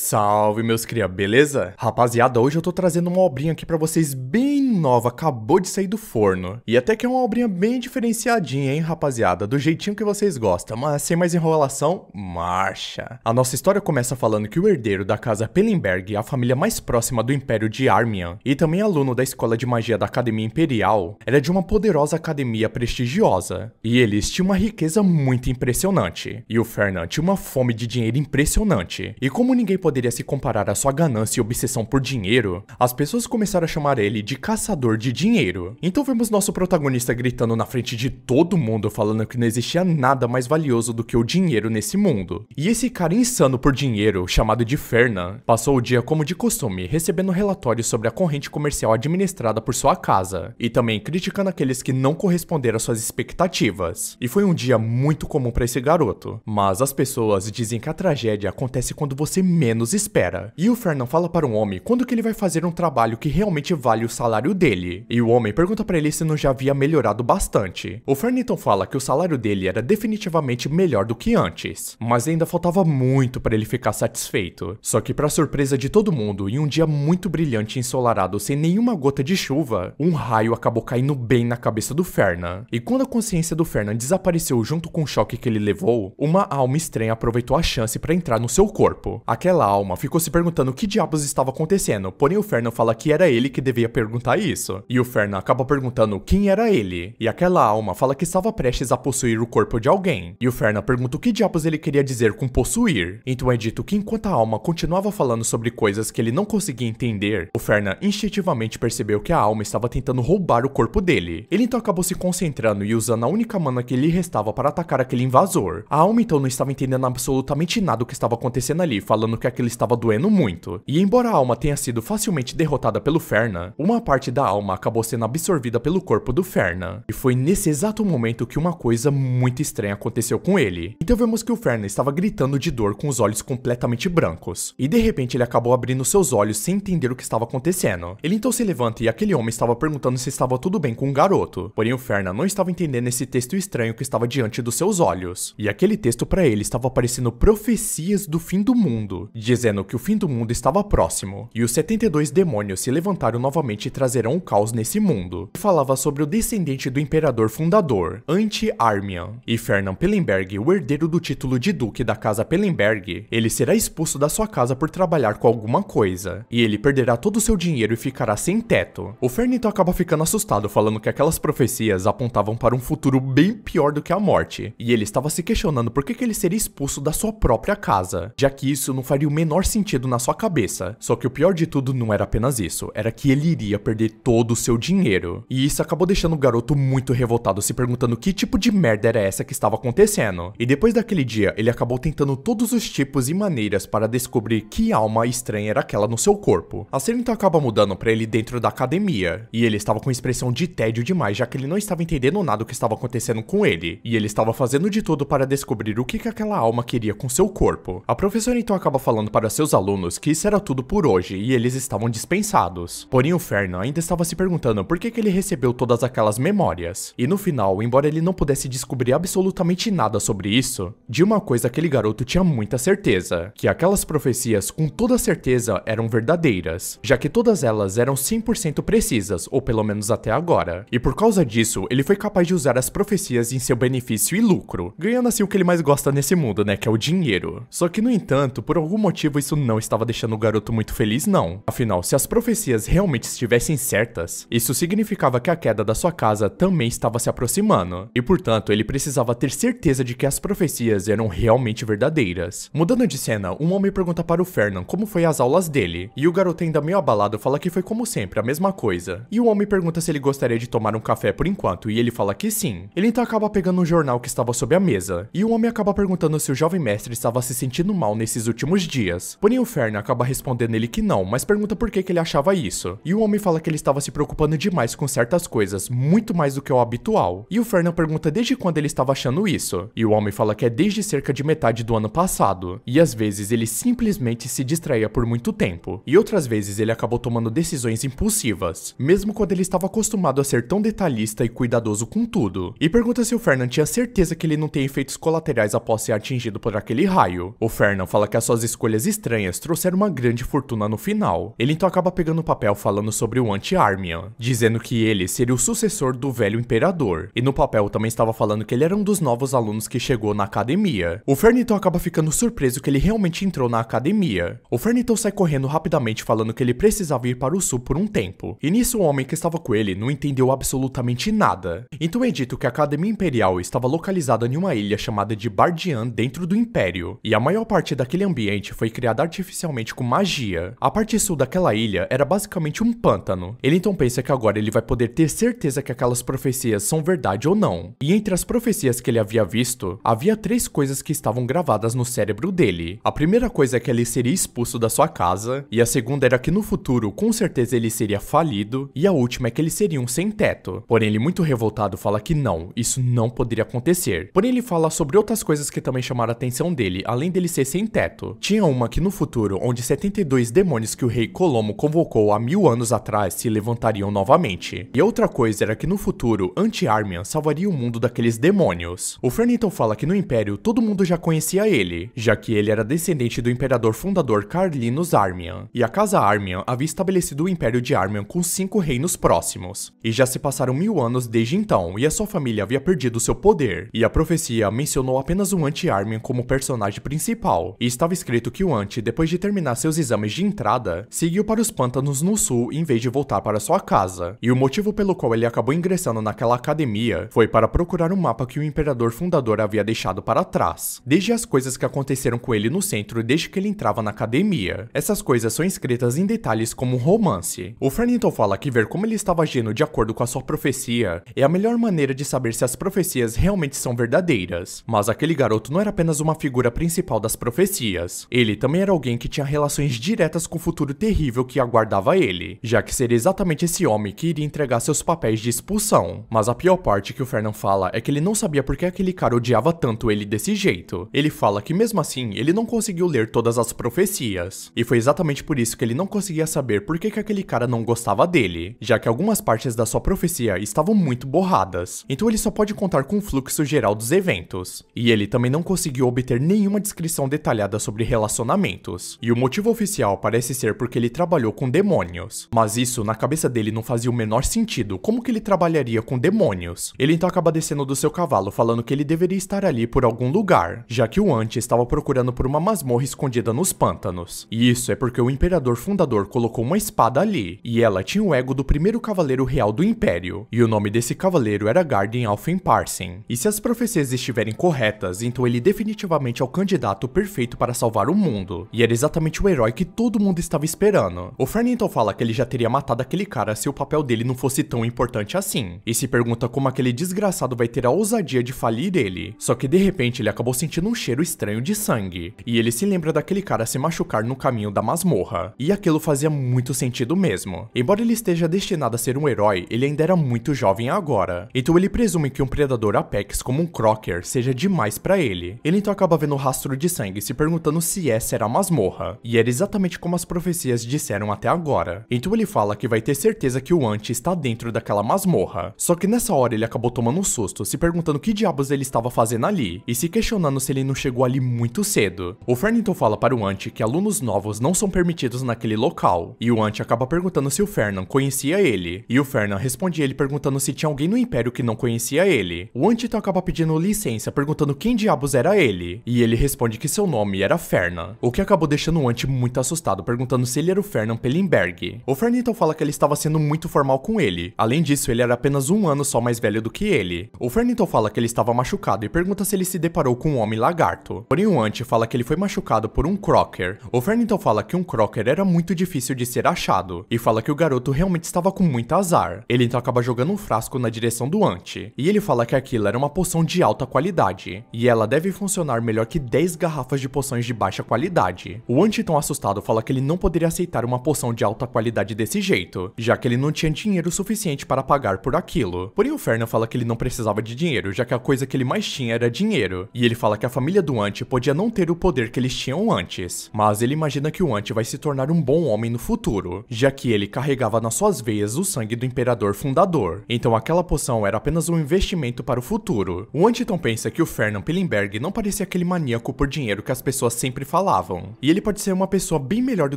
Salve, meus cria, beleza? Rapaziada, hoje eu tô trazendo uma obrinha aqui pra vocês bem nova, acabou de sair do forno. E até que é uma obrinha bem diferenciadinha, hein, rapaziada? Do jeitinho que vocês gostam, mas sem mais enrolação, marcha! A nossa história começa falando que o herdeiro da casa Pellenberg, a família mais próxima do Império de Armian, e também aluno da escola de magia da Academia Imperial, era de uma poderosa academia prestigiosa. E eles tinham uma riqueza muito impressionante. E o Fernand tinha uma fome de dinheiro impressionante. E como ninguém poderia se comparar à sua ganância e obsessão por dinheiro, as pessoas começaram a chamar ele de caçador de dinheiro. Então vemos nosso protagonista gritando na frente de todo mundo, falando que não existia nada mais valioso do que o dinheiro nesse mundo. E esse cara insano por dinheiro, chamado de Fernand, passou o dia como de costume, recebendo relatórios sobre a corrente comercial administrada por sua casa, e também criticando aqueles que não corresponderam às suas expectativas. E foi um dia muito comum para esse garoto, mas as pessoas dizem que a tragédia acontece quando você menos espera. E o Fernand fala para um homem quando que ele vai fazer um trabalho que realmente vale o salário dele. E o homem pergunta para ele se não já havia melhorado bastante. O Fernand então fala que o salário dele era definitivamente melhor do que antes, mas ainda faltava muito para ele ficar satisfeito. Só que para surpresa de todo mundo, em um dia muito brilhante e ensolarado sem nenhuma gota de chuva, um raio acabou caindo bem na cabeça do Fernand. E quando a consciência do Fernand desapareceu junto com o choque que ele levou, uma alma estranha aproveitou a chance para entrar no seu corpo. Aquela alma ficou se perguntando o que diabos estava acontecendo, porém o Fernand fala que era ele que devia perguntar isso. E o Fernand acaba perguntando quem era ele, e aquela alma fala que estava prestes a possuir o corpo de alguém. E o Fernand pergunta o que diabos ele queria dizer com possuir. Então é dito que enquanto a alma continuava falando sobre coisas que ele não conseguia entender, o Fernand instintivamente percebeu que a alma estava tentando roubar o corpo dele. Ele então acabou se concentrando e usando a única mana que lhe restava para atacar aquele invasor. A alma então não estava entendendo absolutamente nada do que estava acontecendo ali, falando que aquilo estava doendo muito. E embora a alma tenha sido facilmente derrotada pelo Fernand, uma parte da alma acabou sendo absorvida pelo corpo do Fernand. E foi nesse exato momento que uma coisa muito estranha aconteceu com ele. Então vemos que o Fernand estava gritando de dor com os olhos completamente brancos. E de repente ele acabou abrindo seus olhos sem entender o que estava acontecendo. Ele então se levanta e aquele homem estava perguntando se estava tudo bem com o garoto. Porém o Fernand não estava entendendo esse texto estranho que estava diante dos seus olhos. E aquele texto para ele estava aparecendo profecias do fim do mundo, dizendo que o fim do mundo estava próximo, e os 72 demônios se levantaram novamente e trazerão o caos nesse mundo. E falava sobre o descendente do imperador fundador, Anti-Armian. E Fernand Pellenberg, o herdeiro do título de duque da casa Pellenberg, ele será expulso da sua casa por trabalhar com alguma coisa, e ele perderá todo o seu dinheiro e ficará sem teto. O Fernand então acaba ficando assustado, falando que aquelas profecias apontavam para um futuro bem pior do que a morte, e ele estava se questionando por que ele seria expulso da sua própria casa, já que isso não faria o menor sentido na sua cabeça. Só que o pior de tudo não era apenas isso, era que ele iria perder todo o seu dinheiro. E isso acabou deixando o garoto muito revoltado, se perguntando que tipo de merda era essa que estava acontecendo. E depois daquele dia, ele acabou tentando todos os tipos e maneiras para descobrir que alma estranha era aquela no seu corpo. A cena então acaba mudando para ele dentro da academia, e ele estava com expressão de tédio demais, já que ele não estava entendendo nada do que estava acontecendo com ele, e ele estava fazendo de tudo para descobrir o que aquela alma queria com seu corpo. A professora então acaba falando para seus alunos que isso era tudo por hoje e eles estavam dispensados. Porém o Fernand ainda estava se perguntando por que ele recebeu todas aquelas memórias. E no final, embora ele não pudesse descobrir absolutamente nada sobre isso, de uma coisa aquele garoto tinha muita certeza, que aquelas profecias com toda certeza eram verdadeiras, já que todas elas eram 100% precisas, ou pelo menos até agora. E por causa disso, ele foi capaz de usar as profecias em seu benefício e lucro, ganhando assim o que ele mais gosta nesse mundo, né, que é o dinheiro. Só que no entanto, por algum motivo isso não estava deixando o garoto muito feliz não. Afinal, se as profecias realmente estivessem certas, isso significava que a queda da sua casa também estava se aproximando. E portanto, ele precisava ter certeza de que as profecias eram realmente verdadeiras. Mudando de cena, um homem pergunta para o Fernand como foi as aulas dele. E o garoto ainda meio abalado fala que foi como sempre, a mesma coisa. E o homem pergunta se ele gostaria de tomar um café por enquanto, e ele fala que sim. Ele então acaba pegando um jornal que estava sobre a mesa. E o homem acaba perguntando se o jovem mestre estava se sentindo mal nesses últimos dias. Porém o Fernand acaba respondendo ele que não, mas pergunta por que ele achava isso. E o homem fala que ele estava se preocupando demais com certas coisas, muito mais do que o habitual. E o Fernan pergunta desde quando ele estava achando isso, e o homem fala que é desde cerca de metade do ano passado, e às vezes ele simplesmente se distraía por muito tempo, e outras vezes ele acabou tomando decisões impulsivas, mesmo quando ele estava acostumado a ser tão detalhista e cuidadoso com tudo. E pergunta se o Fernan tinha certeza que ele não tem efeitos colaterais após ser atingido por aquele raio. O Fernan fala que as suas escolhas estranhas trouxeram uma grande fortuna no final. Ele então acaba pegando o papel falando sobre o Anti-Armian, dizendo que ele seria o sucessor do velho imperador, e no papel também estava falando que ele era um dos novos alunos que chegou na academia. O Fernan então acaba ficando surpreso que ele realmente entrou na academia. O Fernan então sai correndo rapidamente falando que ele precisava ir para o sul por um tempo, e nisso o homem que estava com ele não entendeu absolutamente nada. Então é dito que a Academia Imperial estava localizada em uma ilha chamada de Bardian dentro do Império, e a maior parte daquele ambiente foi criada artificialmente com magia. A parte sul daquela ilha era basicamente um pântano. Ele então pensa que agora ele vai poder ter certeza que aquelas profecias são verdade ou não. E entre as profecias que ele havia visto, havia 3 coisas que estavam gravadas no cérebro dele. A primeira coisa é que ele seria expulso da sua casa, e a segunda era que no futuro com certeza ele seria falido, e a última é que ele seria um sem-teto. Porém ele muito revoltado fala que não, isso não poderia acontecer. Porém ele fala sobre outras coisas que também chamaram a atenção dele, além dele ser sem-teto. Tinha uma que no futuro, onde 72 demônios que o rei Colomo convocou há 1000 anos atrás se levantariam novamente. E a outra coisa era que no futuro, Anti-Armian salvaria o mundo daqueles demônios. O Fernan então fala que no Império todo mundo já conhecia ele, já que ele era descendente do imperador fundador Carlinus Armian, e a casa Armian havia estabelecido o Império de Armian com 5 reinos próximos. E já se passaram 1000 anos desde então, e a sua família havia perdido seu poder, e a profecia mencionou apenas o Anti-Armian como personagem principal, e estava escrito que o Anti, depois de terminar seus exames de entrada, seguiu para os pântanos no sul em vez de voltar para sua casa, e o motivo pelo qual ele acabou ingressando naquela academia foi para procurar um mapa que o imperador fundador havia deixado para trás, desde as coisas que aconteceram com ele no centro desde que ele entrava na academia. Essas coisas são escritas em detalhes como um romance. O Fernan fala que ver como ele estava agindo de acordo com a sua profecia é a melhor maneira de saber se as profecias realmente são verdadeiras, mas aquele garoto não era apenas uma figura principal das profecias, ele também era alguém que tinha relações diretas com o futuro terrível que aguardava ele, já que seria exatamente esse homem que iria entregar seus papéis de expulsão. Mas a pior parte que o Fernan fala é que ele não sabia por que aquele cara odiava tanto ele desse jeito. Ele fala que mesmo assim ele não conseguiu ler todas as profecias, e foi exatamente por isso que ele não conseguia saber por que aquele cara não gostava dele, já que algumas partes da sua profecia estavam muito borradas, então ele só pode contar com o fluxo geral dos eventos. E ele também não conseguiu obter nenhuma descrição detalhada sobre relacionamentos, e o motivo oficial parece ser porque ele trabalhou com demônios, mas isso na cabeça dele não fazia o menor sentido. Como que ele trabalharia com demônios? Ele então acaba descendo do seu cavalo falando que ele deveria estar ali por algum lugar, já que o Anti estava procurando por uma masmorra escondida nos pântanos, e isso é porque o imperador fundador colocou uma espada ali, e ela tinha o ego do primeiro cavaleiro real do Império, e o nome desse cavaleiro era Garden Alfen Parsen. E se as profecias estiverem corretas, então ele definitivamente é o candidato perfeito para salvar o mundo, e era exatamente o herói que todo mundo estava esperando. O Fernan então fala que ele já teria matado aquele cara se o papel dele não fosse tão importante assim, e se pergunta como aquele desgraçado vai ter a ousadia de falir ele. Só que de repente ele acabou sentindo um cheiro estranho de sangue, e ele se lembra daquele cara se machucar no caminho da masmorra, e aquilo fazia muito sentido mesmo. Embora ele esteja destinado a ser um herói, ele ainda era muito jovem agora, então ele presume que um predador apex como um Crocker seja demais pra ele. Ele então acaba vendo o rastro de sangue, se perguntando se essa era a masmorra, e era exatamente como as profecias disseram até agora. Então ele fala que vai ter certeza que o Anti está dentro daquela masmorra, só que nessa hora ele acabou tomando um susto, se perguntando que diabos ele estava fazendo ali, e se questionando se ele não chegou ali muito cedo. O Fernan então fala para o Anti que alunos novos não são permitidos naquele local, e o Anti acaba perguntando se o Fernan conhecia ele, e o Fernan responde ele perguntando se tinha alguém no Império que não conhecia ele. O Anti então acaba pedindo licença, perguntando quem diabos era ele, e ele responde que seu nome era Fernan, o que acabou deixando o Anti muito assustado, perguntando se ele era o Fernan Pellenberg. O Fernan então fala que ele estava sendo muito formal com ele, além disso ele era apenas 1 ano só mais velho do que ele. O Fernan então fala que ele estava machucado e pergunta se ele se deparou com um homem lagarto, porém o Anti fala que ele foi machucado por um Crocker. O Fernan então fala que um Crocker era muito difícil de ser achado, e fala que o garoto realmente estava com muito azar. Ele então acaba jogando um frasco na direção do Anti, e ele fala que aquilo era uma poção de alta qualidade, e ela deve funcionar melhor que 10 garrafas de poções de baixa qualidade. O Anti, tão assustado, fala que ele não poderia aceitar uma poção de alta qualidade desse jeito, jeito, já que ele não tinha dinheiro suficiente para pagar por aquilo. Porém o Fernan fala que ele não precisava de dinheiro, já que a coisa que ele mais tinha era dinheiro. E ele fala que a família do Ant podia não ter o poder que eles tinham antes, mas ele imagina que o Ant vai se tornar um bom homem no futuro, já que ele carregava nas suas veias o sangue do imperador fundador. Então aquela poção era apenas um investimento para o futuro. O Ant então pensa que o Fernan Pillenberg não parecia aquele maníaco por dinheiro que as pessoas sempre falavam, e ele pode ser uma pessoa bem melhor do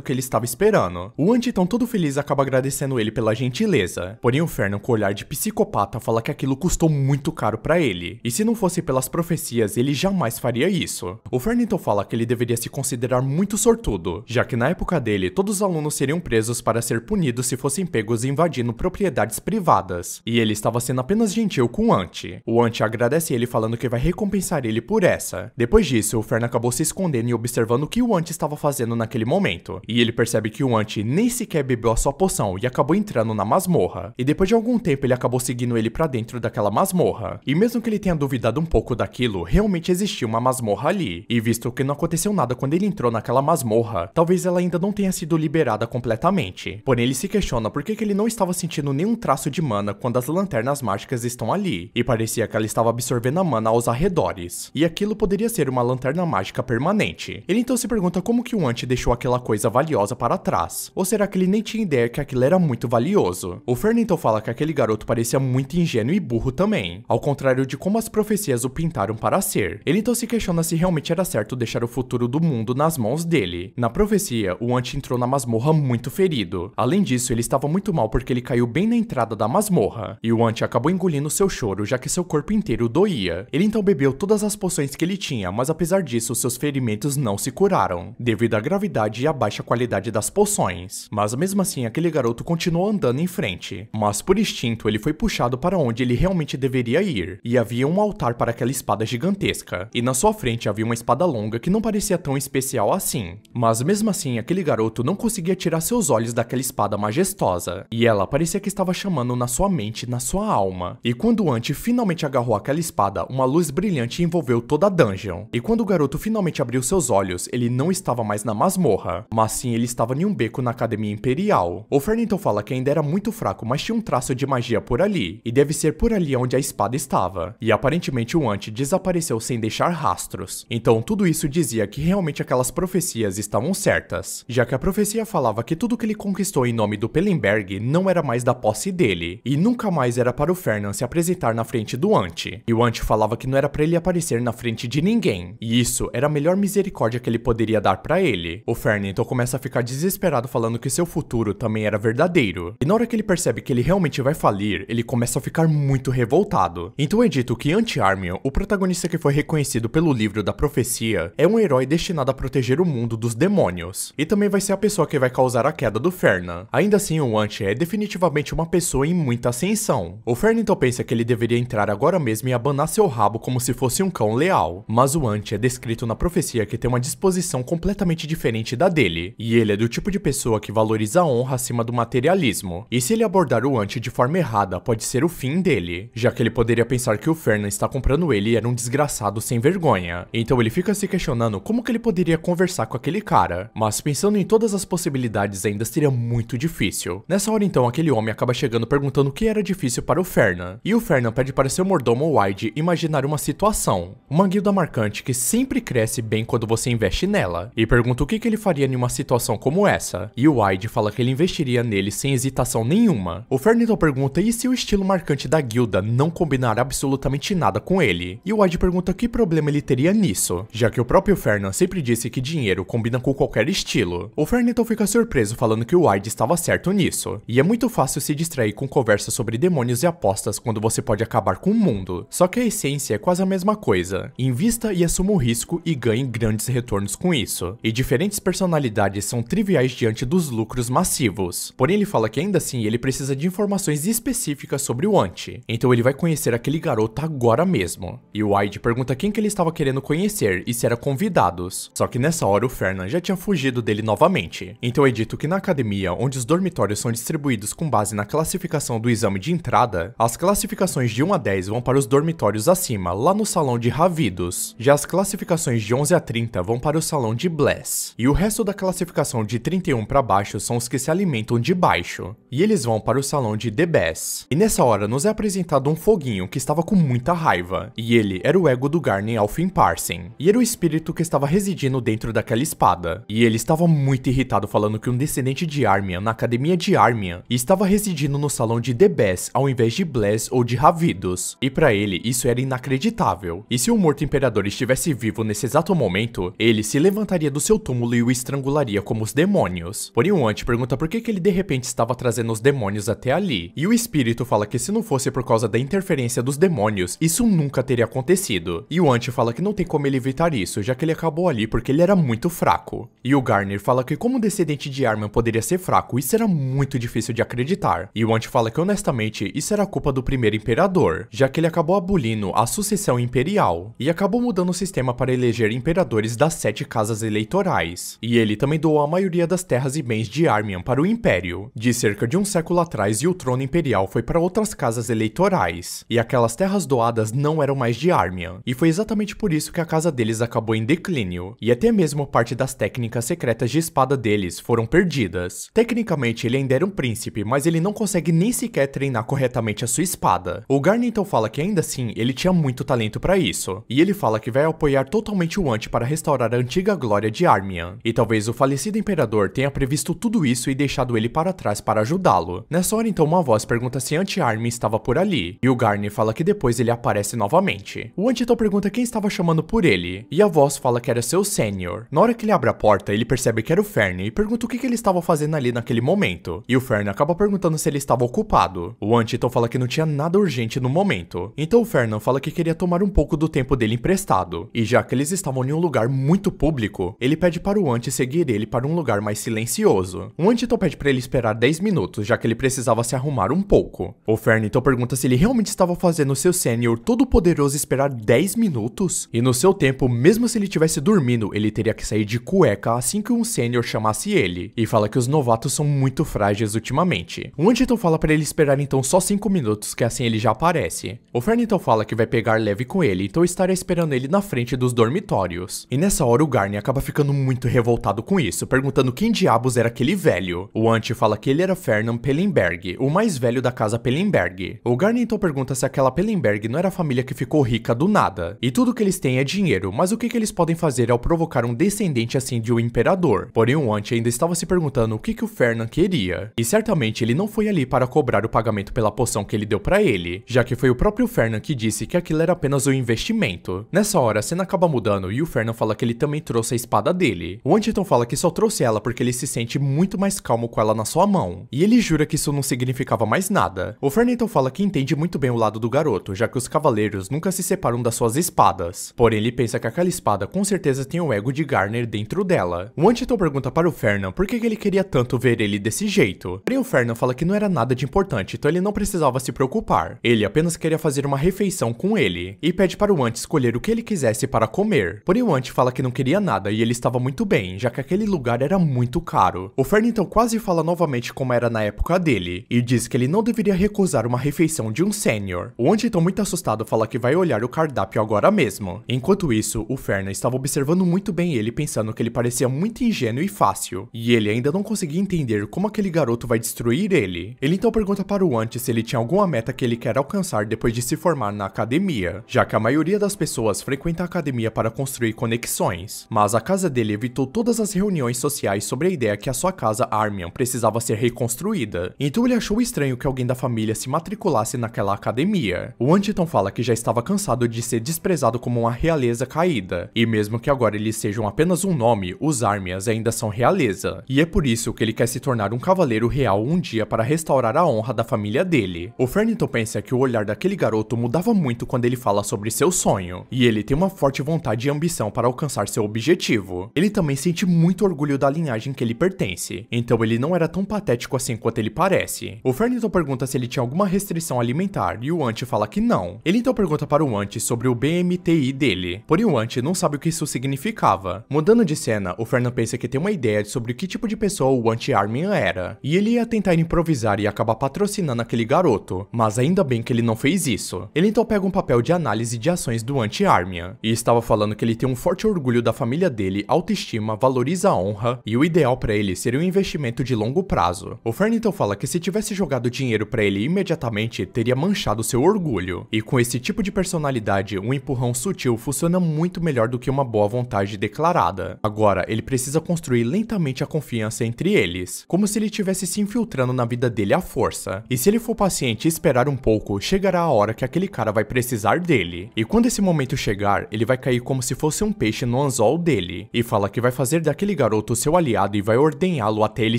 que ele estava esperando. O Ant então todo feliz acaba agradecendo ele pela gentileza, porém o Fernan com o olhar de psicopata fala que aquilo custou muito caro para ele, e se não fosse pelas profecias ele jamais faria isso. O Fernan então fala que ele deveria se considerar muito sortudo, já que na época dele todos os alunos seriam presos para ser punidos se fossem pegos invadindo propriedades privadas, e ele estava sendo apenas gentil com o Ant. O Ant agradece ele falando que vai recompensar ele por essa. Depois disso, o Fernan acabou se escondendo e observando o que o Ant estava fazendo naquele momento, e ele percebe que o Ant nem sequer bebeu a sua poção e acabou entrando na masmorra. E depois de algum tempo ele acabou seguindo ele pra dentro daquela masmorra. E mesmo que ele tenha duvidado um pouco daquilo, realmente existia uma masmorra ali. E visto que não aconteceu nada quando ele entrou naquela masmorra, talvez ela ainda não tenha sido liberada completamente. Porém ele se questiona por que ele não estava sentindo nenhum traço de mana quando as lanternas mágicas estão ali, e parecia que ela estava absorvendo a mana aos arredores. E aquilo poderia ser uma lanterna mágica permanente. Ele então se pergunta como que o Ant deixou aquela coisa valiosa para trás. Ou será que ele nem tinha ideia que aquilo era muito valioso? O Fernan então fala que aquele garoto parecia muito ingênuo e burro também, ao contrário de como as profecias o pintaram para ser. Ele então se questiona se realmente era certo deixar o futuro do mundo nas mãos dele. Na profecia, o Ant entrou na masmorra muito ferido. Além disso, ele estava muito mal porque ele caiu bem na entrada da masmorra, e o Ant acabou engolindo seu choro, já que seu corpo inteiro doía. Ele então bebeu todas as poções que ele tinha, mas apesar disso, seus ferimentos não se curaram, devido à gravidade e à baixa qualidade das poções. Mas mesmo assim, aquele garoto continuou andando em frente. Mas por instinto, ele foi puxado para onde ele realmente deveria ir, e havia um altar para aquela espada gigantesca, e na sua frente havia uma espada longa que não parecia tão especial assim. Mas mesmo assim, aquele garoto não conseguia tirar seus olhos daquela espada majestosa, e ela parecia que estava chamando na sua mente, na sua alma. E quando o Ant finalmente agarrou aquela espada, uma luz brilhante envolveu toda a dungeon. E quando o garoto finalmente abriu seus olhos, ele não estava mais na masmorra, mas sim ele estava em um beco na Academia Imperial. O Fernan então fala que ainda era muito fraco, mas tinha um traço de magia por ali, e deve ser por ali onde a espada estava. E aparentemente o Ant desapareceu sem deixar rastros. Então tudo isso dizia que realmente aquelas profecias estavam certas, já que a profecia falava que tudo que ele conquistou em nome do Pillenberg não era mais da posse dele, e nunca mais era para o Fernan se apresentar na frente do Ant. E o Ant falava que não era para ele aparecer na frente de ninguém, e isso era a melhor misericórdia que ele poderia dar para ele. O Fernan então começa a ficar desesperado falando que seu futuro também era verdadeiro. E na hora que ele percebe que ele realmente vai falir, ele começa a ficar muito revoltado. Então é dito que Ant-Armion, o protagonista que foi reconhecido pelo livro da profecia, é um herói destinado a proteger o mundo dos demônios, e também vai ser a pessoa que vai causar a queda do Fernan. Ainda assim, o Ant é definitivamente uma pessoa em muita ascensão. O Fernan então pensa que ele deveria entrar agora mesmo e abanar seu rabo como se fosse um cão leal, mas o Ant é descrito na profecia que tem uma disposição completamente diferente da dele, e ele é do tipo de pessoa que valoriza a honra acima do materialismo, e se ele abordar o Ant de forma errada, pode ser o fim dele, já que ele poderia pensar que o Fernan está comprando ele e era um desgraçado sem vergonha. Então ele fica se questionando como que ele poderia conversar com aquele cara, mas pensando em todas as possibilidades ainda seria muito difícil. Nessa hora então aquele homem acaba chegando perguntando o que era difícil para o Fernan, e o Fernan pede para seu mordomo Wide imaginar uma situação, uma guilda marcante que sempre cresce bem quando você investe nela, e pergunta o que ele faria em uma situação como essa, e o Wide fala que ele investiria nele sem hesitação nenhuma. O Fernan então pergunta e se o estilo marcante da guilda não combinar absolutamente nada com ele, e o Wide pergunta que problema ele teria nisso, já que o próprio Fernan sempre disse que dinheiro combina com qualquer estilo. O Fernan então fica surpreso falando que o Wide estava certo nisso, e é muito fácil se distrair com conversas sobre demônios e apostas quando você pode acabar com o mundo, só que a essência é quase a mesma coisa. Invista e assuma o risco e ganhe grandes retornos com isso, e diferentes personalidades são triviais diante dos lucros massivos. Porém ele fala que ainda assim ele precisa de informações específicas sobre o Ant, então ele vai conhecer aquele garoto agora mesmo. E o Wide pergunta quem que ele estava querendo conhecer e se era convidados, só que nessa hora o Fernan já tinha fugido dele novamente. Então é dito que na academia, onde os dormitórios são distribuídos com base na classificação do exame de entrada, as classificações de 1 a 10 vão para os dormitórios acima, lá no salão de Ravidos. Já as classificações de 11 a 30 vão para o salão de Bless. E o resto da classificação de 31 para baixo são os que se alimentam de baixo. E eles vão para o salão de The Bass. E nessa hora nos é apresentado um foguinho que estava com muita raiva. E ele era o ego do Garner Alfin Parsons. E era o espírito que estava residindo dentro daquela espada. E ele estava muito irritado falando que um descendente de Armian na academia de Armian estava residindo no salão de The Bass ao invés de Bless ou de Ravidos. E para ele isso era inacreditável. E se o morto imperador estivesse vivo nesse exato momento, ele se levantaria do seu túmulo e o estrangularia como os demônios. Porém o Ant pergunta por que ele de repente estava trazendo os demônios até ali. E o espírito fala que se não fosse por causa da interferência dos demônios, isso nunca teria acontecido. E o Ant fala que não tem como ele evitar isso, já que ele acabou ali porque ele era muito fraco. E o Garner fala que como o descendente de Armian poderia ser fraco, isso era muito difícil de acreditar. E o Ant fala que honestamente isso era culpa do primeiro imperador, já que ele acabou abolindo a sucessão imperial e acabou mudando o sistema para eleger imperadores das 7 casas eleitorais. E ele também doou a maioria das terras e bens de Armian para o Império, de cerca de um século atrás, e o trono imperial foi para outras casas eleitorais. E aquelas terras doadas não eram mais de Armian, e foi exatamente por isso que a casa deles acabou em declínio, e até mesmo parte das técnicas secretas de espada deles foram perdidas. Tecnicamente ele ainda era um príncipe, mas ele não consegue nem sequer treinar corretamente a sua espada. O Garner então fala que ainda assim ele tinha muito talento para isso, e ele fala que vai apoiar totalmente o Ant para restaurar a antiga glória de Armian, e talvez o falecido imperador tenha previsto tudo isso e deixado ele para trás para ajudá-lo. Nessa hora então uma voz pergunta se Ant Armin estava por ali, e o Garner fala que depois ele aparece novamente. O Ant então pergunta quem estava chamando por ele, e a voz fala que era seu sênior. Na hora que ele abre a porta, ele percebe que era o Fern e pergunta o que ele estava fazendo ali naquele momento, e o Fern acaba perguntando se ele estava ocupado. O Ant então fala que não tinha nada urgente no momento, então o Fern fala que queria tomar um pouco do tempo dele emprestado, e já que eles estavam em um lugar muito público, ele pede para o Ant seguir ele para um lugar mais silencioso. O Ant então pede para ele esperar 10 minutos, já que ele precisava se arrumar um pouco. O Fern então pergunta se ele realmente estava fazendo o seu sênior todo poderoso esperar 10 minutos, e no seu tempo, mesmo se ele tivesse dormindo, ele teria que sair de cueca assim que um sênior chamasse ele, e fala que os novatos são muito frágeis ultimamente. O Ant então fala para ele esperar então só 5 minutos, que assim ele já aparece. O Fern então fala que vai pegar leve com ele, então estará esperando ele na frente dos dormitórios. E nessa hora o Garner acaba ficando muito revoltado com isso, perguntando quem diabos era aquele velho. O Ant fala que ele era Fernand Pellenberg, o mais velho da casa Pellenberg. O Garner então pergunta se aquela Pellenberg não era a família que ficou rica do nada, e tudo que eles têm é dinheiro, mas o que eles podem fazer ao provocar um descendente assim de um imperador? Porém o Ant ainda estava se perguntando o que o Fernand queria, e certamente ele não foi ali para cobrar o pagamento pela poção que ele deu para ele, já que foi o próprio Fernand que disse que aquilo era apenas um investimento. Nessa hora a cena acaba mudando e o Fernand fala que ele também trouxe a espada dele. O Ant então fala que só trouxe ela porque ele se sente muito mais calmo com ela na sua mão, e ele jura que isso não significava mais nada. O Fernand então fala que entende muito bem o lado do garoto, já que os cavaleiros nunca se separam das suas espadas. Porém ele pensa que aquela espada com certeza tem o ego de Garner dentro dela. O Ant então pergunta para o Fernand por que ele queria tanto ver ele desse jeito. Porém o Fernand fala que não era nada de importante, então ele não precisava se preocupar. Ele apenas queria fazer uma refeição com ele, e pede para o Ant escolher o que ele quisesse para comer. Porém o Ant fala que não queria nada e ele estava muito bem, já que aquele lugar era muito caro. O Fernand então quase fala novamente como era na época dele, e diz que ele não deveria recusar uma refeição de um sênior. O Ant então muito assustado fala que vai olhar o cardápio agora mesmo. Enquanto isso, o Fernand estava observando muito bem ele, pensando que ele parecia muito ingênuo e fácil, e ele ainda não conseguia entender como aquele garoto vai destruir ele. Ele então pergunta para o Ant se ele tinha alguma meta que ele quer alcançar depois de se formar na academia, já que a maioria das pessoas frequenta a academia para construir conexões, mas a casa dele evitou todas as reuniões sociais sobre a ideia que a sua casa Armian precisava ser reconstruída. Então ele achou estranho que alguém da família se matriculasse naquela academia. O Ant então fala que já estava cansado de ser desprezado como uma realeza caída, e mesmo que agora eles sejam apenas um nome, os Armias ainda são realeza, e é por isso que ele quer se tornar um cavaleiro real um dia para restaurar a honra da família dele. O Fernand então pensa que o olhar daquele garoto mudava muito quando ele fala sobre seu sonho, e ele tem uma forte vontade e ambição para alcançar seu objetivo. Ele também sente muito orgulho da linhagem que ele pertence, então ele não era tão patético assim quanto ele parece. O Fernand então pergunta se ele tinha alguma restrição alimentar, e o Ant fala que não. Ele então pergunta para o Ant sobre o BMTI dele, porém o Ant não sabe o que isso significava. Mudando de cena, o Fernand pensa que tem uma ideia sobre que tipo de pessoa o Ant Armin era, e ele ia tentar improvisar e acabar patrocinando aquele garoto, mas ainda bem que ele não fez isso. Ele então pega um papel de análise de ações do Ant Armin, e estava falando que ele tem um forte orgulho da família dele, autoestima, valoriza a honra, e o ideal para ele seria um investimento de longo longo prazo. O Fern então fala que se tivesse jogado dinheiro pra ele imediatamente, teria manchado seu orgulho. E com esse tipo de personalidade, um empurrão sutil funciona muito melhor do que uma boa vontade declarada. Agora, ele precisa construir lentamente a confiança entre eles, como se ele estivesse se infiltrando na vida dele à força. E se ele for paciente e esperar um pouco, chegará a hora que aquele cara vai precisar dele. E quando esse momento chegar, ele vai cair como se fosse um peixe no anzol dele. E fala que vai fazer daquele garoto seu aliado e vai ordenhá-lo até ele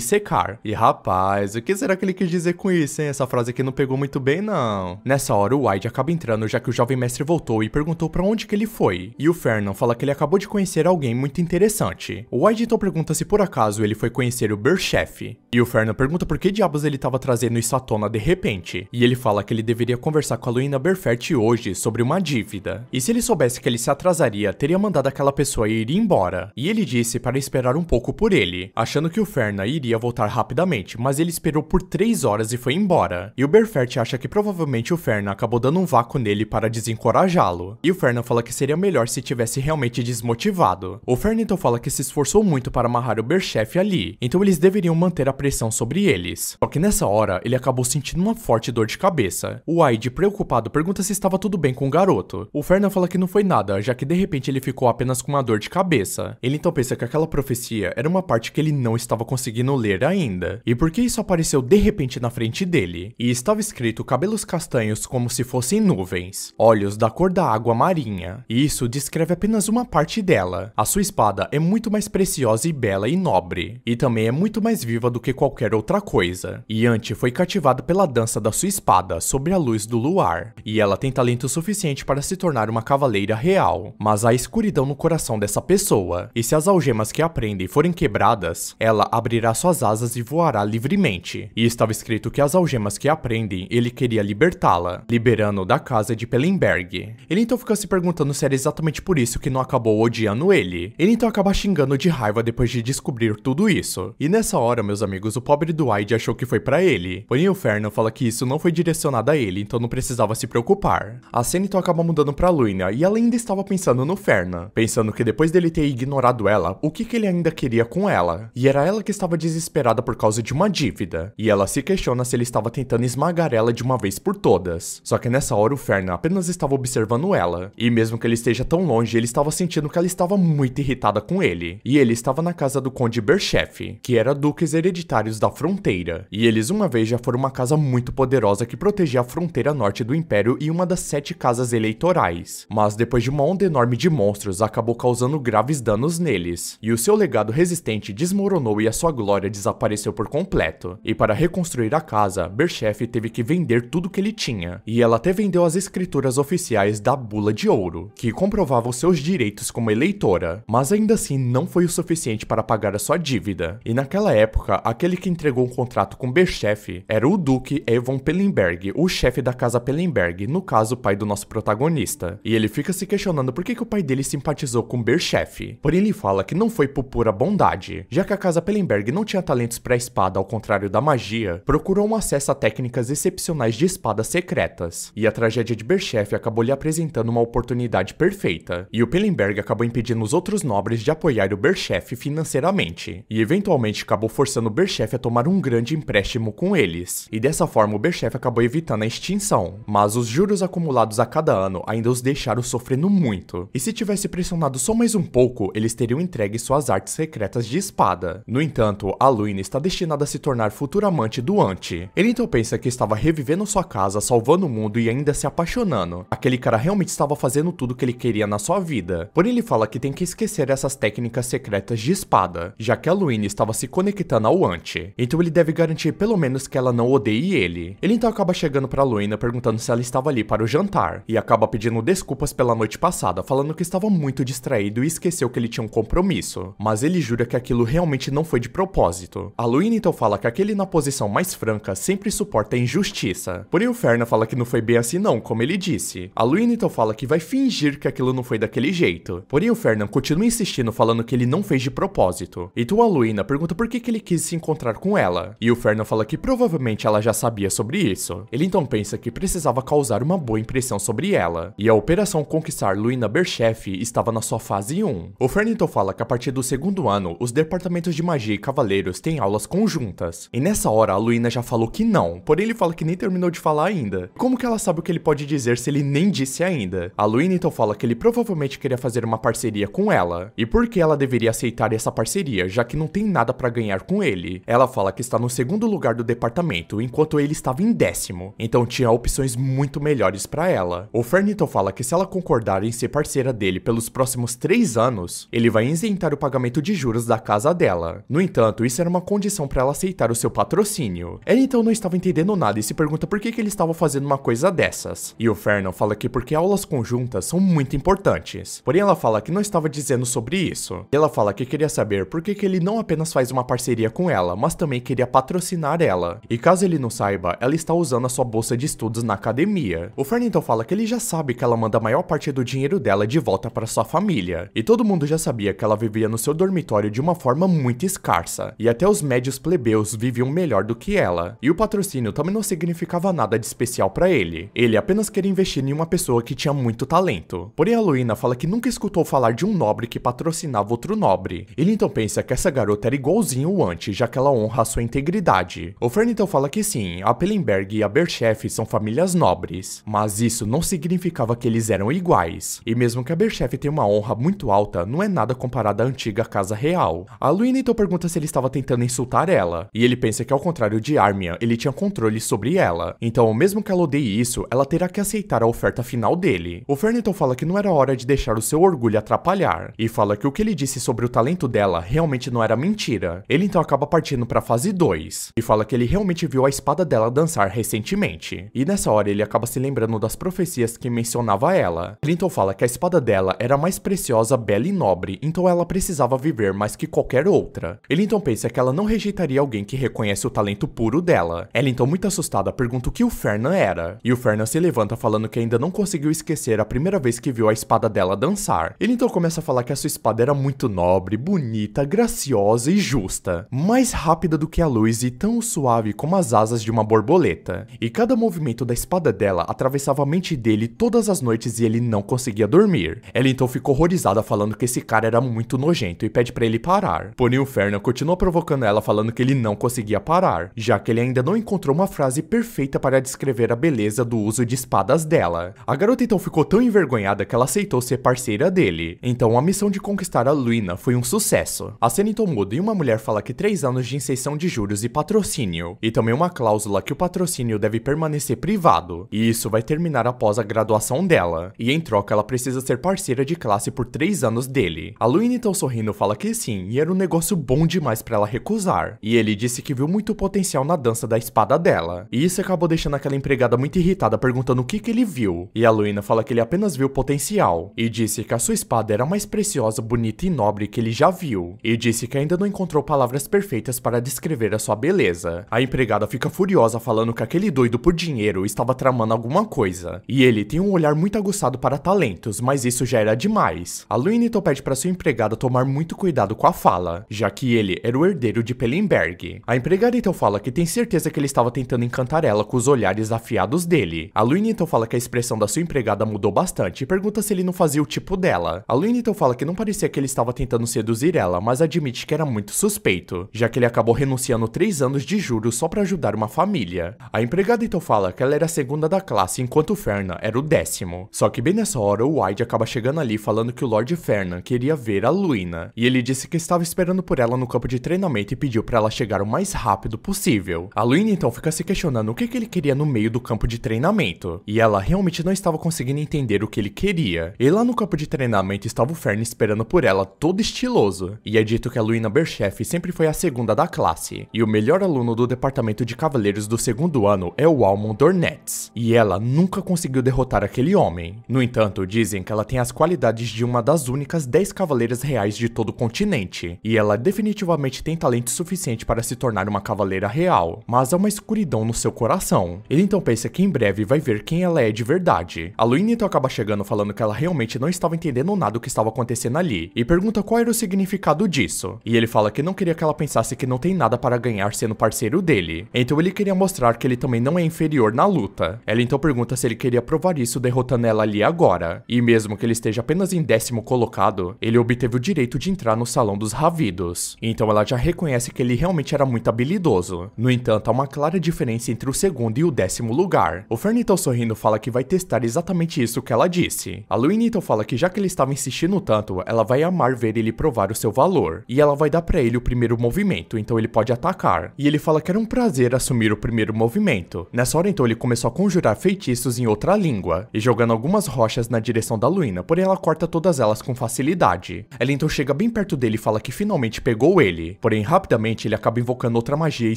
secar. E rapaz, o que será que ele quis dizer com isso, hein? Essa frase aqui não pegou muito bem, não. Nessa hora, o Wide acaba entrando já que o jovem mestre voltou e perguntou pra onde que ele foi. E o Fernan fala que ele acabou de conhecer alguém muito interessante. O Wide então pergunta se por acaso ele foi conhecer o Berchef. E o Fernan pergunta por que diabos ele tava trazendo isso à tona de repente. E ele fala que ele deveria conversar com a Luina Berfert hoje sobre uma dívida. E se ele soubesse que ele se atrasaria, teria mandado aquela pessoa ir embora. E ele disse para esperar um pouco por ele, achando que o Fernan iria voltar rapidamente, mas ele esperou por 3 horas e foi embora. E o Berfert acha que provavelmente o Fernan acabou dando um vácuo nele para desencorajá-lo. E o Fernan fala que seria melhor se tivesse realmente desmotivado. O Fernan então fala que se esforçou muito para amarrar o Berchef ali, então eles deveriam manter a pressão sobre eles. Só que nessa hora, ele acabou sentindo uma forte dor de cabeça. O Wide, preocupado, pergunta se estava tudo bem com o garoto. O Fernan fala que não foi nada, já que de repente ele ficou apenas com uma dor de cabeça. Ele então pensa que aquela profecia era uma parte que ele não estava conseguindo ler ainda. E por que isso apareceu de repente na frente dele? E estava escrito cabelos castanhos como se fossem nuvens, olhos da cor da água marinha. E isso descreve apenas uma parte dela. A sua espada é muito mais preciosa e bela e nobre. E também é muito mais viva do que qualquer outra coisa. Yanti foi cativada pela dança da sua espada sobre a luz do luar. E ela tem talento suficiente para se tornar uma cavaleira real. Mas há escuridão no coração dessa pessoa. E se as algemas que a prendem forem quebradas, ela abrirá suas asas e voará livremente. E estava escrito que as algemas que a prendem, ele queria libertá-la, liberando da casa de Pellenberg. Ele então fica se perguntando se era exatamente por isso que não acabou odiando ele. Ele então acaba xingando de raiva depois de descobrir tudo isso. E nessa hora, meus amigos, o pobre do Wide achou que foi pra ele. Porém o Fernan fala que isso não foi direcionado a ele, então não precisava se preocupar. A cena então acaba mudando pra Luina, e ela ainda estava pensando no Fernan, pensando que depois dele ter ignorado ela, o que ele ainda queria com ela. E era ela que estava desesperada por causa de uma dívida. E ela se questiona se ele estava tentando esmagar ela de uma vez por todas. Só que nessa hora o Fernan apenas estava observando ela. E mesmo que ele esteja tão longe, ele estava sentindo que ela estava muito irritada com ele. E ele estava na casa do Conde Berchef, que era duques hereditários da fronteira. E eles uma vez já foram uma casa muito poderosa que protegia a fronteira norte do Império e uma das 7 casas eleitorais. Mas depois de uma onda enorme de monstros, acabou causando graves danos neles. E o seu legado resistente desmoronou e a sua glória desapareceu por completo. E para reconstruir a casa, Berchef teve que vender tudo que ele tinha. E ela até vendeu as escrituras oficiais da Bula de Ouro, que comprovavam seus direitos como eleitora. Mas ainda assim não foi o suficiente para pagar a sua dívida. E naquela época, aquele que entregou um contrato com Berchef era o Duque Evon Pellenberg, o chefe da casa Pellenberg, no caso o pai do nosso protagonista. E ele fica se questionando por que o pai dele simpatizou com Berchef. Porém ele fala que não foi por pura bondade, já que a casa Pellenberg não tinha talentos para espada ao contrário da magia, procurou um acesso a técnicas excepcionais de espadas secretas. E a tragédia de Berchef acabou lhe apresentando uma oportunidade perfeita. E o Pellenberg acabou impedindo os outros nobres de apoiar o Berchef financeiramente. E eventualmente acabou forçando o Berchef a tomar um grande empréstimo com eles. E dessa forma o Berchef acabou evitando a extinção. Mas os juros acumulados a cada ano ainda os deixaram sofrendo muito. E se tivesse pressionado só mais um pouco, eles teriam entregue suas artes secretas de espada. No entanto, a Luina está destinada a se tornar futura amante do Anti. Ele então pensa que estava revivendo sua casa, salvando o mundo e ainda se apaixonando. Aquele cara realmente estava fazendo tudo que ele queria na sua vida. Porém ele fala que tem que esquecer essas técnicas secretas de espada, já que a Luina estava se conectando ao Anti. Então ele deve garantir pelo menos que ela não odeie ele. Ele então acaba chegando pra Luina perguntando se ela estava ali para o jantar, e acaba pedindo desculpas pela noite passada, falando que estava muito distraído e esqueceu que ele tinha um compromisso. Mas ele jura que aquilo realmente não foi de propósito. A Luina então fala que aquele na posição mais franca sempre suporta a injustiça. Porém o Fernan fala que não foi bem assim não, como ele disse. A Luina então fala que vai fingir que aquilo não foi daquele jeito. Porém o Fernan continua insistindo falando que ele não fez de propósito. Então a Luina pergunta por que ele quis se encontrar com ela. E o Fernan fala que provavelmente ela já sabia sobre isso. Ele então pensa que precisava causar uma boa impressão sobre ela. E a operação conquistar Luina Berchef estava na sua fase 1. O Fernan então fala que a partir do segundo ano, os departamentos de magia e cavaleiros têm aulas conjuntas. E nessa hora a Luina já falou que não, porém ele fala que nem terminou de falar ainda. Como que ela sabe o que ele pode dizer se ele nem disse ainda? A Luina então fala que ele provavelmente queria fazer uma parceria com ela. E por que ela deveria aceitar essa parceria, já que não tem nada pra ganhar com ele? Ela fala que está no segundo lugar do departamento, enquanto ele estava em 10º. Então tinha opções muito melhores pra ela. O Fern então fala que se ela concordar em ser parceira dele pelos próximos 3 anos, ele vai isentar o pagamento de juros da casa dela. No entanto, isso era uma condição pra ela aceitar o seu patrocínio. Ela então não estava entendendo nada e se pergunta por que ele estava fazendo uma coisa dessas. E o Fern fala que porque aulas conjuntas são muito importantes. Porém ela fala que não estava dizendo sobre isso. E ela fala que queria saber por que ele não apenas faz uma parceria com ela, mas também queria patrocinar ela. E caso ele não saiba, ela está usando a sua bolsa de estudos na academia. O Fern então fala que ele já sabe que ela manda a maior parte do dinheiro dela de volta para sua família. E todo mundo já sabia que ela vivia no seu dormitório de uma forma muito escassa. E até os médios plebeus viviam melhor do que ela. E o patrocínio também não significava nada de especial para ele. Ele apenas queria investir em uma pessoa que tinha muito talento. Porém a Luina fala que nunca escutou falar de um nobre que patrocinava outro nobre. Ele então pensa que essa garota era igualzinho o Ant, já que ela honra a sua integridade. O Fern então fala que sim, a Pellenberg e a Berchef são famílias nobres. Mas isso não significava que eles eram iguais. E mesmo que a Berchef tenha uma honra muito alta, não é nada comparado à antiga casa real. A Luina então pergunta se ele estava tentando insultar ela. E ele pensa que ao contrário de Armia, ele tinha controle sobre ela. Então, mesmo que ela odeie isso, ela terá que aceitar a oferta final dele. O Fern então fala que não era hora de deixar o seu orgulho atrapalhar. E fala que o que ele disse sobre o talento dela realmente não era mentira. Ele então acaba partindo para a fase 2. E fala que ele realmente viu a espada dela dançar recentemente. E nessa hora ele acaba se lembrando das profecias que mencionava ela. Ele então fala que a espada dela era mais preciosa, bela e nobre, então ela precisava viver mais que qualquer outra. Ele então pensa que ela não rejeitaria alguém que reconhece o talento puro dela. Ela então, muito assustada, pergunta o que o Fernan era. E o Fernan se levanta falando que ainda não conseguiu esquecer a primeira vez que viu a espada dela dançar. Ele então começa a falar que a sua espada era muito nobre, bonita, graciosa e justa. Mais rápida do que a luz e tão suave como as asas de uma borboleta. E cada movimento da espada dela atravessava a mente dele todas as noites e ele não conseguia dormir. Ela então ficou horrorizada falando que esse cara era muito nojento e pede pra ele parar. Porém o Fernan continua provocando ela falando que ele não conseguia parar, já que ele ainda não encontrou uma frase perfeita para descrever a beleza do uso de espadas dela. A garota então ficou tão envergonhada que ela aceitou ser parceira dele. Então a missão de conquistar a Luina foi um sucesso. A cena então muda e uma mulher fala que 3 anos de isenção de juros e patrocínio, e também uma cláusula que o patrocínio deve permanecer privado, e isso vai terminar após a graduação dela, e em troca ela precisa ser parceira de classe por 3 anos dele. A Luina então sorrindo fala que sim, e era um negócio bom demais pra ela recusar, e ele disse que viu muito potencial na dança da espada dela, e isso acabou deixando aquela empregada muito irritada perguntando o que ele viu, e a Luina fala que ele apenas viu potencial, e disse que a sua espada era a mais preciosa, bonita e nobre que ele já viu, e disse que ainda não encontrou palavras perfeitas para descrever a sua beleza. A empregada fica furiosa falando que aquele doido por dinheiro estava tramando alguma coisa, e ele tem um olhar muito aguçado para talentos, mas isso já era demais. A Luina então pede para sua empregada tomar muito cuidado com a fala, já que ele era o herdeiro de Pellenberg. A empregada então fala que tem certeza que ele estava tentando encantar ela com os olhares afiados dele. A Luina então fala que a expressão da sua empregada mudou bastante e pergunta se ele não fazia o tipo dela. A Luina então fala que não parecia que ele estava tentando seduzir ela, mas admite que era muito suspeito, já que ele acabou renunciando 3 anos de juros só para ajudar uma família. A empregada então fala que ela era a segunda da classe, enquanto o Fernan era o 10º. Só que bem nessa hora o Wide acaba chegando ali falando que o Lord Fernan queria ver a Luina, e ele disse que estava esperando por ela no campo de treinamento e pediu para ela chegar o mais rápido possível. A Luina então fica se questionando o que ele queria no meio do campo de treinamento, e ela realmente não estava conseguindo entender o que ele queria. E lá no campo de treinamento estava o Fernan esperando por ela, todo estiloso, e é dito que a Luina Berchef sempre foi a segunda da classe, e o melhor aluno do departamento de cavaleiros do 2º ano é o Almond Dornetz, e ela nunca conseguiu derrotar aquele homem. No entanto, dizem que ela tem as qualidades de uma das únicas 10 cavaleiras reais de todo o continente, e ela definitivamente tem talento suficiente para se tornar uma cavaleira real, mas há uma escuridão no seu coração. Ele então pensa que em breve vai ver quem ela é de verdade. A Luina então acaba chegando falando que ela realmente não estava entendendo nada do que estava acontecendo ali, e pergunta qual era o significado disso, e ele fala que não queria que ela pensasse que não tem nada para ganhar sendo parceiro dele, então ele queria mostrar que ele também não é inferior na luta. Ela então pergunta se ele queria provar isso derrotando ela ali agora, e mesmo que ele esteja apenas em 10º colocado, ele obteve o direito de entrar no Salão dos Ravidos, então ela já reconhece reconhece que ele realmente era muito habilidoso. No entanto, há uma clara diferença entre o segundo e o 10º lugar. O Fern então sorrindo fala que vai testar exatamente isso que ela disse. A Luina então fala que já que ele estava insistindo tanto, ela vai amar ver ele provar o seu valor. E ela vai dar pra ele o primeiro movimento, então ele pode atacar. E ele fala que era um prazer assumir o primeiro movimento. Nessa hora então ele começou a conjurar feitiços em outra língua, e jogando algumas rochas na direção da Luina, porém ela corta todas elas com facilidade. Ela então chega bem perto dele e fala que finalmente pegou ele, porém rapidamente ele acaba invocando outra magia e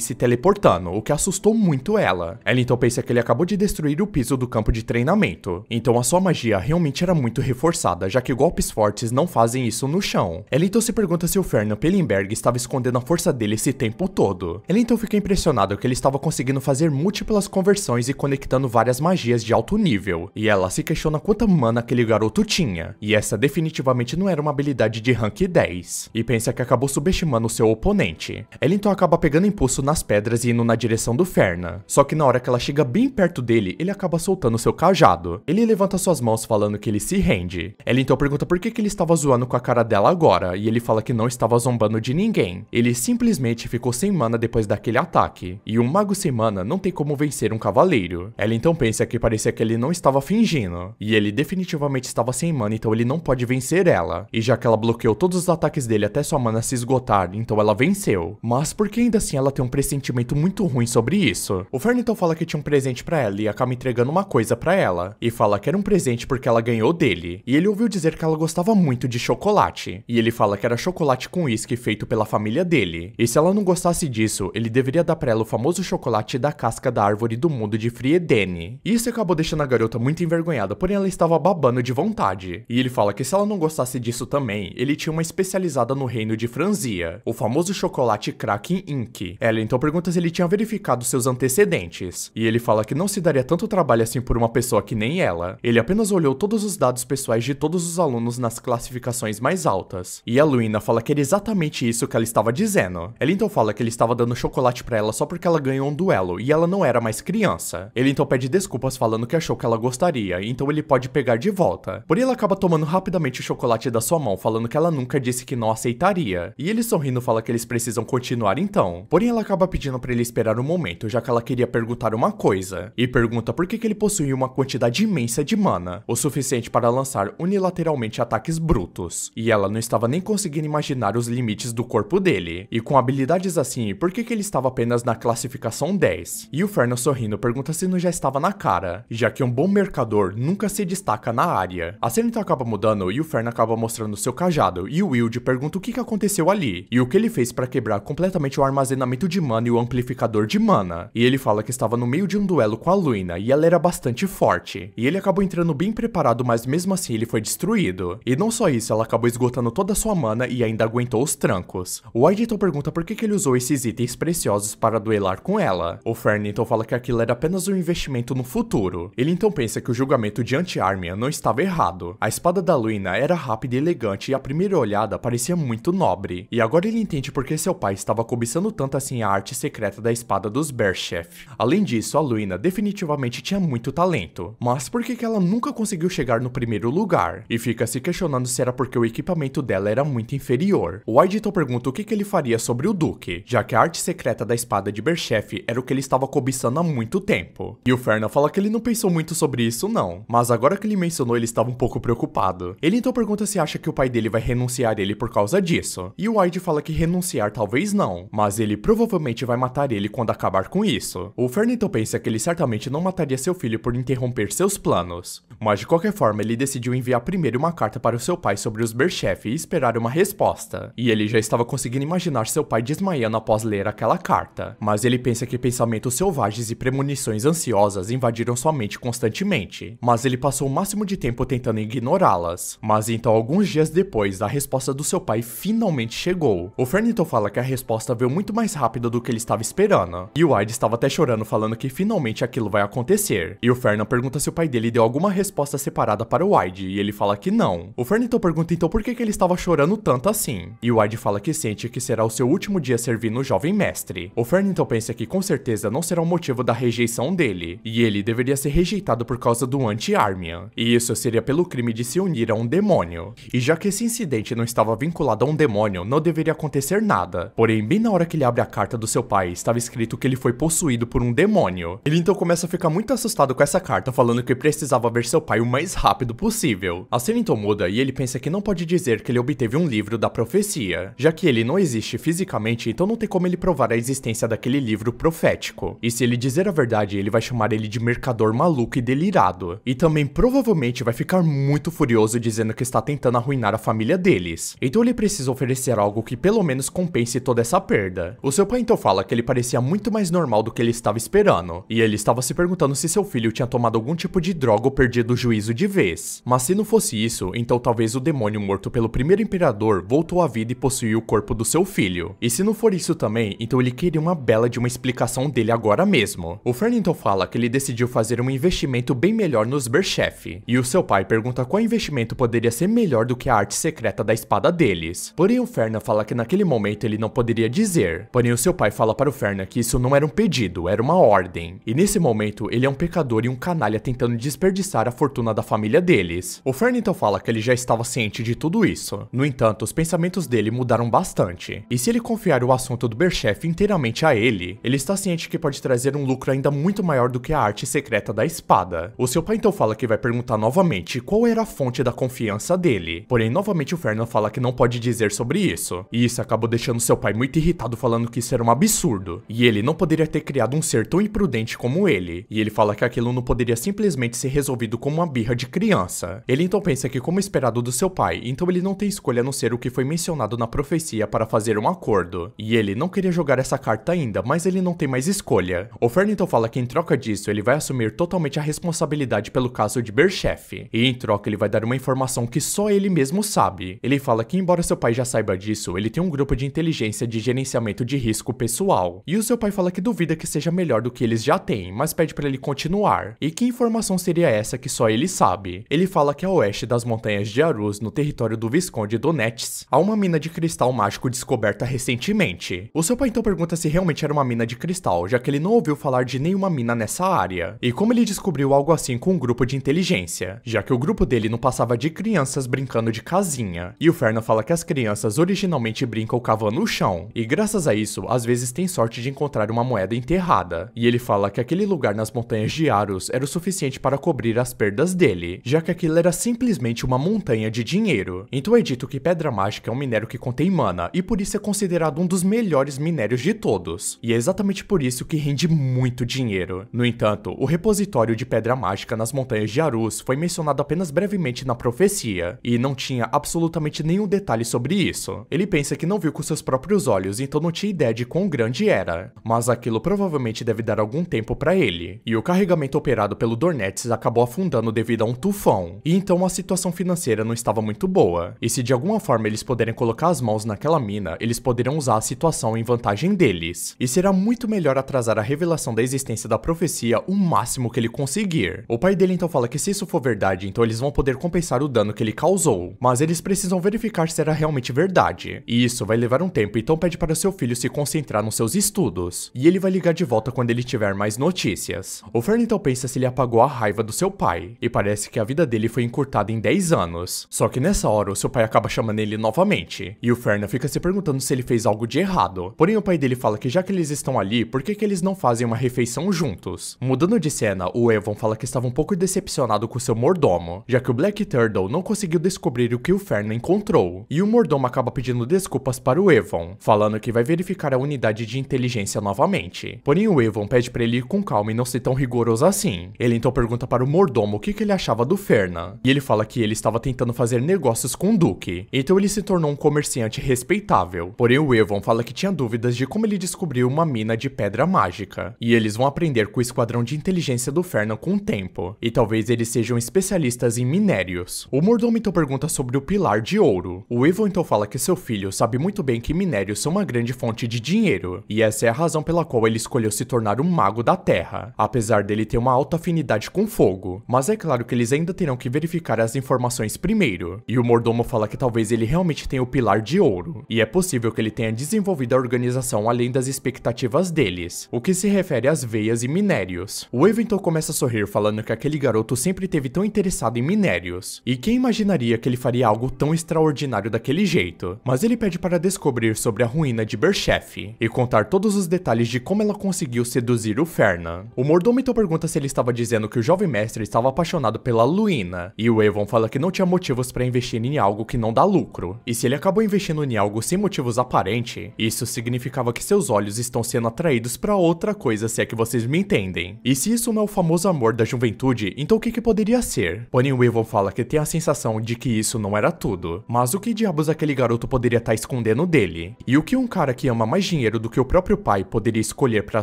se teleportando, o que assustou muito ela. Ela então pensa que ele acabou de destruir o piso do campo de treinamento, então a sua magia realmente era muito reforçada, já que golpes fortes não fazem isso no chão. Ela então se pergunta se o Fern Pellenberg estava escondendo a força dele esse tempo todo. Ela então fica impressionada que ele estava conseguindo fazer múltiplas conversões e conectando várias magias de alto nível, e ela se questiona quanta mana aquele garoto tinha, e essa definitivamente não era uma habilidade de rank 10, e pensa que acabou subestimando seu oponente. Ela então acaba pegando impulso nas pedras e indo na direção do Ferna, só que na hora que ela chega bem perto dele, ele acaba soltando seu cajado. Ele levanta suas mãos falando que ele se rende. Ela então pergunta por que ele estava zoando com a cara dela agora, e ele fala que não estava zombando de ninguém. Ele simplesmente ficou sem mana depois daquele ataque, e um mago sem mana não tem como vencer um cavaleiro. Ela então pensa que parecia que ele não estava fingindo, e ele definitivamente estava sem mana, então ele não pode vencer ela. E já que ela bloqueou todos os ataques dele até sua mana se esgotar, então ela venceu. Mas por que ainda assim ela tem um pressentimento muito ruim sobre isso? O Fern então fala que tinha um presente pra ela e acaba entregando uma coisa pra ela, e fala que era um presente porque ela ganhou dele. E ele ouviu dizer que ela gostava muito de chocolate, e ele fala que era chocolate com uísque feito pela família dele. E se ela não gostasse disso, ele deveria dar pra ela o famoso chocolate da casca da árvore do mundo de Friedene. Isso acabou deixando a garota muito envergonhada, porém ela estava babando de vontade. E ele fala que se ela não gostasse disso também, ele tinha uma especializada no reino de Franzia, o famoso chocolate Kraken Ink. Ela então pergunta se ele tinha verificado seus antecedentes, e ele fala que não se daria tanto trabalho assim por uma pessoa que nem ela. Ele apenas olhou todos os dados pessoais de todos os alunos nas classificações mais altas, e a Luina fala que era exatamente isso que ela estava dizendo. Ela então fala que ele estava dando chocolate pra ela só porque ela ganhou um duelo, e ela não era mais criança. Ele então pede desculpas falando que achou que ela gostaria, então ele pode pegar de volta. Porém ela acaba tomando rapidamente o chocolate da sua mão, falando que ela nunca disse que não aceitaria. E ele sorrindo fala que eles precisam continuar então. Porém ela acaba pedindo pra ele esperar um momento, já que ela queria perguntar uma coisa. E pergunta por que ele possuía uma quantidade imensa de mana, o suficiente para lançar unilateralmente ataques brutos. E ela não estava nem conseguindo imaginar os limites do corpo dele. E com habilidades assim, por que ele estava apenas na classificação 10? E o Ferno sorrindo pergunta se não já estava na cara, já que um bom mercador nunca se destaca na área. A cena então acaba mudando e o Ferno acaba mostrando seu cajado, e o Wilde pergunta o que aconteceu ali, e o que ele fez para quebrar completamente o armazenamento de mana e o amplificador de mana. E ele fala que estava no meio de um duelo com a Luina, e ela era bastante forte. E ele acabou entrando bem preparado, mas mesmo assim ele foi destruído. E não só isso, ela acabou esgotando toda a sua mana e ainda aguentou os trancos. O White então pergunta por que ele usou esses itens preciosos para duelar com ela. O Fern então fala que aquilo era apenas um investimento no futuro. Ele então pensa que o julgamento de Anti-Armian não estava errado. A espada da Luina era rápida e elegante e à primeira olhada parecia muito nobre. E agora ele entende por que seu pai estava cobiçando tanto assim a arte secreta da espada dos Berchef. Além disso, a Luina definitivamente tinha muito talento. Mas por que ela nunca conseguiu chegar no primeiro lugar? E fica se questionando se era porque o equipamento dela era muito inferior. O White então pergunta o que ele faria sobre o Duque, já que a arte secreta da espada de Berchef era o que ele estava cobiçando há muito tempo. E o Ferna fala que ele não pensou muito sobre isso não, mas agora que ele mencionou ele estava um pouco preocupado. Ele então pergunta se acha que o pai dele vai renunciar ele por causa disso. E o White fala que renunciar talvez não, mas ele provavelmente vai matar ele quando acabar com isso. O Ferna então pensa que ele certamente não mataria seu filho por interromper seus planos, mas de qualquer forma ele decidiu enviar primeiro uma carta para o seu pai sobre os Berchef e esperar uma resposta. E ele já estava conseguindo imaginar seu pai desmaiando após ler aquela carta, mas ele pensa que pensamentos selvagens e premonições ansiosas invadiram sua mente constantemente, mas ele passou o máximo de tempo tentando ignorá-las. Mas então alguns dias depois, a resposta do seu pai finalmente chegou. O Fern então fala que a resposta veio muito mais rápido do que ele estava esperando, e o Hyde estava até chorando falando que finalmente aquilo vai acontecer. E o Fern pergunta se o pai dele deu alguma resposta separada para o Hyde, e ele fala que não. O Fern então pergunta então por que ele estava chorando tanto assim, e o Hyde fala que sente que será o seu último dia servindo o jovem mestre. O Fern então pensa que com certeza não será o motivo da rejeição dele, e ele deveria ser rejeitado por causa do Anti-Armian, e isso seria pelo crime de se unir a um demônio. E já que esse incidente não estava vinculado a um demônio, não deveria acontecer nada. nada. Porém, bem na hora que ele abre a carta do seu pai, estava escrito que ele foi possuído por um demônio. Ele então começa a ficar muito assustado com essa carta, falando que precisava ver seu pai o mais rápido possível. A cena então muda e ele pensa que não pode dizer que ele obteve um livro da profecia, já que ele não existe fisicamente, então não tem como ele provar a existência daquele livro profético. E se ele dizer a verdade, ele vai chamar ele de mercador maluco e delirado. E também provavelmente vai ficar muito furioso dizendo que está tentando arruinar a família deles. Então ele precisa oferecer algo que pelo menos compense toda essa perda. O seu pai então fala que ele parecia muito mais normal do que ele estava esperando, e ele estava se perguntando se seu filho tinha tomado algum tipo de droga ou perdido o juízo de vez. Mas se não fosse isso, então talvez o demônio morto pelo primeiro imperador voltou à vida e possuiu o corpo do seu filho. E se não for isso também, então ele queria uma bela de uma explicação dele agora mesmo. O Fern então fala que ele decidiu fazer um investimento bem melhor nos Berchef, e o seu pai pergunta qual investimento poderia ser melhor do que a arte secreta da espada deles. Porém o Ferna fala que naquele momento ele não poderia dizer. Porém o seu pai fala para o Ferna que isso não era um pedido, era uma ordem. E nesse momento ele é um pecador e um canalha tentando desperdiçar a fortuna da família deles. O Ferna então fala que ele já estava ciente de tudo isso. No entanto, os pensamentos dele mudaram bastante. E se ele confiar o assunto do Berchef inteiramente a ele está ciente que pode trazer um lucro ainda muito maior do que a arte secreta da espada. O seu pai então fala que vai perguntar novamente qual era a fonte da confiança dele. Porém, novamente o Fernan fala que não pode dizer sobre isso. E isso acabou deixando seu pai muito irritado, falando que isso era um absurdo. E ele não poderia ter criado um ser tão imprudente como ele. E ele fala que aquilo não poderia simplesmente ser resolvido como uma birra de criança. Ele então pensa que, como esperado do seu pai, então ele não tem escolha a não ser o que foi mencionado na profecia para fazer um acordo. E ele não queria jogar essa carta ainda, mas ele não tem mais escolha. O Fernan então fala que em troca disso ele vai assumir totalmente a responsabilidade pelo caso de Berchef. E em troca ele vai dar uma informação que só ele mesmo sabe. Ele fala que, embora seu pai já saiba disso, ele tem um grupo de inteligência de gerenciamento de risco pessoal. E o seu pai fala que duvida que seja melhor do que eles já têm, mas pede para ele continuar. E que informação seria essa que só ele sabe? Ele fala que a oeste das montanhas de Arus, no território do Visconde Donetsk, há uma mina de cristal mágico descoberta recentemente. O seu pai então pergunta se realmente era uma mina de cristal, já que ele não ouviu falar de nenhuma mina nessa área. E como ele descobriu algo assim com um grupo de inteligência, já que o grupo dele não passava de crianças brincando de casinha. E o Fernan fala que as crianças originalmente brincam cavando o chão, e graças a isso, às vezes tem sorte de encontrar uma moeda enterrada. E ele fala que aquele lugar nas montanhas de Arus era o suficiente para cobrir as perdas dele, já que aquilo era simplesmente uma montanha de dinheiro. Então é dito que pedra mágica é um minério que contém mana, e por isso é considerado um dos melhores minérios de todos. E é exatamente por isso que rende muito dinheiro. No entanto, o repositório de pedra mágica nas montanhas de Arus foi mencionado apenas brevemente na profecia, e não tinha absolutamente nenhum detalhe sobre isso. Ele pensa que não viu com seus próprios olhos, então não tinha ideia de quão grande era. Mas aquilo provavelmente deve dar algum tempo para ele. E o carregamento operado pelo Donetsk acabou afundando devido a um tufão. E então a situação financeira não estava muito boa. E se de alguma forma eles puderem colocar as mãos naquela mina, eles poderão usar a situação em vantagem deles. E será muito melhor atrasar a revelação da existência da profecia o máximo que ele conseguir. O pai dele então fala que se isso for verdade, então eles vão poder compensar o dano que ele causou. Mas eles precisam verificar se era realmente verdade. E isso vai levar um tempo, então pede para seu filho se concentrar nos seus estudos. E ele vai ligar de volta quando ele tiver mais notícias. O Fern então pensa se ele apagou a raiva do seu pai. E parece que a vida dele foi encurtada em 10 anos. Só que nessa hora o seu pai acaba chamando ele novamente. E o Fern fica se perguntando se ele fez algo de errado. Porém o pai dele fala que já que eles estão ali, por que eles não fazem uma refeição juntos? Mudando de cena, o Evan fala que estava um pouco decepcionado com seu mordomo, já que o Black Turtle não conseguiu descobrir o que o Fern encontrou. E o mordomo acaba pedindo desculpas para o Evan, falando que vai verificar a unidade de inteligência novamente. Porém o Evan pede para ele ir com calma e não ser tão rigoroso assim. Ele então pergunta para o mordomo o que ele achava do Fernan, e ele fala que ele estava tentando fazer negócios com o Duque, então ele se tornou um comerciante respeitável. Porém o Evan fala que tinha dúvidas de como ele descobriu uma mina de pedra mágica, e eles vão aprender com o esquadrão de inteligência do Fernan com o tempo, e talvez eles sejam especialistas em minérios. O mordomo então pergunta sobre o pilar de ouro. O Evan então fala que seu filho sabe muito bem que minérios são uma grande fonte de dinheiro, e essa é a razão pela qual ele escolheu se tornar um mago da terra, apesar dele ter uma alta afinidade com fogo. Mas é claro que eles ainda terão que verificar as informações primeiro, e o mordomo fala que talvez ele realmente tenha o pilar de ouro, e é possível que ele tenha desenvolvido a organização além das expectativas deles, o que se refere às veias e minérios. O Evan então começa a sorrir, falando que aquele garoto sempre esteve tão interessado em minérios, e quem imaginaria que ele faria algo tão extraordinário daquele jeito? Mas ele pede para descobrir descobrir sobre a ruína de Berchef e contar todos os detalhes de como ela conseguiu seduzir o Fernan. O mordomo então pergunta se ele estava dizendo que o jovem mestre estava apaixonado pela Luina, e o Evon fala que não tinha motivos para investir em algo que não dá lucro. E se ele acabou investindo em algo sem motivos aparentes, isso significava que seus olhos estão sendo atraídos para outra coisa, se é que vocês me entendem. E se isso não é o famoso amor da juventude, então o que poderia ser? Porém o Evon fala que tem a sensação de que isso não era tudo. Mas o que diabos aquele garoto poderia estar escondendo dele? E o que um cara que ama mais dinheiro do que o próprio pai poderia escolher para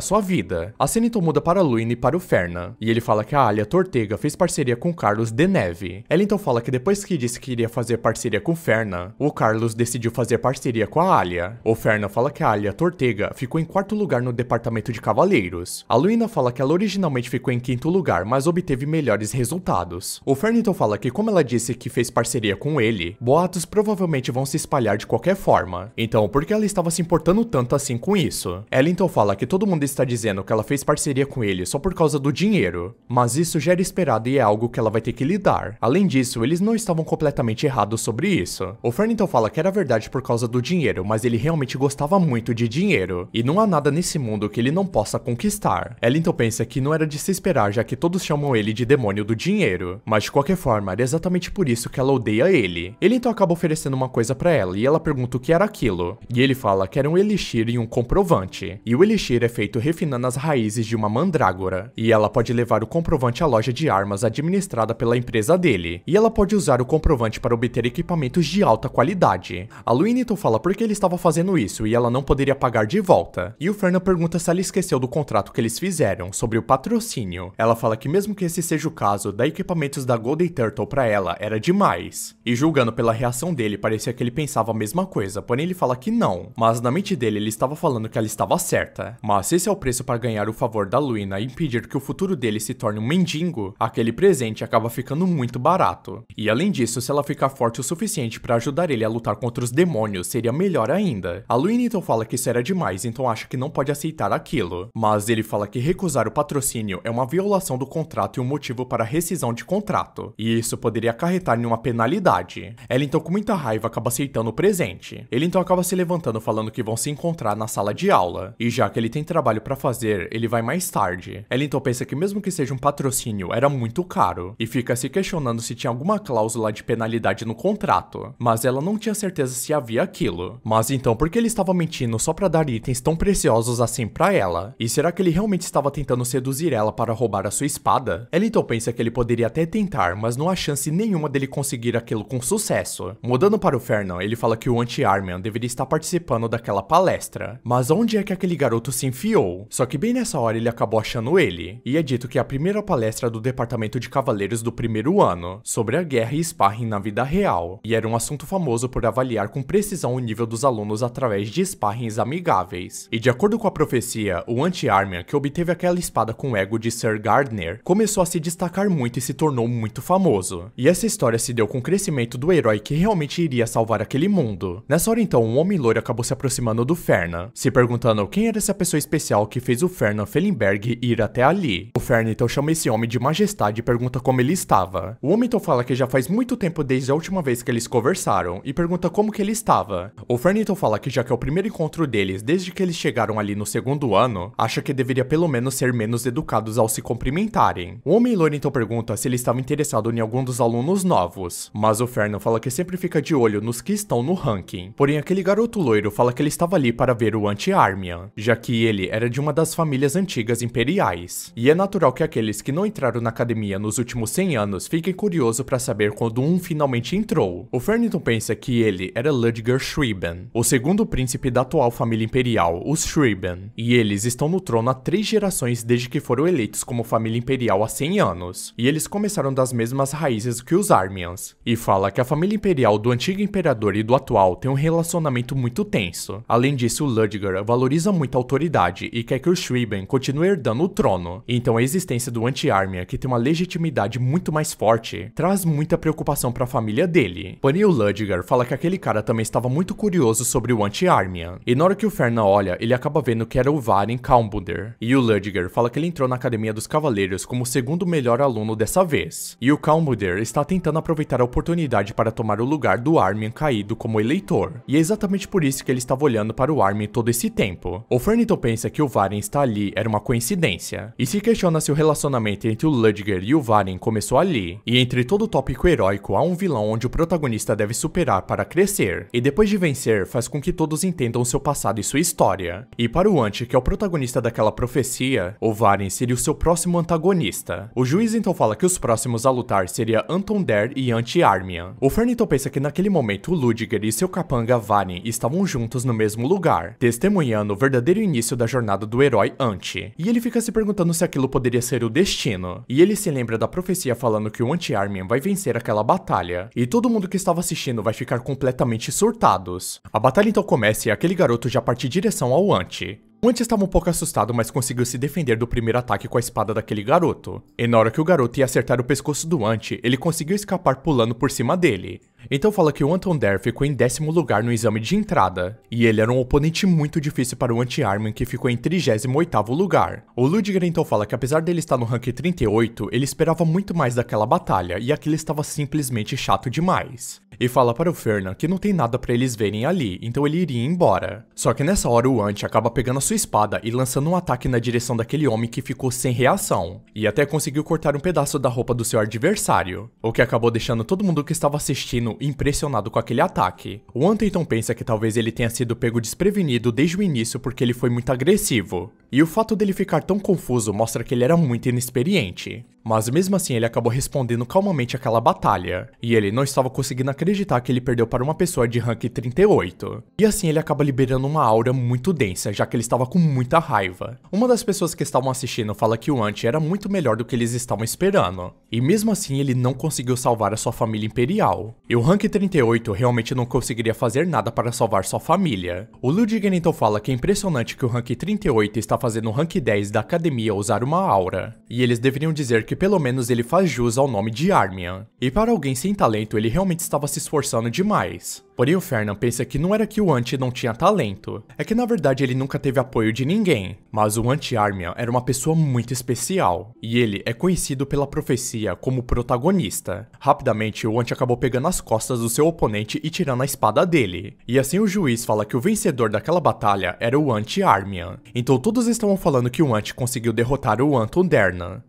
sua vida? A cena então muda para Luina e para o Fernan, e ele fala que a Alia Tortega fez parceria com Carlos de Neve. Ela então fala que depois que disse que iria fazer parceria com Fernan, o Carlos decidiu fazer parceria com a Alia. O Fernan fala que a Alia Tortega ficou em quarto lugar no departamento de cavaleiros. A Luina fala que ela originalmente ficou em quinto lugar, mas obteve melhores resultados. O Fernan então fala que como ela disse que fez parceria com ele, boatos provavelmente vão se espalhar de qualquer forma. Então, por que ela estava se importando tanto assim com isso? Ela então fala que todo mundo está dizendo que ela fez parceria com ele só por causa do dinheiro, mas isso já era esperado e é algo que ela vai ter que lidar. Além disso, eles não estavam completamente errados sobre isso. O Fernan então fala que era verdade por causa do dinheiro, mas ele realmente gostava muito de dinheiro, e não há nada nesse mundo que ele não possa conquistar. Ela então pensa que não era de se esperar, já que todos chamam ele de demônio do dinheiro, mas de qualquer forma, era exatamente por isso que ela odeia ele. Ele então acaba oferecendo uma coisa pra ela, e ela pergunta o que era aquilo, e ele fala que era um elixir e um comprovante, e o elixir é feito refinando as raízes de uma mandrágora, e ela pode levar o comprovante à loja de armas administrada pela empresa dele, e ela pode usar o comprovante para obter equipamentos de alta qualidade. A Luina então fala por que ele estava fazendo isso, e ela não poderia pagar de volta, e o Fernan pergunta se ela esqueceu do contrato que eles fizeram, sobre o patrocínio. Ela fala que mesmo que esse seja o caso, dar equipamentos da Golden Turtle pra ela era demais, e julgando pela reação dele, parecia que ele pensava a mesma coisa, porém ele fala que não, mas na mente dele ele estava falando que ela estava certa. Mas se esse é o preço para ganhar o favor da Luina e impedir que o futuro dele se torne um mendigo, aquele presente acaba ficando muito barato. E além disso, se ela ficar forte o suficiente para ajudar ele a lutar contra os demônios, seria melhor ainda. A Luina então fala que isso era demais, então acha que não pode aceitar aquilo. Mas ele fala que recusar o patrocínio é uma violação do contrato e um motivo para rescisão de contrato, e isso poderia acarretar em uma penalidade. Ela então com muita raiva acaba aceitando o presente. Ele então acaba se levantando falando que vão se encontrar na sala de aula, e já que ele tem trabalho para fazer, ele vai mais tarde. Ela então pensa que mesmo que seja um patrocínio, era muito caro, e fica se questionando se tinha alguma cláusula de penalidade no contrato, mas ela não tinha certeza se havia aquilo. Mas então por que ele estava mentindo só para dar itens tão preciosos assim para ela? E será que ele realmente estava tentando seduzir ela para roubar a sua espada? Ela então pensa que ele poderia até tentar, mas não há chance nenhuma dele conseguir aquilo com sucesso. Mudando para o Fernan, ele fala que o Anti-Armian deveria estar participando daquela palestra, mas onde é que aquele garoto se enfiou? Só que bem nessa hora ele acabou achando ele, e é dito que é a primeira palestra do departamento de cavaleiros do primeiro ano, sobre a guerra e sparring na vida real, e era um assunto famoso por avaliar com precisão o nível dos alunos através de sparrings amigáveis. E de acordo com a profecia, o Anti-Armian, que obteve aquela espada com o ego de Sir Gardner, começou a se destacar muito e se tornou muito famoso. E essa história se deu com o crescimento do herói que realmente iria salvar aquele mundo. Nessa hora então, um homem loiro acabou se aproximando do Fernan, se perguntando quem era essa pessoa especial que fez o Fernan Fellenberg ir até ali. O Fernan então chama esse homem de majestade e pergunta como ele estava. O homem então fala que já faz muito tempo desde a última vez que eles conversaram, e pergunta como que ele estava. O Fernan então fala que já que é o primeiro encontro deles desde que eles chegaram ali no segundo ano, acha que deveria pelo menos ser menos educados ao se cumprimentarem. O homem loiro então pergunta se ele estava interessado em algum dos alunos novos, mas o Fernan fala que sempre fica de olho nos que estão no ranking. Porém aquele garoto loiro fala que ele estava ali para ver o Anti-Armian, já que ele era de uma das famílias antigas imperiais. E é natural que aqueles que não entraram na academia nos últimos 100 anos fiquem curiosos para saber quando um finalmente entrou. O Fernan então pensa que ele era Ludger Schrieben, o segundo príncipe da atual família imperial, os Schrieben, e eles estão no trono há 3 gerações desde que foram eleitos como família imperial há 100 anos, e eles começaram das mesmas raízes que os Armians, e fala que a família imperial do antigo imperador e do atual tem um relacionamento muito tenso. Além disso, o Ludger valoriza muito a autoridade e quer que o Schrieben continue herdando o trono, então a existência do Anti-Armian, que tem uma legitimidade muito mais forte, traz muita preocupação para a família dele. Porém o Ludger fala que aquele cara também estava muito curioso sobre o Anti-Armian, e na hora que o Fernan olha, ele acaba vendo que era o Varen Calmbuder, e o Ludger fala que ele entrou na Academia dos Cavaleiros como o segundo melhor aluno dessa vez, e o Calmbuder está tentando aproveitar a oportunidade para tomar o lugar do Armian caído como eleitor, e é exatamente exatamente por isso que ele estava olhando para o Armin todo esse tempo. O Fern então pensa que o Varyn estar ali era uma coincidência, e se questiona se o relacionamento entre o Ludger e o Varyn começou ali. E entre todo o tópico heróico há um vilão onde o protagonista deve superar para crescer, e depois de vencer faz com que todos entendam seu passado e sua história. E para o Ant, que é o protagonista daquela profecia, o Varyn seria o seu próximo antagonista. O juiz então fala que os próximos a lutar seria Anton Dare e Ant Armia. O Fern então pensa que naquele momento o Ludger e seu capanga Varyn estavam juntos no mesmo lugar, testemunhando o verdadeiro início da jornada do herói Ant. E ele fica se perguntando se aquilo poderia ser o destino. E ele se lembra da profecia falando que o Ant Armia vai vencer aquela batalha, e todo mundo que estava assistindo vai ficar completamente surtados. A batalha então começa e aquele garoto já parte em direção ao Ant. O Ant estava um pouco assustado, mas conseguiu se defender do primeiro ataque com a espada daquele garoto. E na hora que o garoto ia acertar o pescoço do Ant, ele conseguiu escapar pulando por cima dele. Então fala que o Anton Dare ficou em 10º lugar no exame de entrada, e ele era um oponente muito difícil para o Ant Armia, que ficou em 38º lugar. O Ludger então fala que apesar dele estar no rank 38, ele esperava muito mais daquela batalha, e aquilo estava simplesmente chato demais. E fala para o Fernand que não tem nada para eles verem ali, então ele iria embora. Só que nessa hora o Ant acaba pegando a sua espada e lançando um ataque na direção daquele homem que ficou sem reação, e até conseguiu cortar um pedaço da roupa do seu adversário, o que acabou deixando todo mundo que estava assistindo impressionado com aquele ataque. O Ant então pensa que talvez ele tenha sido pego desprevenido desde o início porque ele foi muito agressivo, e o fato dele ficar tão confuso mostra que ele era muito inexperiente. Mas mesmo assim ele acabou respondendo calmamente àquela batalha, e ele não estava conseguindo acreditar que ele perdeu para uma pessoa de rank 38. E assim ele acaba liberando uma aura muito densa, já que ele estava com muita raiva. Uma das pessoas que estavam assistindo fala que o Ant era muito melhor do que eles estavam esperando, e mesmo assim ele não conseguiu salvar a sua família imperial. E o rank 38 realmente não conseguiria fazer nada para salvar sua família. O Ludger então fala que é impressionante que o rank 38 está fazendo o rank 10 da academia usar uma aura, e eles deveriam dizer que pelo menos ele faz jus ao nome de Armia. E para alguém sem talento, ele realmente estava se esforçando demais. Porém o Fernand pensa que não era que o Ant não tinha talento, é que na verdade ele nunca teve apoio de ninguém. Mas o Ant Armia era uma pessoa muito especial, e ele é conhecido pela profecia como protagonista. Rapidamente o Ant acabou pegando as costas do seu oponente e tirando a espada dele. E assim o juiz fala que o vencedor daquela batalha era o Ant Armia. Então todos estavam falando que o Ant conseguiu derrotar o Anton Dare.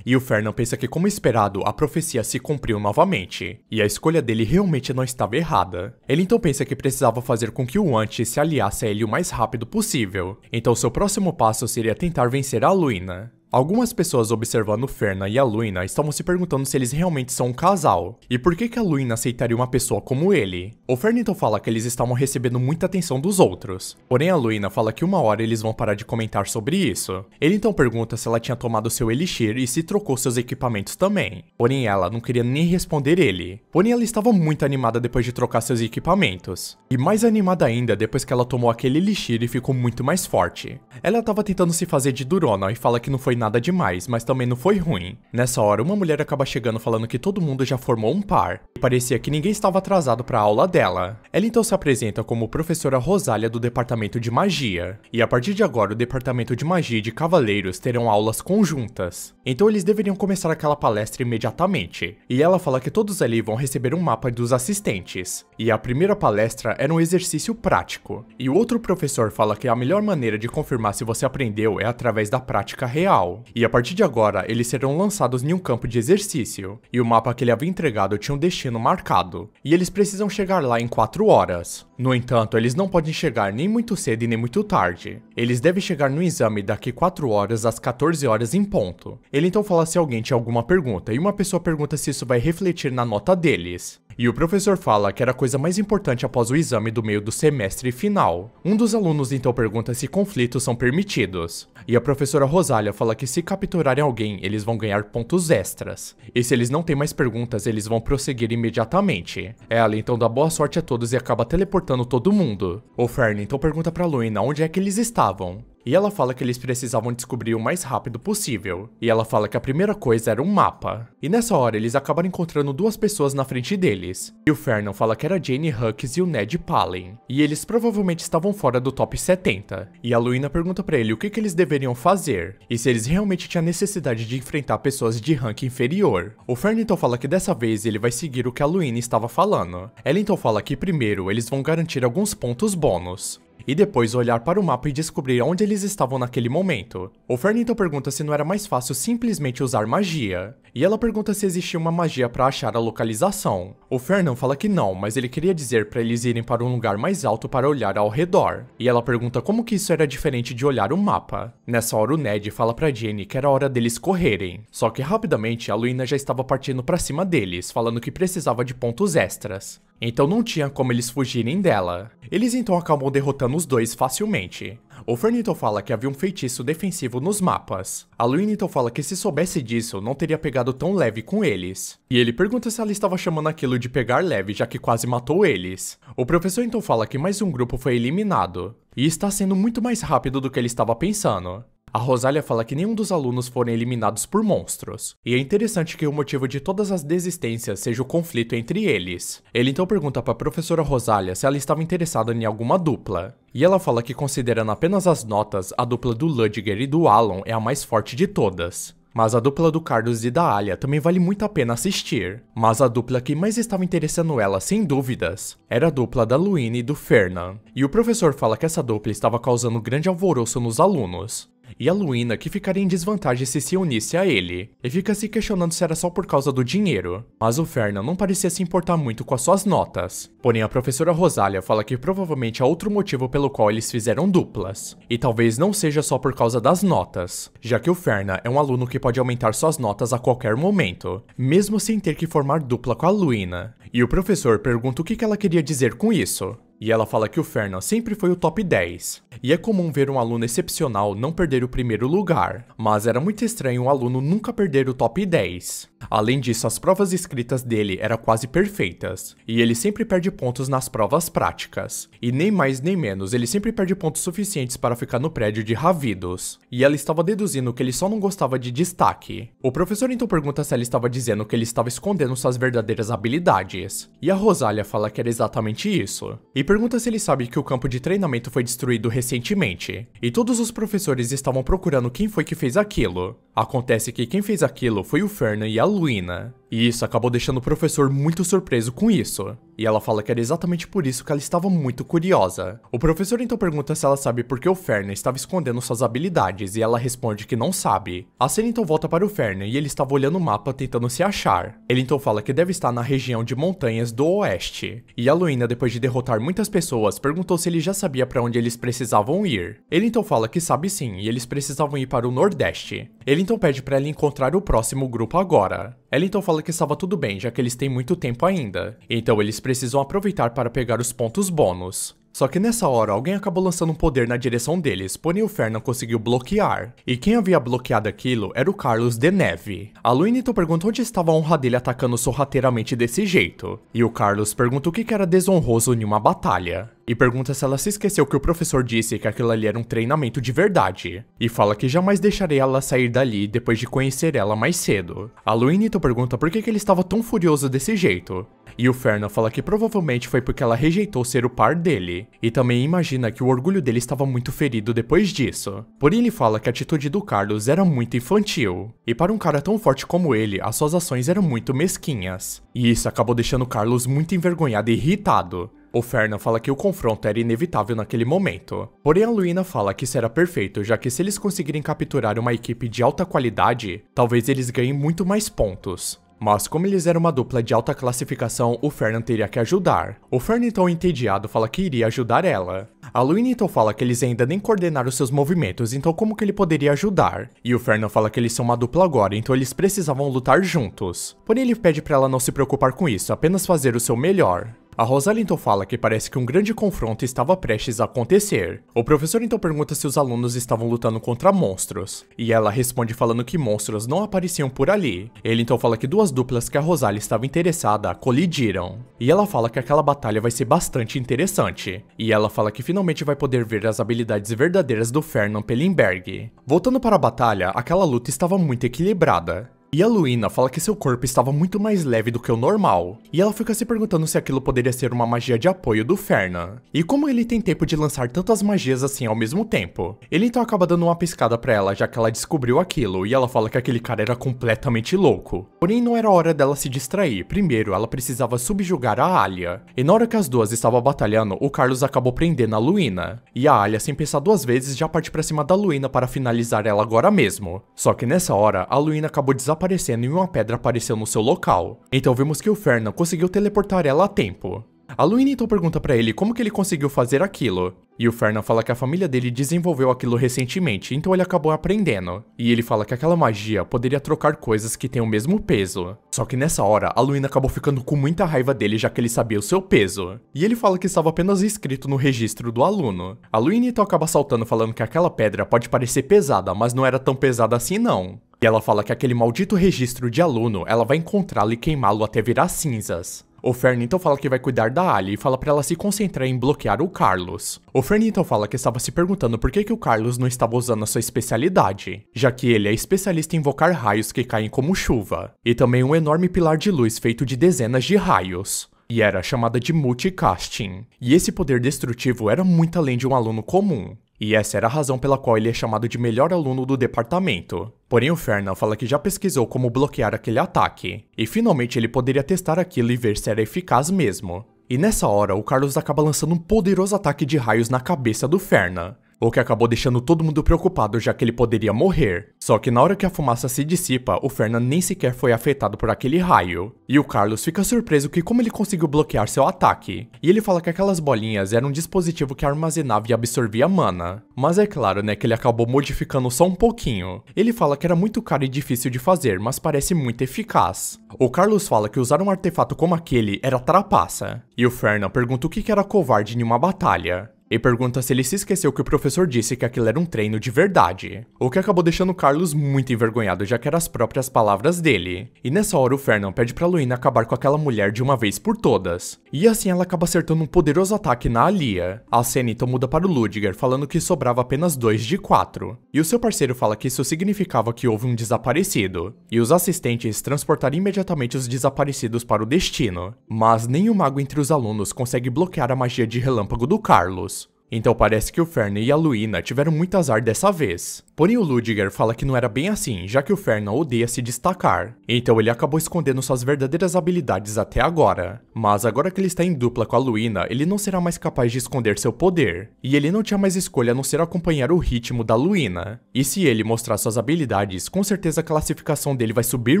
E o Fernand pensa que, como esperado, a profecia se cumpriu novamente, e a escolha dele realmente não estava errada. Ele então pensa que precisava fazer com que o Ant se aliasse a ele o mais rápido possível, então seu próximo passo seria tentar vencer a Luina. Algumas pessoas observando o Fernand e a Luina estavam se perguntando se eles realmente são um casal, e por que a Luina aceitaria uma pessoa como ele. O Fernand então fala que eles estavam recebendo muita atenção dos outros, porém a Luina fala que uma hora eles vão parar de comentar sobre isso. Ele então pergunta se ela tinha tomado seu elixir e se trocou seus equipamentos também, porém ela não queria nem responder ele. Porém ela estava muito animada depois de trocar seus equipamentos, e mais animada ainda depois que ela tomou aquele elixir e ficou muito mais forte. Ela estava tentando se fazer de durona e fala que não foi nada demais, mas também não foi ruim. Nessa hora, uma mulher acaba chegando falando que todo mundo já formou um par, e parecia que ninguém estava atrasado para a aula dela. Ela então se apresenta como professora Rosália do departamento de magia, e a partir de agora o departamento de magia e de cavaleiros terão aulas conjuntas. Então eles deveriam começar aquela palestra imediatamente, e ela fala que todos ali vão receber um mapa dos assistentes, e a primeira palestra era um exercício prático, e o outro professor fala que a melhor maneira de confirmar se você aprendeu é através da prática real. E a partir de agora, eles serão lançados em um campo de exercício, e o mapa que ele havia entregado tinha um destino marcado, e eles precisam chegar lá em 4 horas. No entanto, eles não podem chegar nem muito cedo e nem muito tarde. Eles devem chegar no exame daqui 4 horas às 14 horas em ponto. Ele então fala se alguém tinha alguma pergunta, e uma pessoa pergunta se isso vai refletir na nota deles. E o professor fala que era a coisa mais importante após o exame do meio do semestre final. Um dos alunos então pergunta se conflitos são permitidos. E a professora Rosália fala que se capturarem alguém, eles vão ganhar pontos extras. E se eles não têm mais perguntas, eles vão prosseguir imediatamente. Ela então dá boa sorte a todos e acaba teleportando todo mundo. O Fern então pergunta pra Luina onde é que eles estavam. E ela fala que eles precisavam descobrir o mais rápido possível. E ela fala que a primeira coisa era um mapa. E nessa hora eles acabaram encontrando duas pessoas na frente deles. E o Vernon fala que era Jane Hux e o Ned Pallen. E eles provavelmente estavam fora do top 70. E a Luina pergunta pra ele o que eles deveriam fazer. E se eles realmente tinham necessidade de enfrentar pessoas de rank inferior. O Vernon então fala que dessa vez ele vai seguir o que a Luina estava falando. Ela então fala que primeiro eles vão garantir alguns pontos bônus. E depois olhar para o mapa e descobrir onde eles estavam naquele momento. O Vernon então pergunta se não era mais fácil simplesmente usar magia. E ela pergunta se existia uma magia para achar a localização. O Vernon fala que não, mas ele queria dizer para eles irem para um lugar mais alto para olhar ao redor. E ela pergunta como que isso era diferente de olhar o mapa. Nessa hora o Ned fala para Jane que era hora deles correrem. Só que rapidamente a Luina já estava partindo para cima deles, falando que precisava de pontos extras. Então não tinha como eles fugirem dela. Eles então acabam derrotando os dois facilmente. O Vernon então fala que havia um feitiço defensivo nos mapas. A Luina então fala que se soubesse disso, não teria pegado tão leve com eles. E ele pergunta se ela estava chamando aquilo de pegar leve, já que quase matou eles. O professor então fala que mais um grupo foi eliminado. E está sendo muito mais rápido do que ele estava pensando. A Rosália fala que nenhum dos alunos foram eliminados por monstros. E é interessante que o motivo de todas as desistências seja o conflito entre eles. Ele então pergunta para a professora Rosália se ela estava interessada em alguma dupla. E ela fala que, considerando apenas as notas, a dupla do Ludger e do Alan é a mais forte de todas. Mas a dupla do Carlos e da Alia também vale muito a pena assistir. Mas a dupla que mais estava interessando ela, sem dúvidas, era a dupla da Luina e do Fernan. E o professor fala que essa dupla estava causando grande alvoroço nos alunos. E a Luina que ficaria em desvantagem se unisse a ele, e fica se questionando se era só por causa do dinheiro. Mas o Fernan não parecia se importar muito com as suas notas. Porém a professora Rosália fala que provavelmente há outro motivo pelo qual eles fizeram duplas. E talvez não seja só por causa das notas, já que o Fernan é um aluno que pode aumentar suas notas a qualquer momento, mesmo sem ter que formar dupla com a Luina. E o professor pergunta o que ela queria dizer com isso. E ela fala que o Fernan sempre foi o top 10. E é comum ver um aluno excepcional não perder o primeiro lugar, mas era muito estranho um aluno nunca perder o top 10. Além disso, as provas escritas dele eram quase perfeitas, e ele sempre perde pontos nas provas práticas. E nem mais nem menos, ele sempre perde pontos suficientes para ficar no prédio de Ravidos. E ela estava deduzindo que ele só não gostava de destaque. O professor então pergunta se ela estava dizendo que ele estava escondendo suas verdadeiras habilidades. E a Rosália fala que era exatamente isso. E pergunta se ele sabe que o campo de treinamento foi destruído recentemente. E todos os professores estavam procurando quem foi que fez aquilo. Acontece que quem fez aquilo foi o Fernan e a Luina. E isso acabou deixando o professor muito surpreso com isso. E ela fala que era exatamente por isso que ela estava muito curiosa. O professor então pergunta se ela sabe por que o Fernan estava escondendo suas habilidades, e ela responde que não sabe. A cena então volta para o Fernan e ele estava olhando o mapa tentando se achar. Ele então fala que deve estar na região de montanhas do oeste. E a Luina, depois de derrotar muitas pessoas, perguntou se ele já sabia para onde eles precisavam ir. Ele então fala que sabe sim, e eles precisavam ir para o nordeste. Ele então pede para ela encontrar o próximo grupo agora. Ela então fala que estava tudo bem, já que eles têm muito tempo ainda. Então eles precisam aproveitar para pegar os pontos bônus. Só que nessa hora, alguém acabou lançando um poder na direção deles, porém o Fernan conseguiu bloquear. E quem havia bloqueado aquilo era o Carlos de Neve. A Luina então pergunta onde estava a honra dele atacando sorrateiramente desse jeito. E o Carlos pergunta o que era desonroso em uma batalha. E pergunta se ela se esqueceu que o professor disse que aquilo ali era um treinamento de verdade. E fala que jamais deixaria ela sair dali depois de conhecer ela mais cedo. A Luina então pergunta por que ele estava tão furioso desse jeito. E o Fernan fala que provavelmente foi porque ela rejeitou ser o par dele. E também imagina que o orgulho dele estava muito ferido depois disso. Porém ele fala que a atitude do Carlos era muito infantil. E para um cara tão forte como ele, as suas ações eram muito mesquinhas. E isso acabou deixando o Carlos muito envergonhado e irritado. O Fernan fala que o confronto era inevitável naquele momento. Porém a Luina fala que isso era perfeito, já que se eles conseguirem capturar uma equipe de alta qualidade, talvez eles ganhem muito mais pontos. Mas como eles eram uma dupla de alta classificação, o Fernan teria que ajudar. O Fernan então entediado fala que iria ajudar ela. A Luina então fala que eles ainda nem coordenaram seus movimentos, então como que ele poderia ajudar? E o Fernan fala que eles são uma dupla agora, então eles precisavam lutar juntos. Porém ele pede pra ela não se preocupar com isso, apenas fazer o seu melhor. A Rosália então fala que parece que um grande confronto estava prestes a acontecer. O professor então pergunta se os alunos estavam lutando contra monstros, e ela responde falando que monstros não apareciam por ali. Ele então fala que duas duplas que a Rosália estava interessada colidiram, e ela fala que aquela batalha vai ser bastante interessante, e ela fala que finalmente vai poder ver as habilidades verdadeiras do Fernand Pellenberg. Voltando para a batalha, aquela luta estava muito equilibrada. E a Luína fala que seu corpo estava muito mais leve do que o normal, e ela fica se perguntando se aquilo poderia ser uma magia de apoio do Fernand. E como ele tem tempo de lançar tantas magias assim ao mesmo tempo? Ele então acaba dando uma piscada pra ela, já que ela descobriu aquilo, e ela fala que aquele cara era completamente louco. Porém, não era hora dela se distrair. Primeiro, ela precisava subjugar a Alia. E na hora que as duas estavam batalhando, o Carlos acabou prendendo a Luína. E a Alia, sem pensar duas vezes, já parte pra cima da Luína para finalizar ela agora mesmo. Só que nessa hora, a Luína acabou desaparecendo e uma pedra apareceu no seu local. Então vemos que o Fernand conseguiu teleportar ela a tempo. A Luína então pergunta pra ele como que ele conseguiu fazer aquilo. E o Fernand fala que a família dele desenvolveu aquilo recentemente, então ele acabou aprendendo. E ele fala que aquela magia poderia trocar coisas que têm o mesmo peso. Só que nessa hora, a Luína acabou ficando com muita raiva dele, já que ele sabia o seu peso. E ele fala que estava apenas escrito no registro do aluno. A Luína então acaba saltando falando que aquela pedra pode parecer pesada, mas não era tão pesada assim não. E ela fala que aquele maldito registro de aluno, ela vai encontrá-lo e queimá-lo até virar cinzas. O Fernand então fala que vai cuidar da Alia e fala pra ela se concentrar em bloquear o Carlos. O Fernand então fala que estava se perguntando por que o Carlos não estava usando a sua especialidade, já que ele é especialista em invocar raios que caem como chuva, e também um enorme pilar de luz feito de dezenas de raios. E era chamada de multicasting. E esse poder destrutivo era muito além de um aluno comum. E essa era a razão pela qual ele é chamado de melhor aluno do departamento. Porém, o Fernand fala que já pesquisou como bloquear aquele ataque, e finalmente ele poderia testar aquilo e ver se era eficaz mesmo. E nessa hora, o Carlos acaba lançando um poderoso ataque de raios na cabeça do Fernand, o que acabou deixando todo mundo preocupado, já que ele poderia morrer. Só que na hora que a fumaça se dissipa, o Fernand nem sequer foi afetado por aquele raio. E o Carlos fica surpreso que como ele conseguiu bloquear seu ataque. E ele fala que aquelas bolinhas eram um dispositivo que armazenava e absorvia mana. Mas é claro, né, que ele acabou modificando só um pouquinho. Ele fala que era muito caro e difícil de fazer, mas parece muito eficaz. O Carlos fala que usar um artefato como aquele era trapaça. E o Fernand pergunta o que era covarde em uma batalha. E pergunta se ele se esqueceu que o professor disse que aquilo era um treino de verdade. O que acabou deixando o Carlos muito envergonhado, já que eram as próprias palavras dele. E nessa hora o Fernand pede pra Luína acabar com aquela mulher de uma vez por todas. E assim ela acaba acertando um poderoso ataque na Alia. A cena então muda para o Ludger, falando que sobrava apenas 2 de 4. E o seu parceiro fala que isso significava que houve um desaparecido. E os assistentes transportaram imediatamente os desaparecidos para o destino. Mas nem o mago entre os alunos consegue bloquear a magia de relâmpago do Carlos. Então parece que o Fernand e a Luína tiveram muito azar dessa vez. Porém o Ludger fala que não era bem assim, já que o Fernand odeia se destacar. Então ele acabou escondendo suas verdadeiras habilidades até agora. Mas agora que ele está em dupla com a Luína, ele não será mais capaz de esconder seu poder. E ele não tinha mais escolha a não ser acompanhar o ritmo da Luína. E se ele mostrar suas habilidades, com certeza a classificação dele vai subir